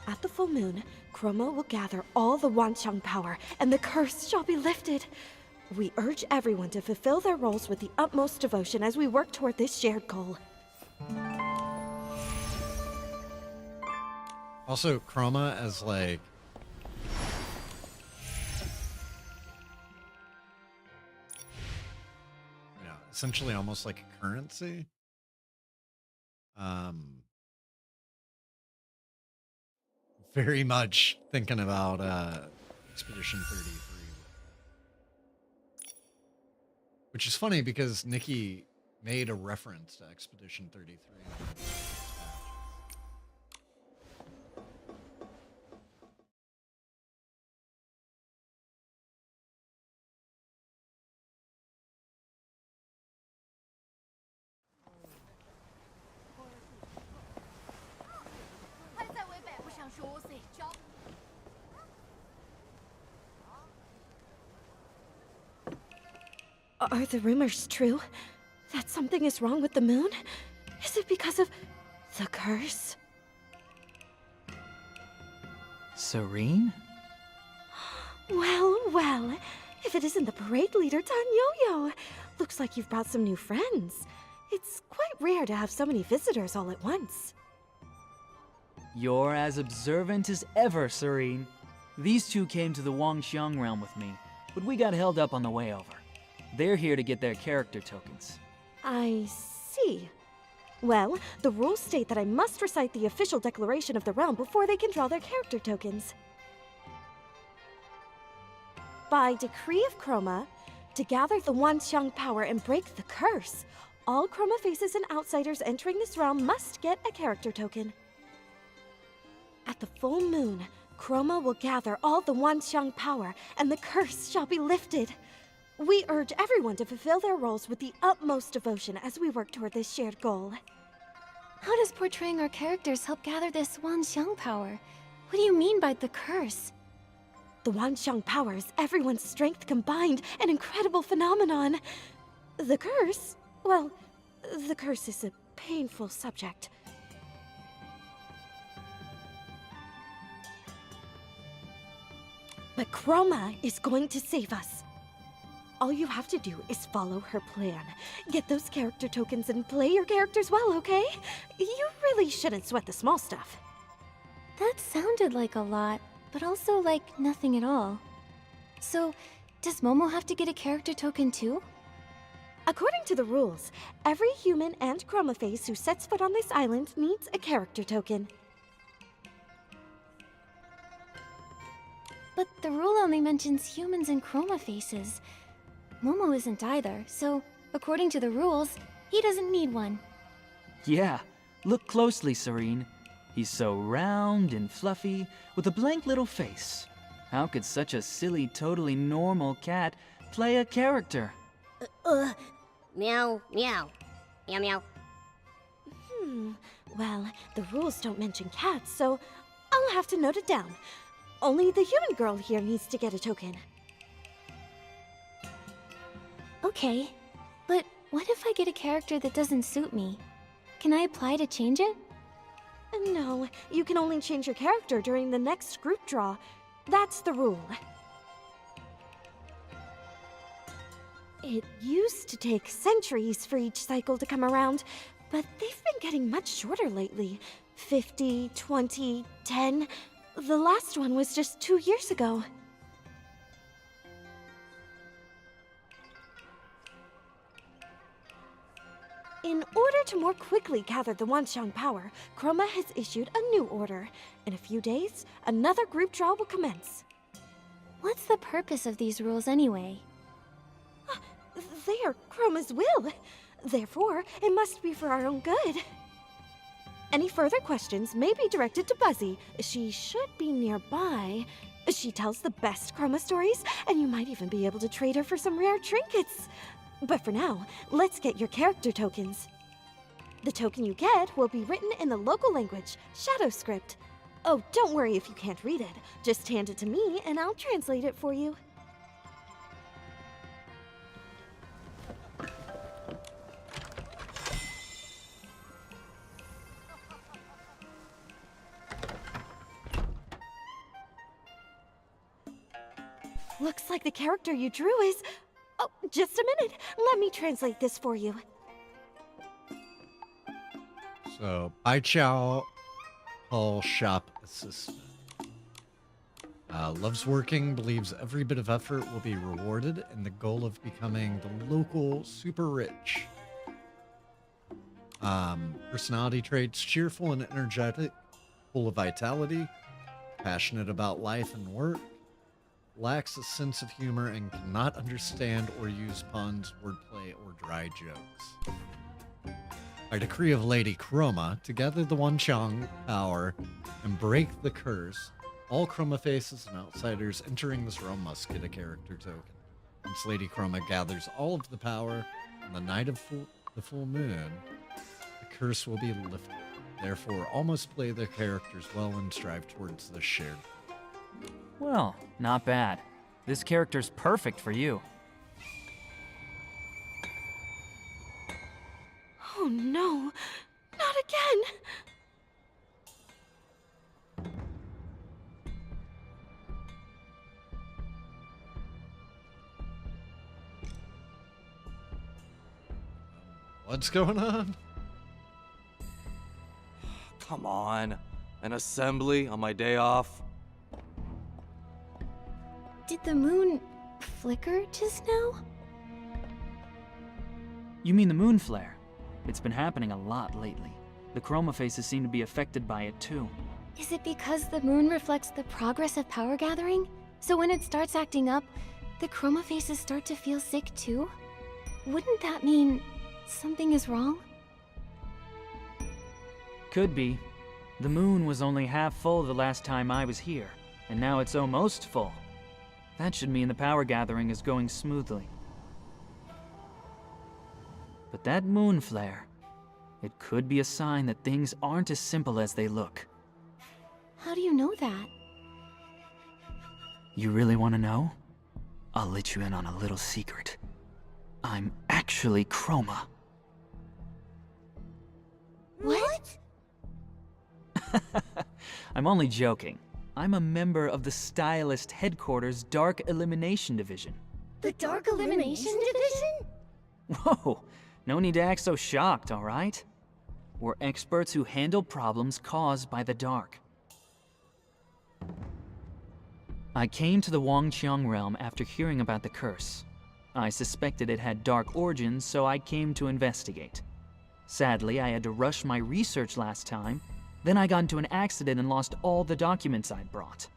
S9: At the full moon, Chroma will gather all the Wanchang power, and the curse shall be lifted. We urge everyone to fulfill their roles with the utmost devotion as we work toward this shared goal.
S1: Also, Chroma as like essentially almost like a currency. Very much thinking about Expedition 33. Which is funny because Nikki made a reference to Expedition 33.
S9: Are the rumors true? That something is wrong with the moon? Is it because of the curse?
S7: Serene?
S9: Well, well. If it isn't the parade leader, Tanyoyo. Looks like you've brought some new friends. It's quite rare to have so many visitors all at once.
S7: You're as observant as ever, Serene. These two came to the Wangxiang realm with me, but we got held up on the way over. They're here to get their character tokens.
S9: I see. Well, the rules state that I must recite the official declaration of the realm before they can draw their character tokens. By decree of Chroma, to gather the Wanxiang power and break the curse, all Chroma faces and outsiders entering this realm must get a character token. At the full moon, Chroma will gather all the Wanxiang power, and the curse shall be lifted. We urge everyone to fulfill their roles with the utmost devotion as we work toward this shared goal.
S4: How does portraying our characters help gather this Wanxiang power? What do you mean by the curse?
S9: The Wanxiang power is everyone's strength combined, an incredible phenomenon. The curse? Well, the curse is a painful subject. But Chroma is going to save us. All you have to do is follow her plan. Get those character tokens and play your characters well, okay? You really shouldn't sweat the small stuff.
S4: That sounded like a lot, but also like nothing at all. So, does Momo have to get a character token too?
S9: According to the rules, every human and chroma face who sets foot on this island needs a character token.
S4: But the rule only mentions humans and chroma faces. Momo isn't either, so according to the rules, he doesn't need one.
S7: Yeah, look closely, Serene. He's so round and fluffy, with a blank little face. How could such a silly, totally normal cat play a character?
S3: Meow, meow. Meow, meow.
S9: Well, the rules don't mention cats, so I'll have to note it down. Only the human girl here needs to get a token.
S4: Okay, but what if I get a character that doesn't suit me? Can I apply to change it?
S9: No, you can only change your character during the next group draw. That's the rule. It used to take centuries for each cycle to come around, but they've been getting much shorter lately. 50, 20, 10. The last one was just 2 years ago. In order to more quickly gather the Wanxiang power, Chroma has issued a new order. In a few days, another group draw will commence.
S4: What's the purpose of these rules anyway?
S9: They are Chroma's will. Therefore, it must be for our own good. Any further questions may be directed to Buzzy. She should be nearby. She tells the best Chroma stories, and you might even be able to trade her for some rare trinkets. But for now, let's get your character tokens. The token you get will be written in the local language, Shadow Script. Oh, don't worry if you can't read it. Just hand it to me, and I'll translate it for you. Looks like the character you drew is... Oh, just a minute. Let me translate this for you.
S1: So, Bai Chao, Hall Shop Assistant. Loves working, believes every bit of effort will be rewarded, and the goal of becoming the local super rich. Personality traits: cheerful and energetic, full of vitality, passionate about life and work, lacks a sense of humor, and cannot understand or use puns, wordplay, or dry jokes. By decree of Lady Chroma, to gather the Wanxiang power and break the curse, all Chroma faces and outsiders entering this realm must get a character token. Once Lady Chroma gathers all of the power on the night of the full moon, the curse will be lifted. Therefore, all must play their characters well and strive towards the shared.
S7: Well, not bad. This character's perfect for you.
S9: Oh no, not again!
S1: What's going on?
S10: Come on. An assembly on my day off?
S4: Did the moon flicker just now?
S7: You mean the moon flare? It's been happening a lot lately. The chroma faces seem to be affected by it too.
S4: Is it because the moon reflects the progress of power gathering? So when it starts acting up, the chroma faces start to feel sick too? Wouldn't that mean something is wrong?
S7: Could be. The moon was only half full the last time I was here, and now it's almost full. That should mean the power gathering is going smoothly. But that moon flare, it could be a sign that things aren't as simple as they look.
S4: How do you know that?
S7: You really want to know? I'll let you in on a little secret. I'm actually Chroma.
S4: What?
S7: I'm only joking. I'm a member of the Stylist Headquarters Dark Elimination Division.
S4: The Dark Elimination Division?
S7: Whoa, no need to act so shocked, all right? We're experts who handle problems caused by the dark. I came to the Wanxiang realm after hearing about the curse. I suspected it had dark origins, so I came to investigate. Sadly, I had to rush my research last time. Then I got into an accident and lost all the documents I'd brought.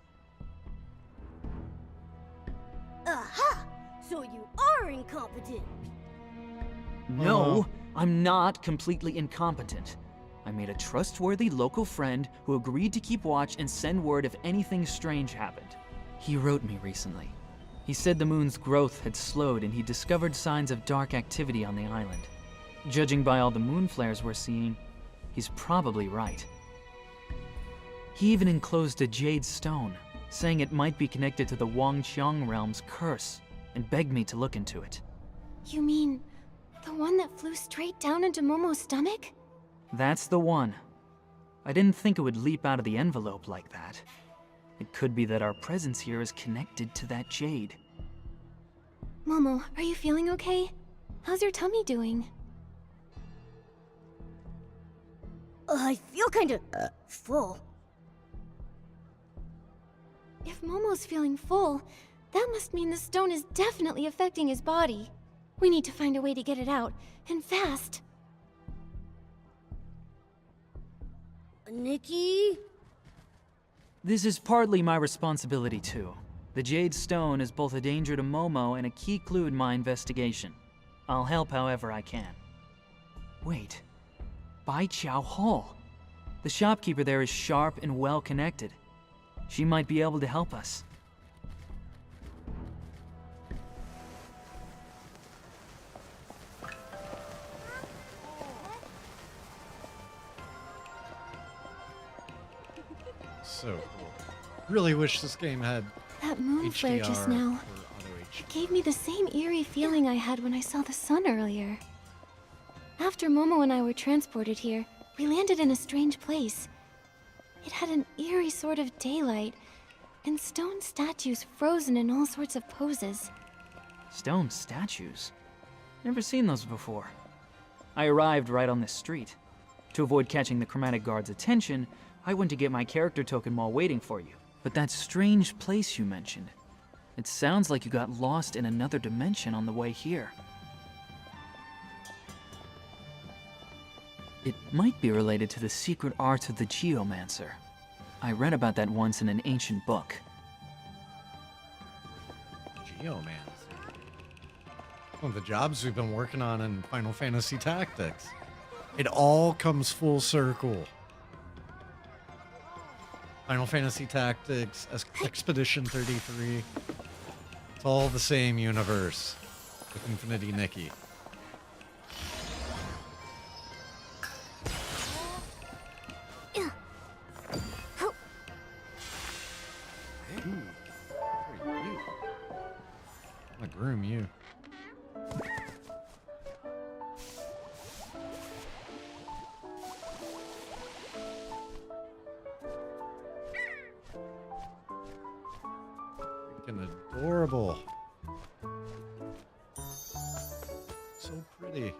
S3: Aha! So you are incompetent.
S7: No, I'm not completely incompetent. I made a trustworthy local friend who agreed to keep watch and send word if anything strange happened. He wrote me recently. He said the moon's growth had slowed and he discovered signs of dark activity on the island. Judging by all the moon flares we're seeing, he's probably right. He even enclosed a jade stone, saying it might be connected to the Wangqiang realm's curse, and begged me to look into it.
S4: You mean the one that flew straight down into Momo's stomach?
S7: That's the one. I didn't think it would leap out of the envelope like that. It could be that our presence here is connected to that jade.
S4: Momo, are you feeling okay? How's your tummy doing?
S3: I feel kinda full.
S4: If Momo's feeling full, that must mean the stone is definitely affecting his body. We need to find a way to get it out, and fast.
S3: Nikki?
S7: This is partly my responsibility too. The Jade Stone is both a danger to Momo and a key clue in my investigation. I'll help however I can. Wait. Baiqiao Hall. The shopkeeper there is sharp and well connected. She might be able to help us.
S1: So cool. Really wish this game had
S4: That moon flare just
S1: HDR
S4: now.
S1: or auto
S4: It gave me the same eerie feeling I had when I saw the sun earlier. After Momo and I were transported here, we landed in a strange place. It had an eerie sort of daylight, and stone statues frozen in all sorts of poses.
S7: Stone statues? Never seen those before. I arrived right on this street. To avoid catching the Chromatic Guard's attention, I went to get my character token while waiting for you. But that strange place you mentioned, it sounds like you got lost in another dimension on the way here. It might be related to the secret art of the Geomancer. I read about that once in an ancient book.
S1: Geomancer. One of the jobs we've been working on in Final Fantasy Tactics. It all comes full circle. Final Fantasy Tactics, Expedition 33. It's all the same universe with Infinity Nikki. I'm gonna groom you. Freaking adorable. So pretty.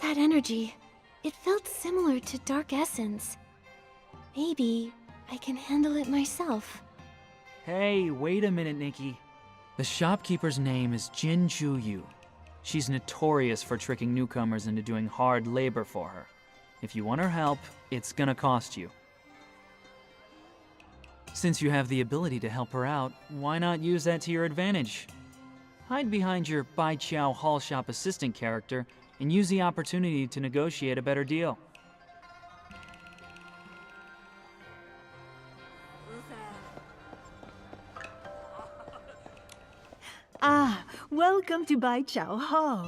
S4: That energy, it felt similar to Dark Essence. Maybe I can handle it myself.
S7: Hey, wait a minute, Nikki. The shopkeeper's name is Jin Ju Yu. She's notorious for tricking newcomers into doing hard labor for her. If you want her help, it's gonna cost you. Since you have the ability to help her out, why not use that to your advantage? Hide behind your Baiqiao Hall Shop assistant character and use the opportunity to negotiate a better deal.
S11: Ah, welcome to Baiqiao Hall.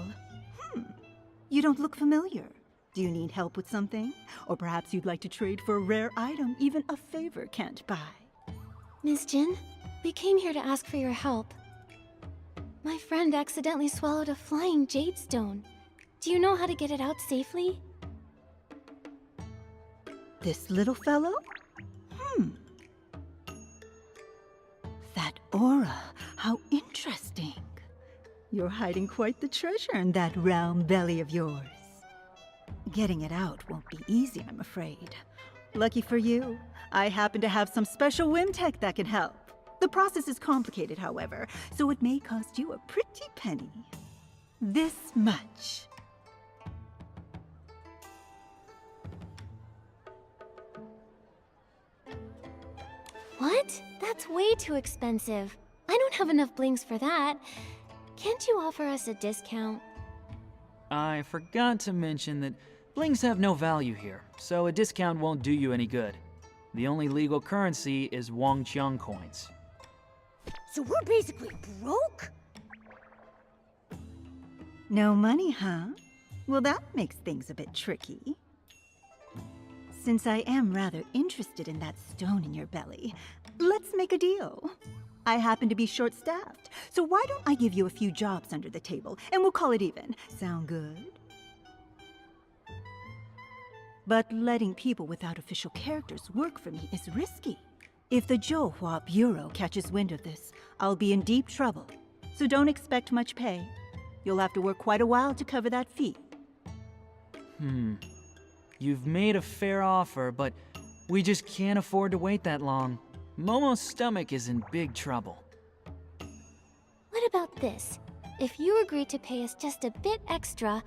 S11: You don't look familiar. Do you need help with something? Or perhaps you'd like to trade for a rare item even a favor can't buy?
S4: Ms. Jin, we came here to ask for your help. My friend accidentally swallowed a flying jade stone. Do you know how to get it out safely?
S11: This little fellow? That aura, how interesting. You're hiding quite the treasure in that round belly of yours. Getting it out won't be easy, I'm afraid. Lucky for you, I happen to have some special whim tech that can help. The process is complicated, however, so it may cost you a pretty penny. This much.
S4: What? That's way too expensive. I don't have enough blings for that. Can't you offer us a discount?
S7: I forgot to mention that blings have no value here, so a discount won't do you any good. The only legal currency is Wangqiang coins.
S3: So we're basically broke?
S11: No money, huh? Well, that makes things a bit tricky. Since I am rather interested in that stone in your belly, let's make a deal. I happen to be short-staffed, so why don't I give you a few jobs under the table, and we'll call it even. Sound good? But letting people without official characters work for me is risky. If the Zhouhua Bureau catches wind of this, I'll be in deep trouble. So don't expect much pay. You'll have to work quite a while to cover that fee.
S7: You've made a fair offer, but we just can't afford to wait that long. Momo's stomach is in big trouble.
S4: What about this? If you agree to pay us just a bit extra,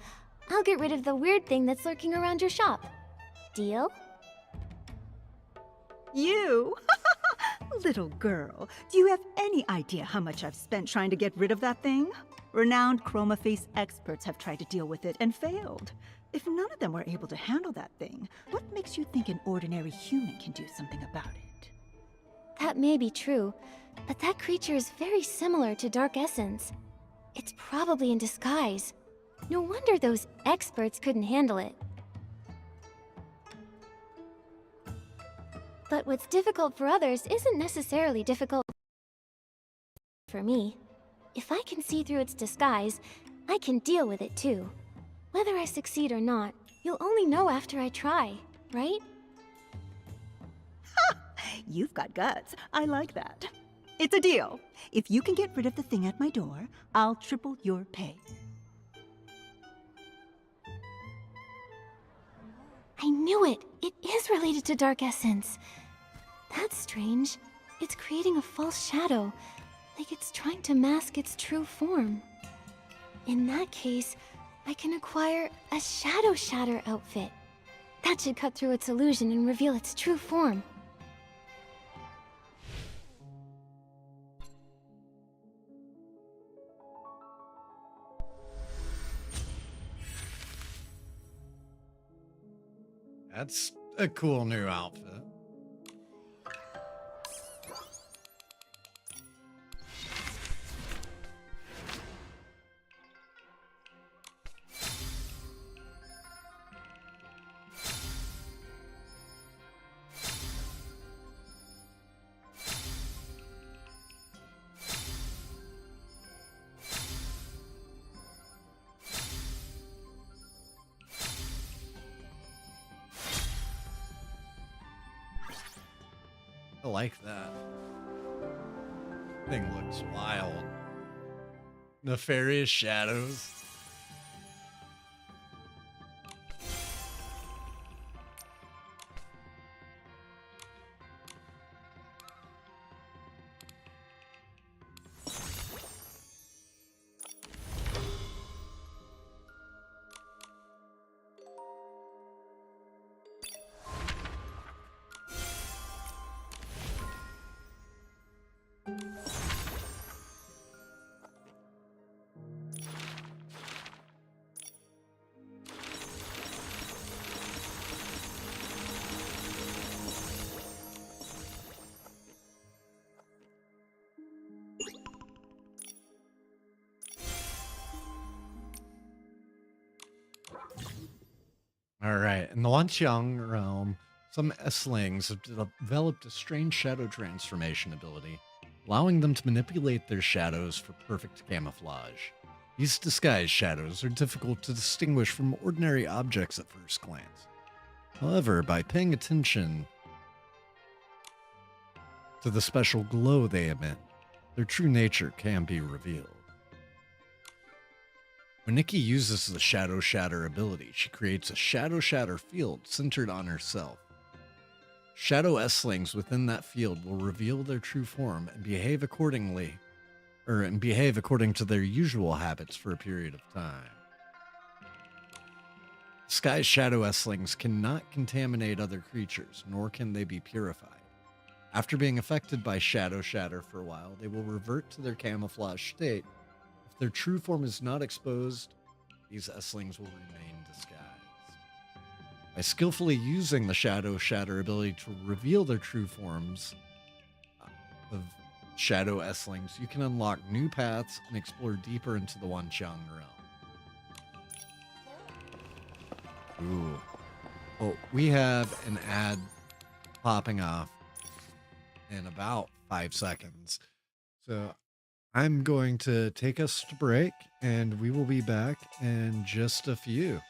S4: I'll get rid of the weird thing that's lurking around your shop. Deal?
S11: You? Little girl, do you have any idea how much I've spent trying to get rid of that thing? Renowned chroma face experts have tried to deal with it and failed. If none of them were able to handle that thing, what makes you think an ordinary human can do something about it?
S4: That may be true, but that creature is very similar to Dark Essence. It's probably in disguise. No wonder those experts couldn't handle it. But what's difficult for others isn't necessarily difficult for me. If I can see through its disguise, I can deal with it too. Whether I succeed or not, you'll only know after I try, right?
S11: You've got guts. I like that. It's a deal. If you can get rid of the thing at my door, I'll triple your pay.
S4: I knew it! It is related to Dark Essence. That's strange. It's creating a false shadow, like it's trying to mask its true form. In that case, I can acquire a Shadow Shatter outfit. That should cut through its illusion and reveal its true form.
S1: That's a cool new outfit. I like that. Thing looks wild. Nefarious shadows. All right. In the Wanqiang realm, some Esslings have developed a strange shadow transformation ability, allowing them to manipulate their shadows for perfect camouflage. These disguised shadows are difficult to distinguish from ordinary objects at first glance. However, by paying attention to the special glow they emit, their true nature can be revealed. When Nikki uses the Shadow Shatter ability, she creates a Shadow Shatter field centered on herself. Shadow S-Slings within that field will reveal their true form and behave accordingly, and behave according to their usual habits for a period of time. Sky's Shadow S-Slings cannot contaminate other creatures, nor can they be purified. After being affected by Shadow Shatter for a while, they will revert to their camouflage state. If their true form is not exposed, these S-Slings will remain disguised. By skillfully using the Shadow Shatter ability to reveal their true forms of Shadow S-Slings, you can unlock new paths and explore deeper into the Wanqiang realm. Ooh. Oh, we have an ad popping off in about 5 seconds. So I'm going to take us to break, and we will be back in just a few.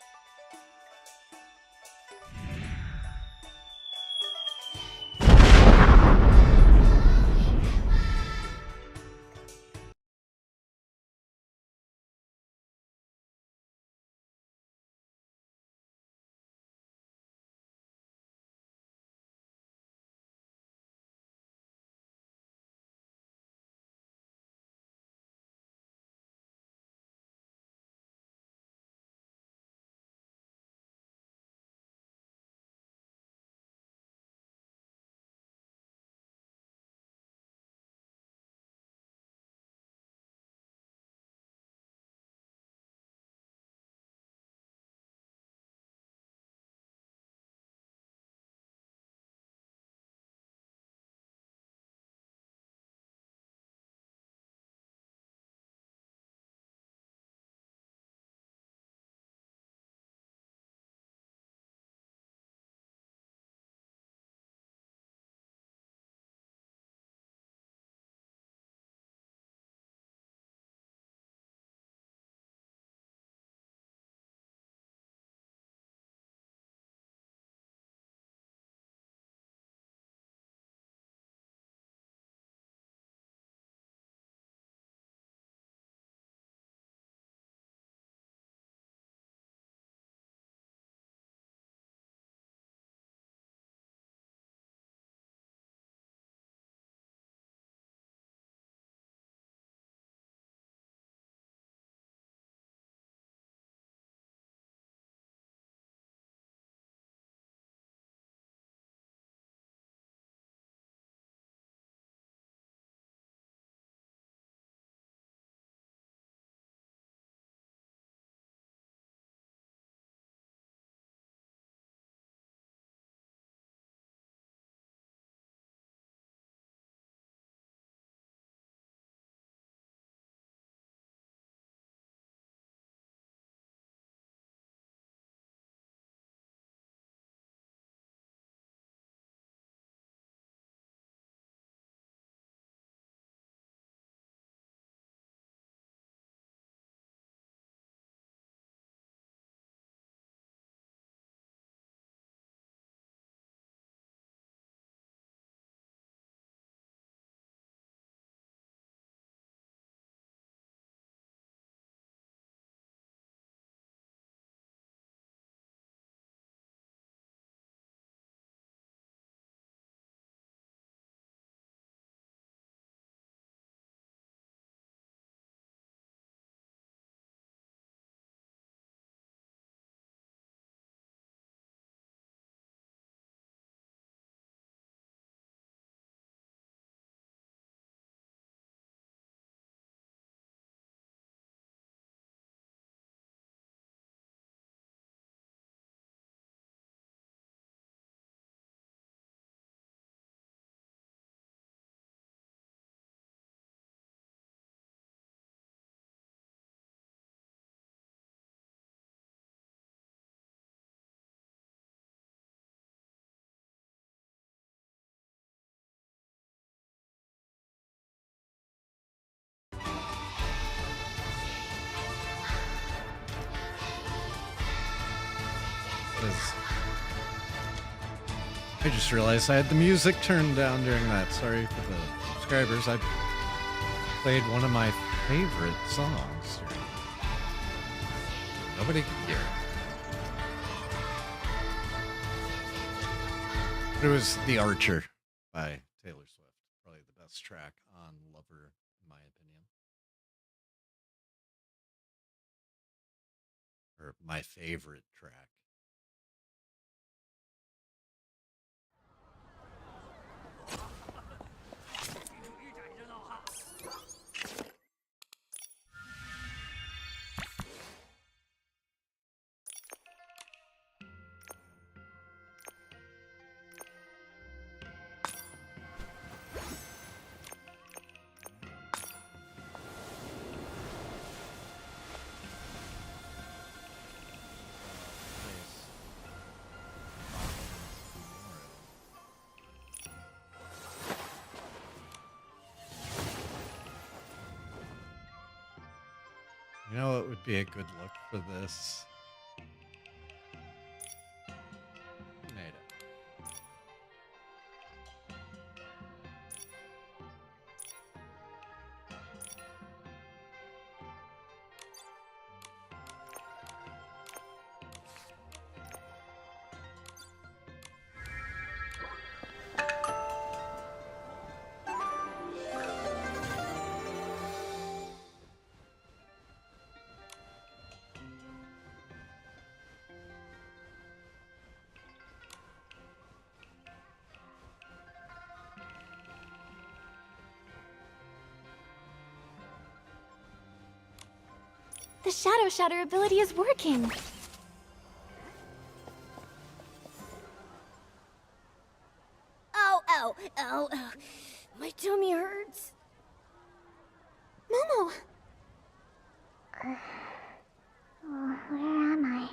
S1: I just realized I had the music turned down during that. Sorry for the subscribers. I played one of my favorite songs. Nobody could hear it. It was The Archer by Taylor Swift. Probably the best track on Lover, in my opinion. Or my favorite track. You know what would be a good look for this? Made it.
S4: The Shadow Shatter ability is working!
S3: Ow, ow, ow, ow. My tummy hurts.
S4: Momo!
S3: Oh, where am I?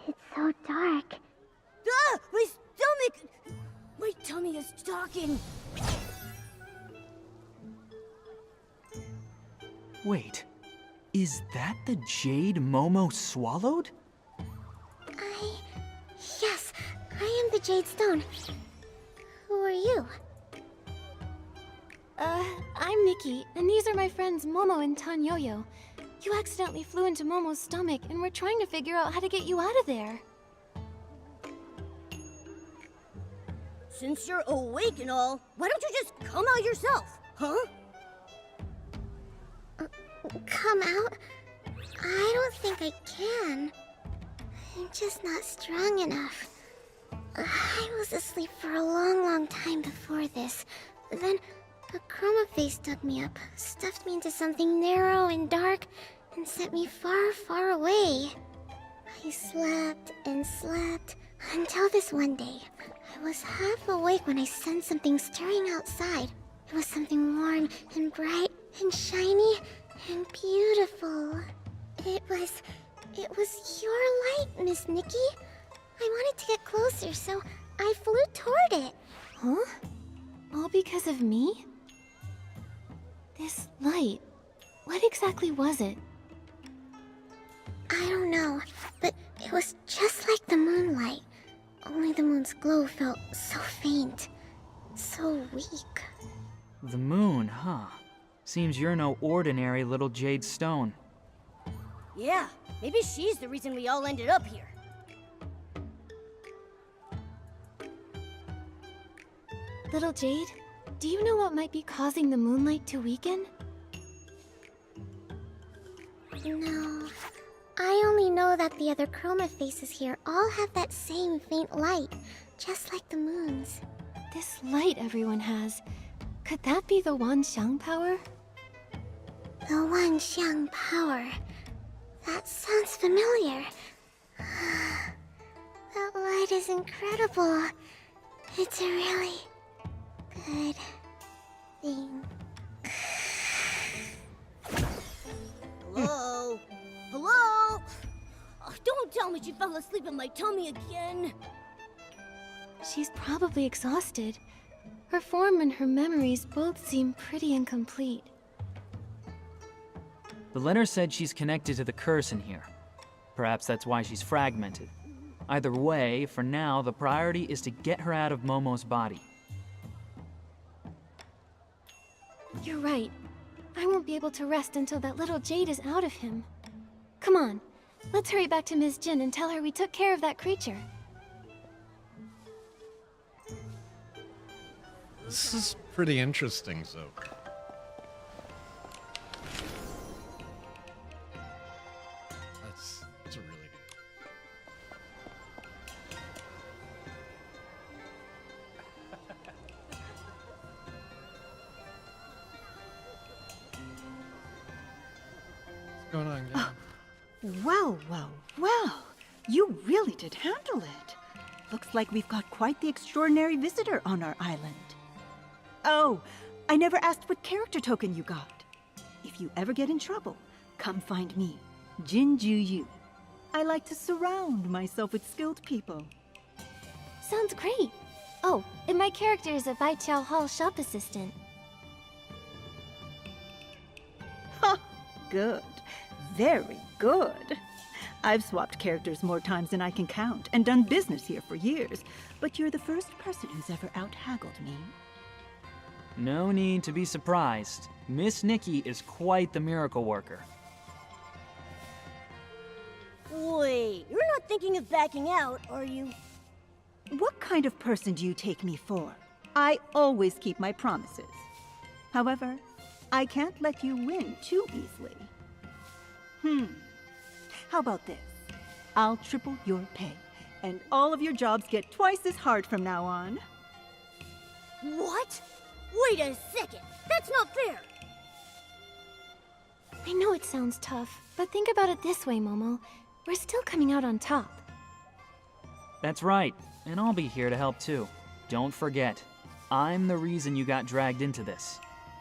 S3: It's so dark. Ah! My stomach! My tummy is talking.
S7: Wait, is that the jade Momo swallowed?
S3: Yes, I am the Jade Stone. Who are you?
S4: I'm Nikki, and these are my friends Momo and Tanyoyo. You accidentally flew into Momo's stomach, and we're trying to figure out how to get you out of there.
S3: Since you're awake and all, why don't you just come out yourself, huh?
S12: Come out? I don't think I can. I'm just not strong enough. I was asleep for a long time before this. Then a chroma face dug me up, stuffed me into something narrow and dark, and sent me far away. I slept and slept until this one day. I was half awake when I sensed something stirring outside. It was something warm and bright and shiny and beautiful. It was your light, Miss Nikki. I wanted to get closer, so I flew toward it.
S4: Huh? All because of me? This light, what exactly was it?
S12: I don't know, but it was just like the moonlight. Only the moon's glow felt so faint, so weak.
S7: The moon, huh? Seems you're no ordinary little jade stone.
S3: Yeah, maybe she's the reason we all ended up here.
S4: Little Jade, do you know what might be causing the moonlight to weaken?
S12: No. I only know that the other chroma faces here all have that same faint light, just like the moon's.
S4: This light everyone has, could that be the Wanxiang power?
S12: The Wanxiang power. That sounds familiar. That light is incredible. It's a really good thing.
S3: Hello? Hello? Oh, don't tell me she fell asleep in my tummy again.
S4: She's probably exhausted. Her form and her memories both seem pretty incomplete.
S7: The letter said she's connected to the curse in here. Perhaps that's why she's fragmented. Either way, for now, the priority is to get her out of Momo's body.
S4: You're right. I won't be able to rest until that little Jade is out of him. Come on, let's hurry back to Ms. Jin and tell her we took care of that creature.
S1: This is pretty interesting so far. That's a really good. What's going on, gang?
S11: Well, well, well. You really did handle it. Looks like we've got quite the extraordinary visitor on our island. Oh, I never asked what character token you got. If you ever get in trouble, come find me, Jinju Yu. I like to surround myself with skilled people.
S4: Sounds great. Oh, and my character is a Baiqiao Hall shop assistant.
S11: Ha! Good. Very good. I've swapped characters more times than I can count and done business here for years, but you're the first person who's ever out-haggled me.
S7: No need to be surprised. Miss Nikki is quite the miracle worker.
S3: Wait, you're not thinking of backing out, are you?
S11: What kind of person do you take me for? I always keep my promises. However, I can't let you win too easily. How about this? I'll triple your pay, and all of your jobs get twice as hard from now on.
S3: What? Wait a second! That's not fair!
S4: I know it sounds tough, but think about it this way, Momo. We're still coming out on top.
S7: That's right, and I'll be here to help too. Don't forget, I'm the reason you got dragged into this.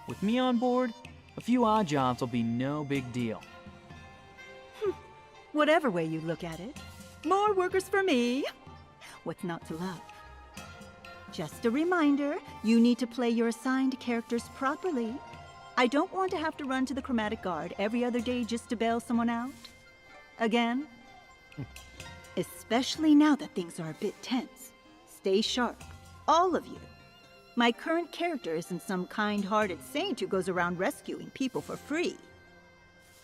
S7: With me on board, a few odd jobs will be no big deal.
S11: Whatever way you look at it, more workers for me. What's not to love? Just a reminder, you need to play your assigned characters properly. I don't want to have to run to the Chromatic Guard every other day just to bail someone out. Again? Especially now that things are a bit tense. Stay sharp, all of you. My current character isn't some kind-hearted saint who goes around rescuing people for free.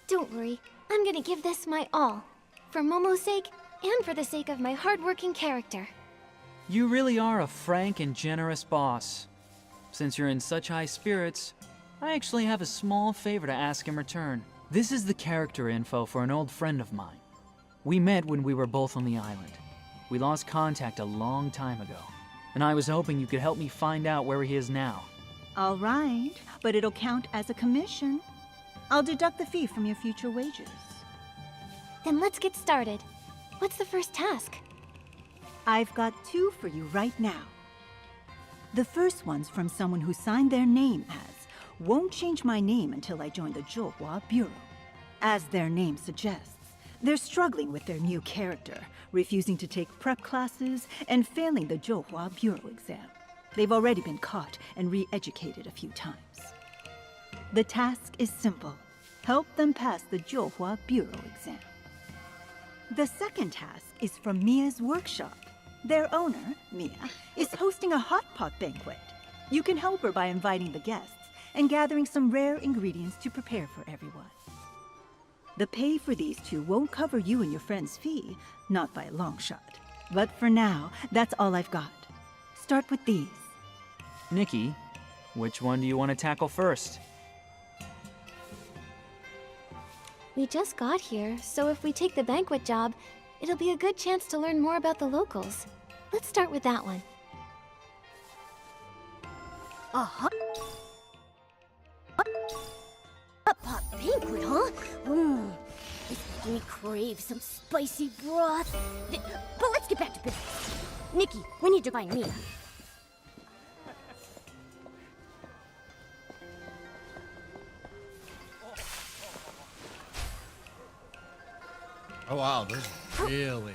S4: Don't worry, I'm gonna give this my all. For Momo's sake, and for the sake of my hardworking character.
S7: You really are a frank and generous boss. Since you're in such high spirits, I actually have a small favor to ask in return. This is the character info for an old friend of mine. We met when we were both on the island. We lost contact a long time ago, and I was hoping you could help me find out where he is now.
S11: All right, but it'll count as a commission. I'll deduct the fee from your future wages.
S4: Then let's get started. What's the first task?
S11: I've got two for you right now. The first one's from someone who signed their name as "Won't change my name until I join the Zhouhua Bureau." As their name suggests, they're struggling with their new character, refusing to take prep classes and failing the Zhouhua Bureau exam. They've already been caught and re-educated a few times. The task is simple. Help them pass the Zhouhua Bureau exam. The second task is from Mia's workshop. Their owner, Mia, is hosting a hot pot banquet. You can help her by inviting the guests and gathering some rare ingredients to prepare for everyone. The pay for these two won't cover you and your friend's fee, not by a long shot. But for now, that's all I've got. Start with these.
S7: Nikki, which one do you want to tackle first?
S4: We just got here, so if we take the banquet job, it'll be a good chance to learn more about the locals. Let's start with that one.
S3: Hot pot banquet, huh? It's making me crave some spicy broth. But let's get back to business. Nikki, we need to find Mia.
S1: Oh wow, this really.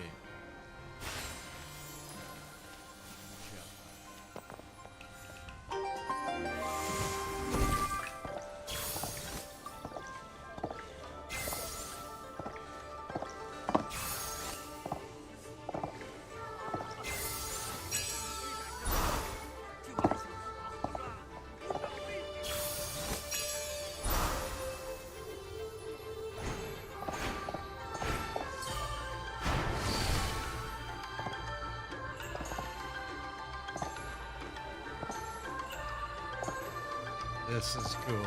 S1: This is cool.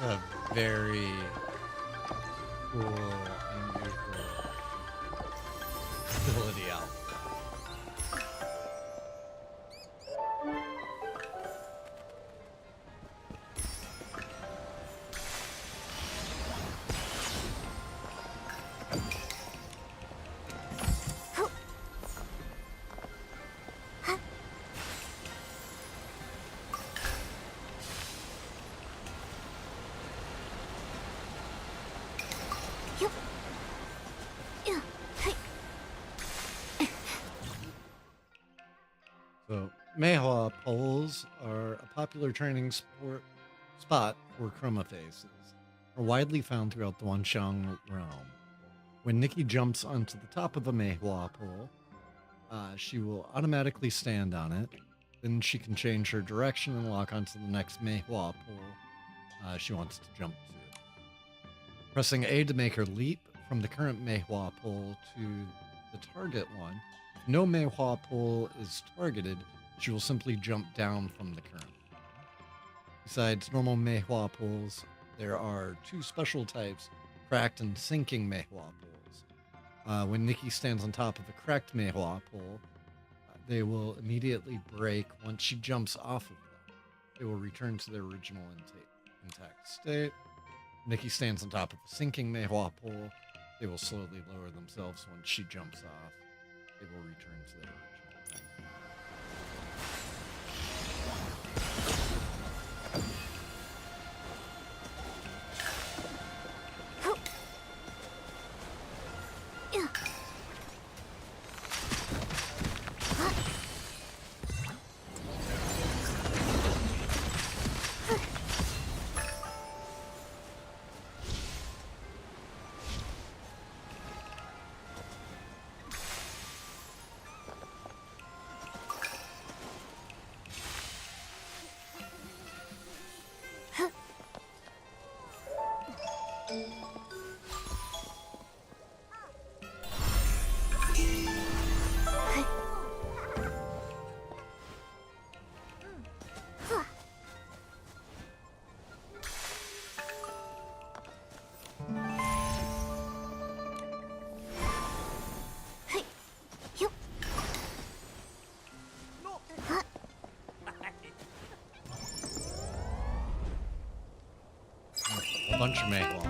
S1: A very cool, unusual ability out. So, Mehua poles are a popular training spot for chroma faces, are widely found throughout the Wanxiang realm. When Nikki jumps onto the top of a Mehua pole, she will automatically stand on it. Then she can change her direction and lock onto the next Mehua pole she wants to jump to. Pressing A to make her leap from the current Mehua pole to the target one. If no Mehua pole is targeted, she will simply jump down from the current. Besides normal Mehua poles, there are two special types, cracked and sinking Mehua poles. When Nikki stands on top of a cracked Mehua pole, they will immediately break once she jumps off of them. They will return to their original intact state. Nikki stands on top of a sinking Mehua pole. They will slowly lower themselves once she jumps off. They will return to their original state. bunch of Mayhawk.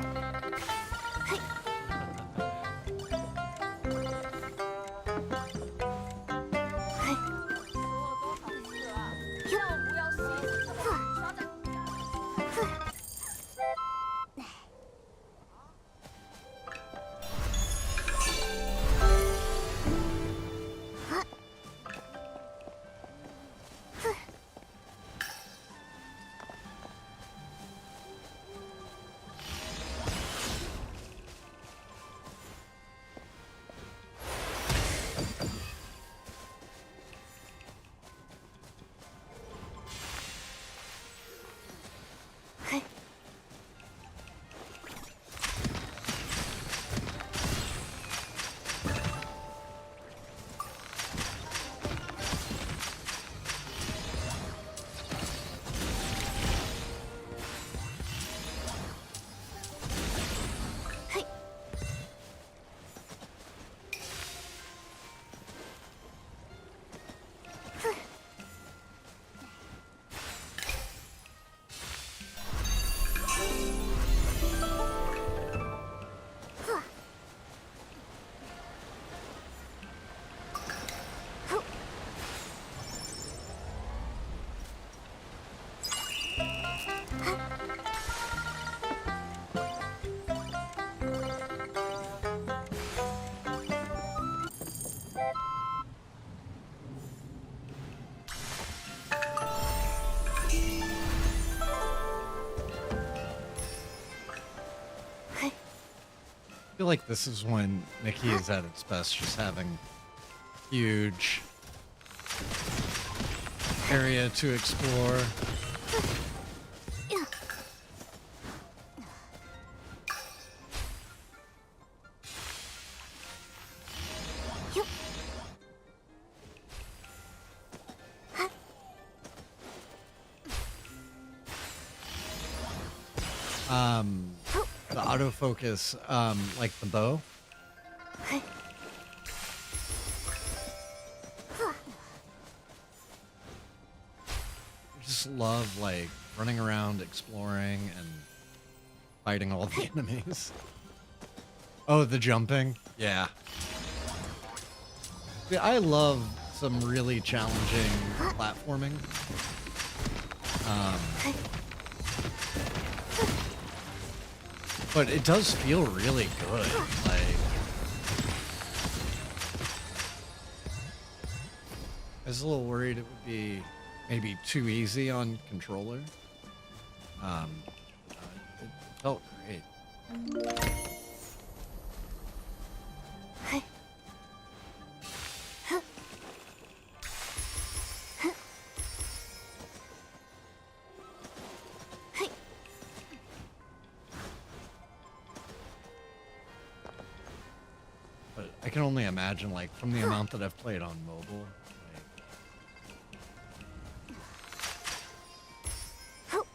S1: I feel like this is when Nikki is at its best, just having huge area to explore. The autofocus, like the bow. I just love, like, running around, exploring, and fighting all the enemies. Oh, the jumping? Yeah. See, I love some really challenging platforming. But it does feel really good. Like, I was a little worried it would be maybe too easy on controller. It felt great. I can only imagine, like, from the amount that I've played on mobile, like,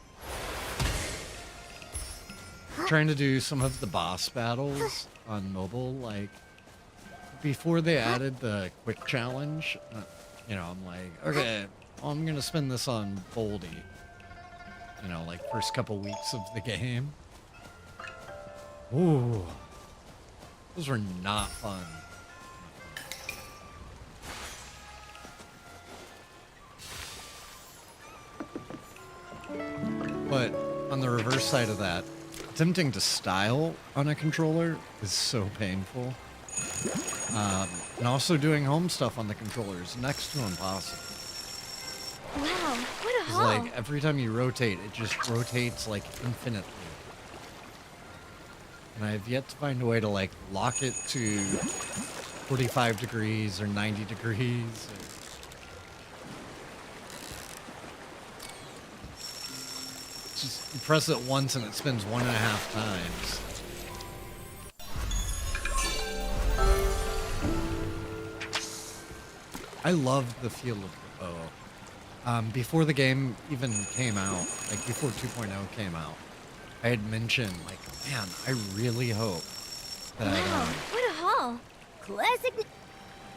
S1: trying to do some of the boss battles on mobile, like, before they added the quick challenge, you know, I'm like, okay, well, I'm gonna spend this on Boldy, you know, like, first couple weeks of the game. Ooh. Those were not fun. But on the reverse side of that, attempting to style on a controller is so painful. And also doing home stuff on the controller is next to impossible.
S4: Wow, what a
S1: It's
S4: haul!
S1: like every time you rotate, it just rotates like infinitely. And I have yet to find a way to, like, lock it to 45 degrees or 90 degrees. It's just, you press it once and it spins 1.5 times. I love the feel of the bow. Before the game even came out, like before 2.0 came out, I had mentioned, like, man, I really hope that
S4: Wow, what a haul!
S3: Classic.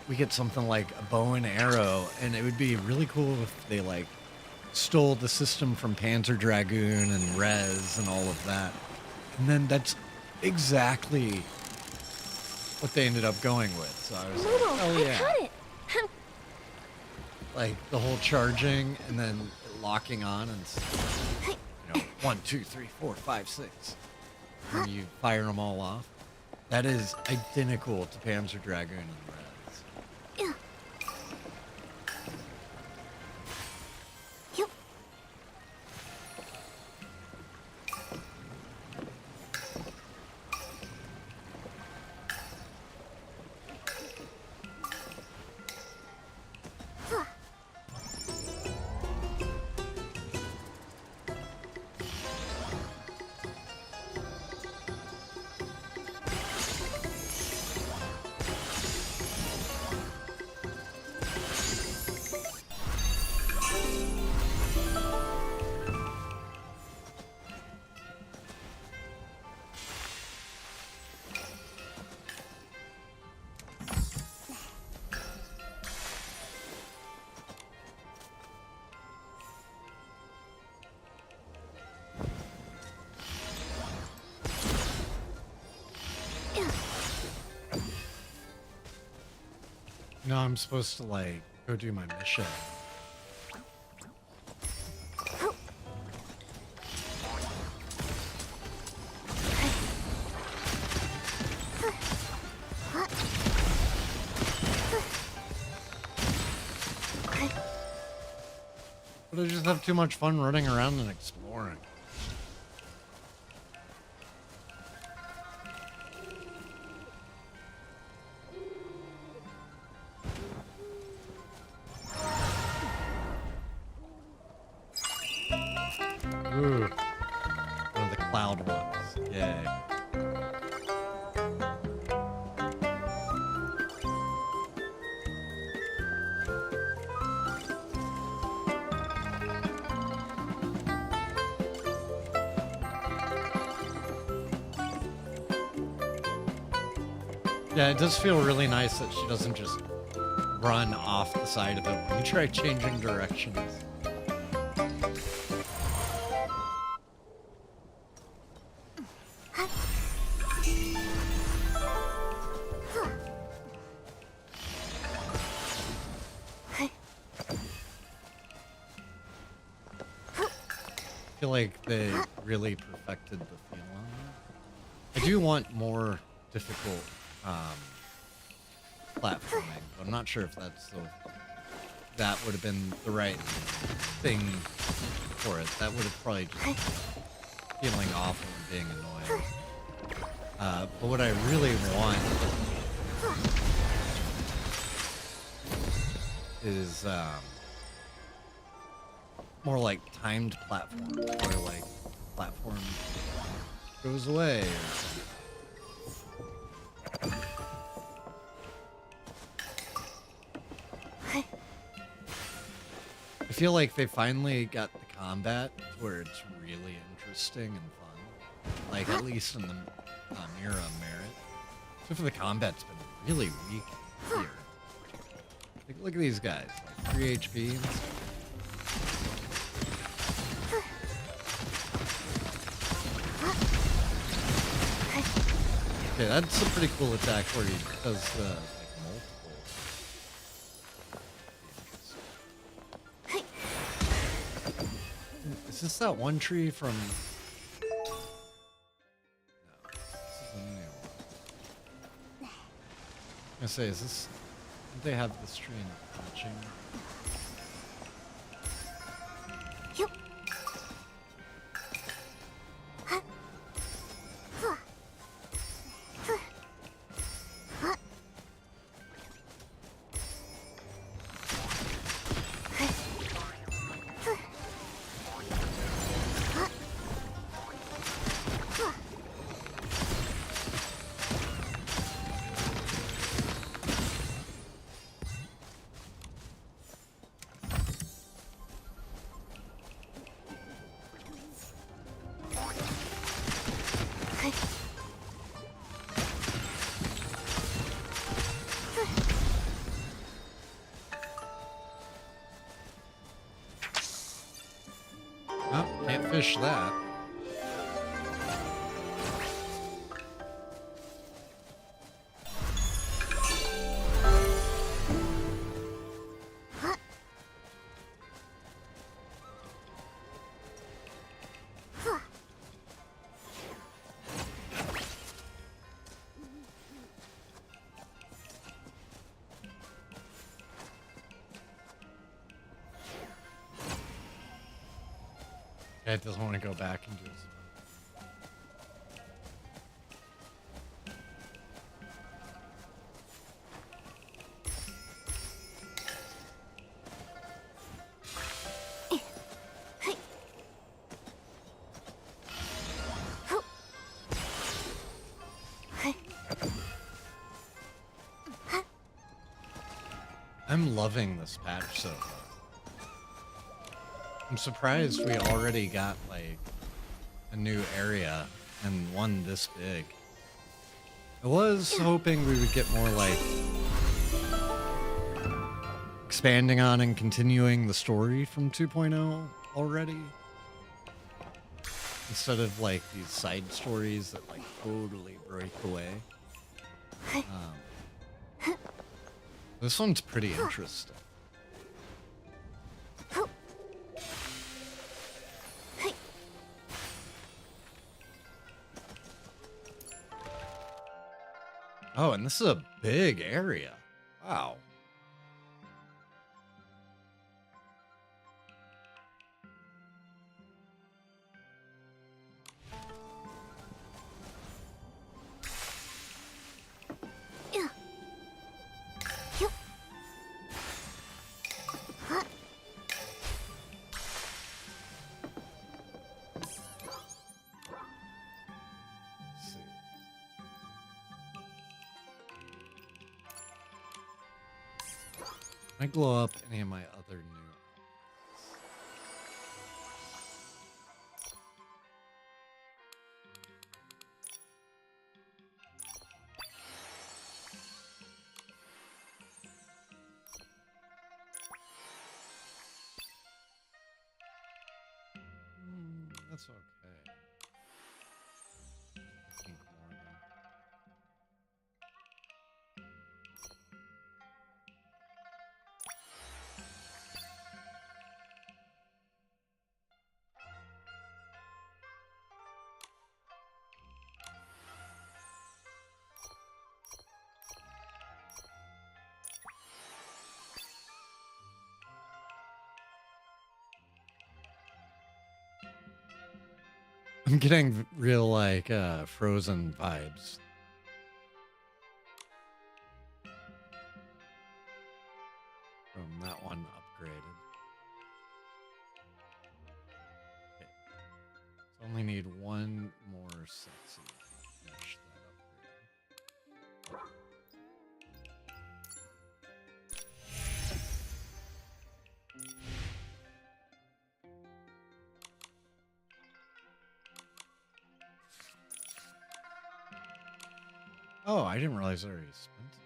S1: we get something like a bow and arrow, and it would be really cool if they, like, stole the system from Panzer Dragoon and Rez and all of that, And then that's exactly what they ended up going with. So I was like,
S3: Momo,
S1: oh
S3: I
S1: yeah.
S3: caught it.
S1: Like the whole charging and then locking on and, 1, 2, 3, 4, 5, 6. And you fire them all off. That is identical to Panzer Dragoon and Reds.
S3: Yeah. Yep.
S1: No, I'm supposed to like go do my mission. But I just have too much fun running around and exploring. Ooh. One of the cloud ones. Yay. Yeah, it does feel really nice that she doesn't just run off the side of it when you try changing directions. I feel like they really perfected the feel on that. I do want more difficult platforming, but I'm not sure if that would have been the right thing for it. That would have probably just feeling awful and being annoying. But what I really want is more like timed platform, where like platform goes away. I feel like they finally got the combat where it's really interesting and fun. Like, at least in the Mira Merit. So for the combat's been really weak here. Like, look at these guys. Like, 3 HP and stuff. Okay, that's a pretty cool attack where he does the like multiple. Is this that one tree from? No, this is a new one. I was gonna say, is this? Did they have this tree in Punching?
S3: Yep.
S1: Oh, can't fish that. Yeah, it doesn't want to go back and do it. I'm loving this patch so far. I'm surprised we already got like a new area and one this big. I was hoping we would get more like expanding on and continuing the story from 2.0 already. Instead of like these side stories that like totally break away. This one's pretty interesting. Oh, and this is a big area. Wow. Can I glow up any of my other new? That's okay. I think more than. I'm getting real like Frozen vibes. From that one upgraded. Okay. So only need one more sexy to finish that upgrade. Oh, I didn't realize I already spent it.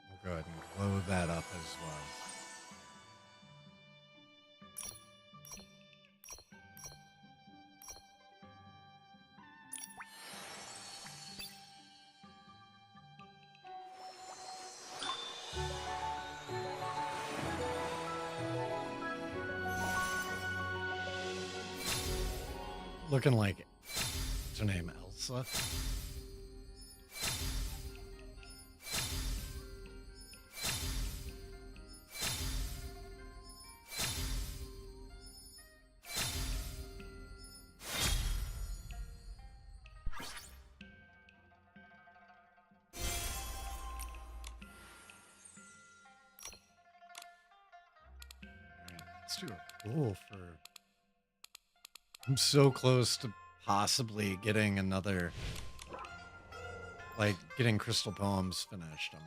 S1: We'll go ahead and blow that up as well. Looking like, what's her name, Elsa? Let's do a goal for... I'm so close to possibly getting another, like, getting Crystal Poems finished. I'm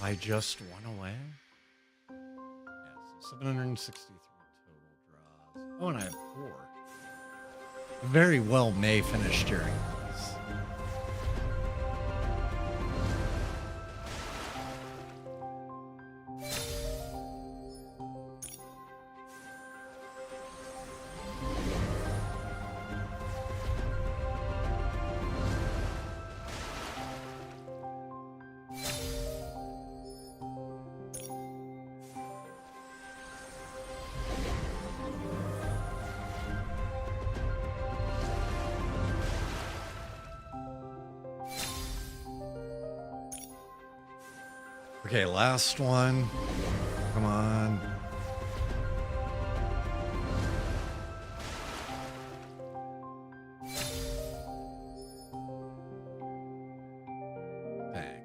S1: like, I just one away? Yeah, so 763 total draws. Oh, and I have 4. Very well may finish during these. Okay, last one. Come on. Dang.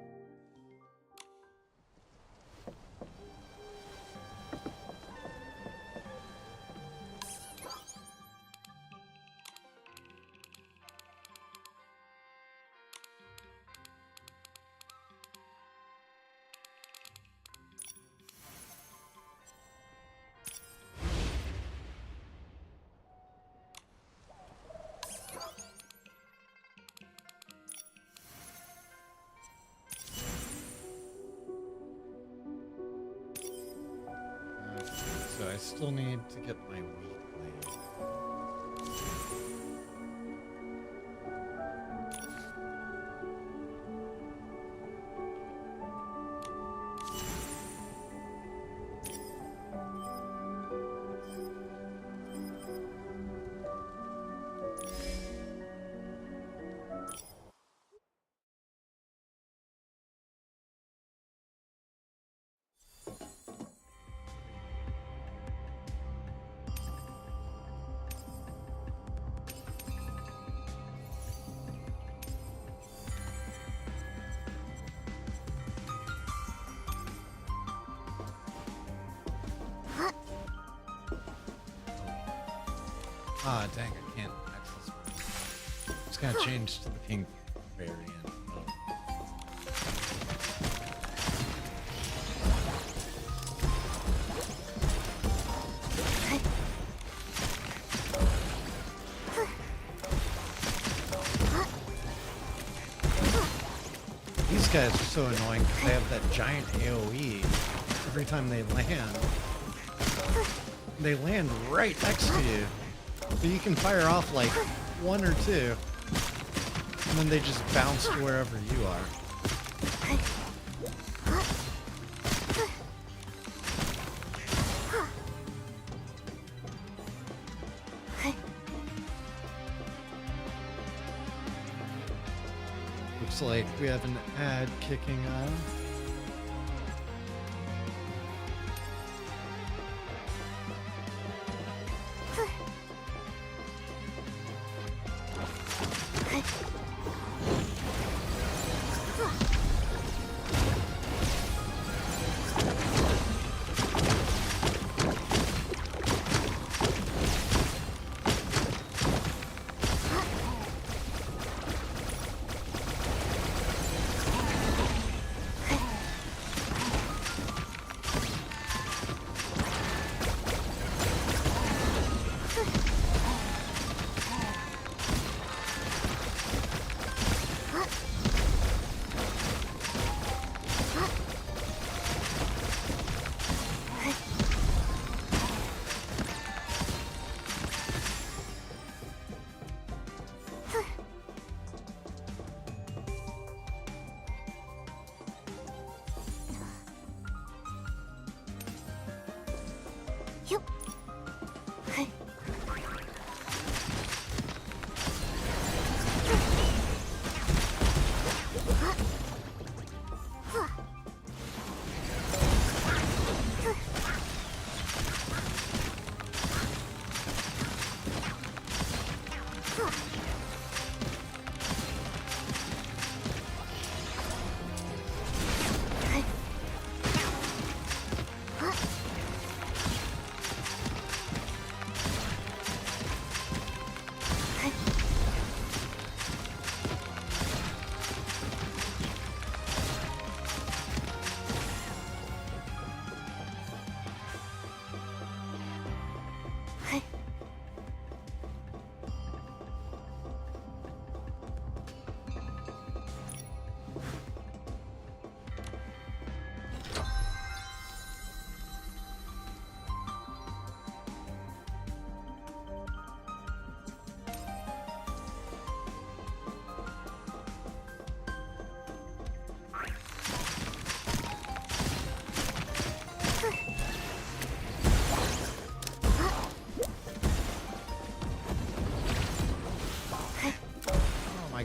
S1: Okay, so I still need to get my weekly. Ah, dang, I can't access it. It's gonna change to the pink variant. Oh. These guys are so annoying because they have that giant AoE every time they land. They land right next to you. So you can fire off like one or two, and then they just bounce to wherever you are. Looks like we have an ad kicking on.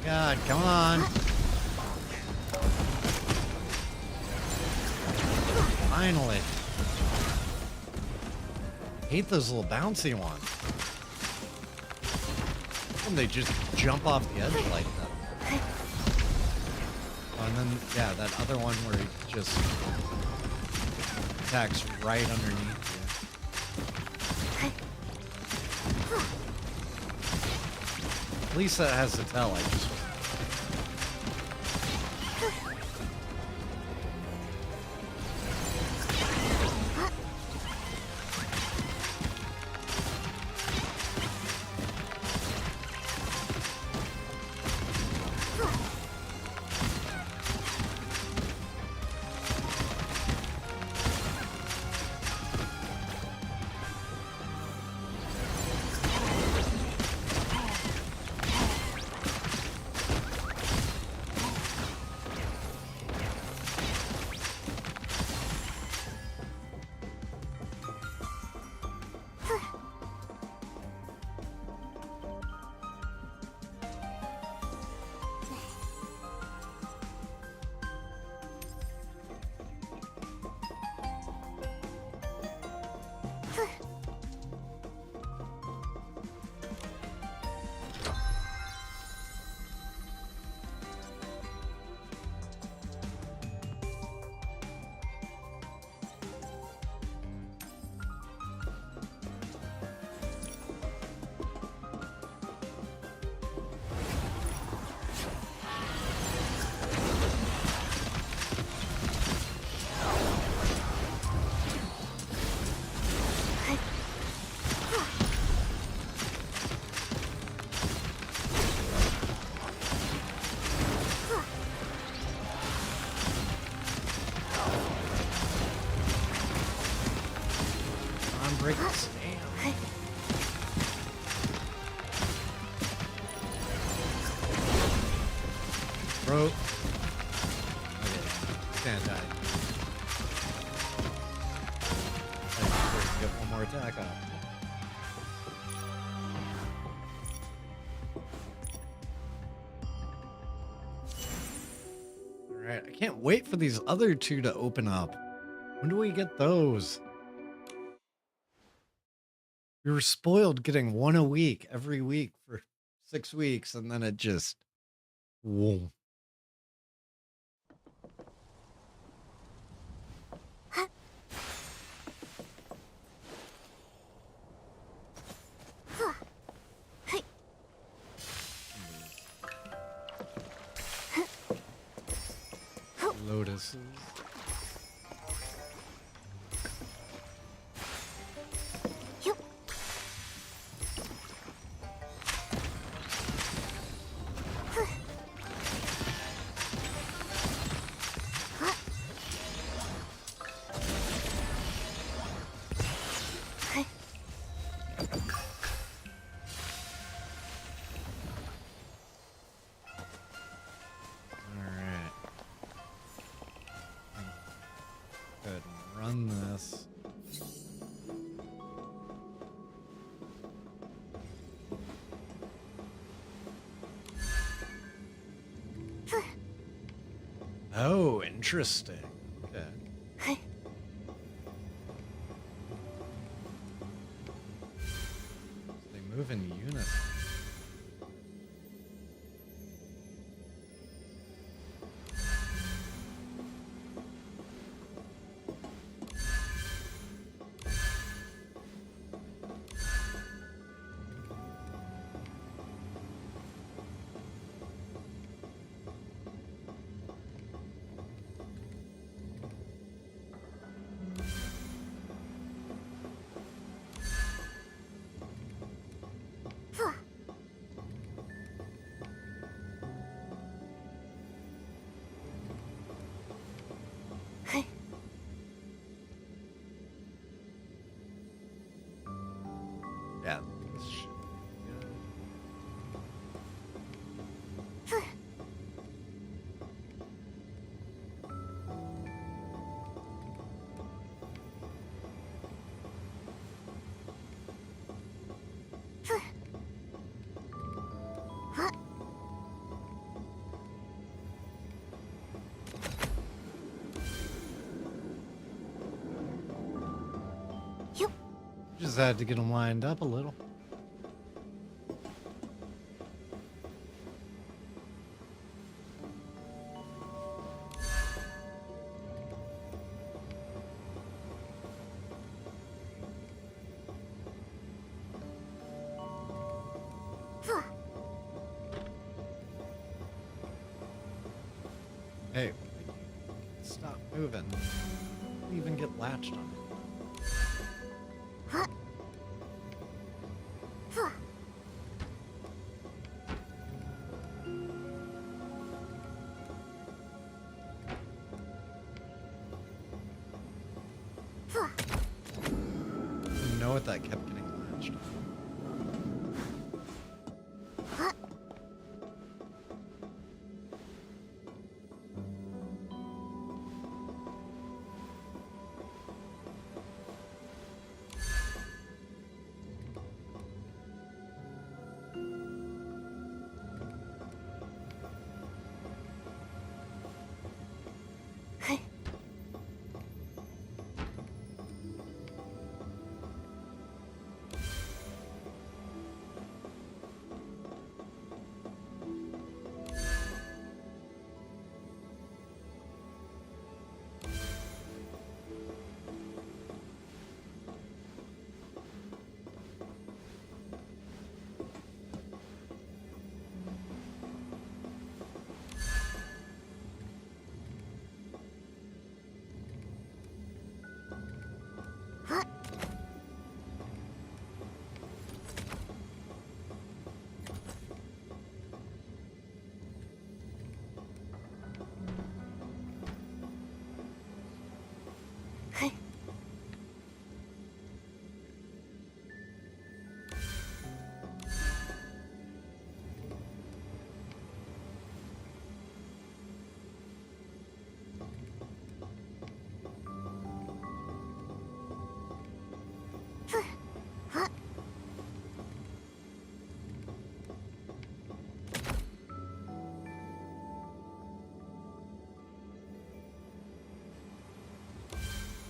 S1: God, come on. Finally. Hate those little bouncy ones. And they just jump off the edge like that. Oh, and then, yeah, that other one where he just attacks right underneath you. At least that has to tell, I just... Break this down. Bro. Okay, can't die. Get one more attack off. Alright, I can't wait for these other two to open up. When do we get those? We were spoiled getting one a week every week for 6 weeks, and then it just... Whoa. Lotuses. Oh, interesting. Okay. They move in unison. Just had to get them lined up a little. Hey, stop moving. You even get latched on. Didn't know what that kept getting latched on.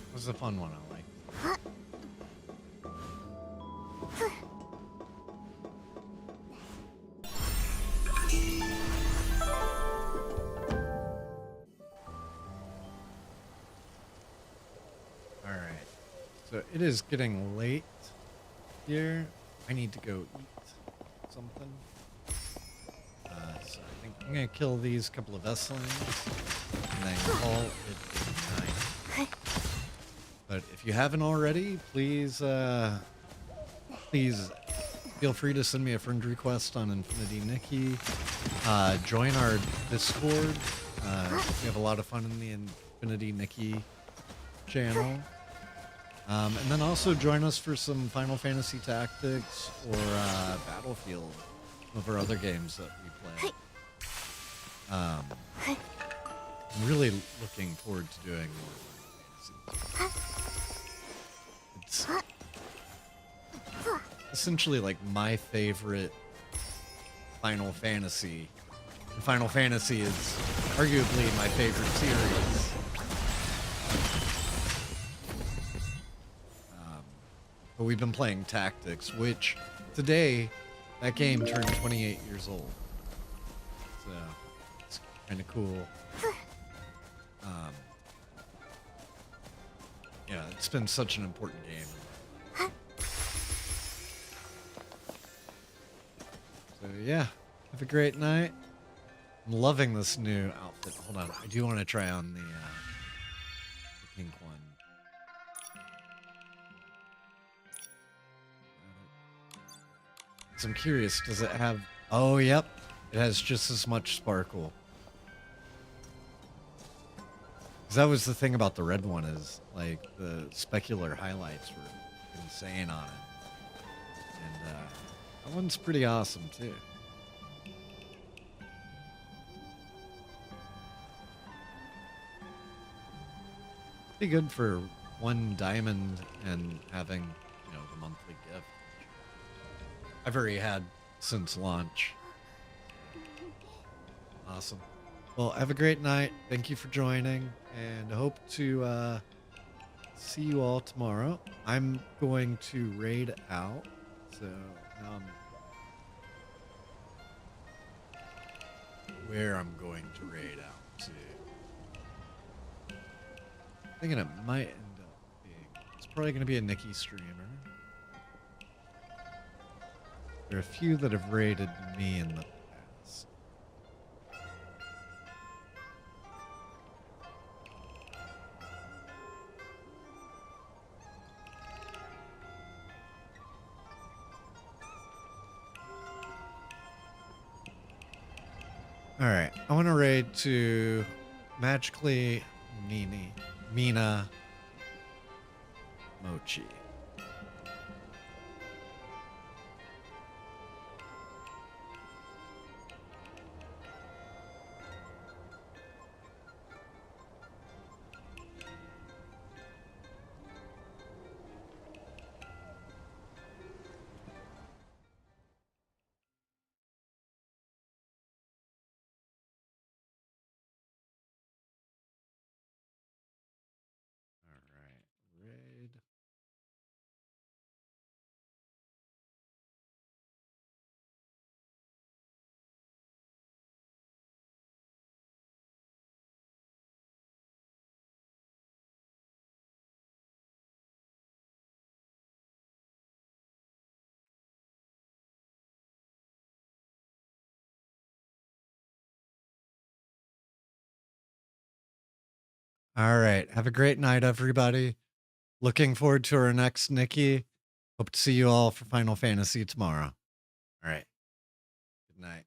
S1: It was a fun one, I like. Alright. So it is getting late here. I need to go eat something. So I think I'm gonna kill these couple of Vestlings and then call it a night. But if you haven't already, please feel free to send me a friend request on Infinity Nikki. Join our Discord. We have a lot of fun in the Infinity Nikki channel. And then also join us for some Final Fantasy Tactics or Battlefield, some of our other games that we play. I'm really looking forward to doing more Final Fantasy. It's essentially like my favorite Final Fantasy. And Final Fantasy is arguably my favorite series. But we've been playing Tactics, which today, that game turned 28 years old. So it's kind of cool. Yeah, it's been such an important game. So yeah, have a great night. I'm loving this new outfit. Hold on, I do want to try on the pink one. So I'm curious, does it have... Oh, yep. It has just as much sparkle. 'Cause that was the thing about the red one is, like, the specular highlights were insane on it. And that one's pretty awesome, too. Be good for one diamond and having, you know, the monthly gift. I've already had since launch. Awesome. Well, have a great night. Thank you for joining, and I hope to see you all tomorrow. I'm going to raid out. So now where I'm going to raid out to. Thinking it might end up being. It's probably going to be a Nikki streamer. There are a few that have raided me in the past. Alright, I want to raid to Magically Mina Mochi. Raid. All right. Have a great night, everybody. Looking forward to our next Nikki. Hope to see you all for Final Fantasy tomorrow. All right. Good night.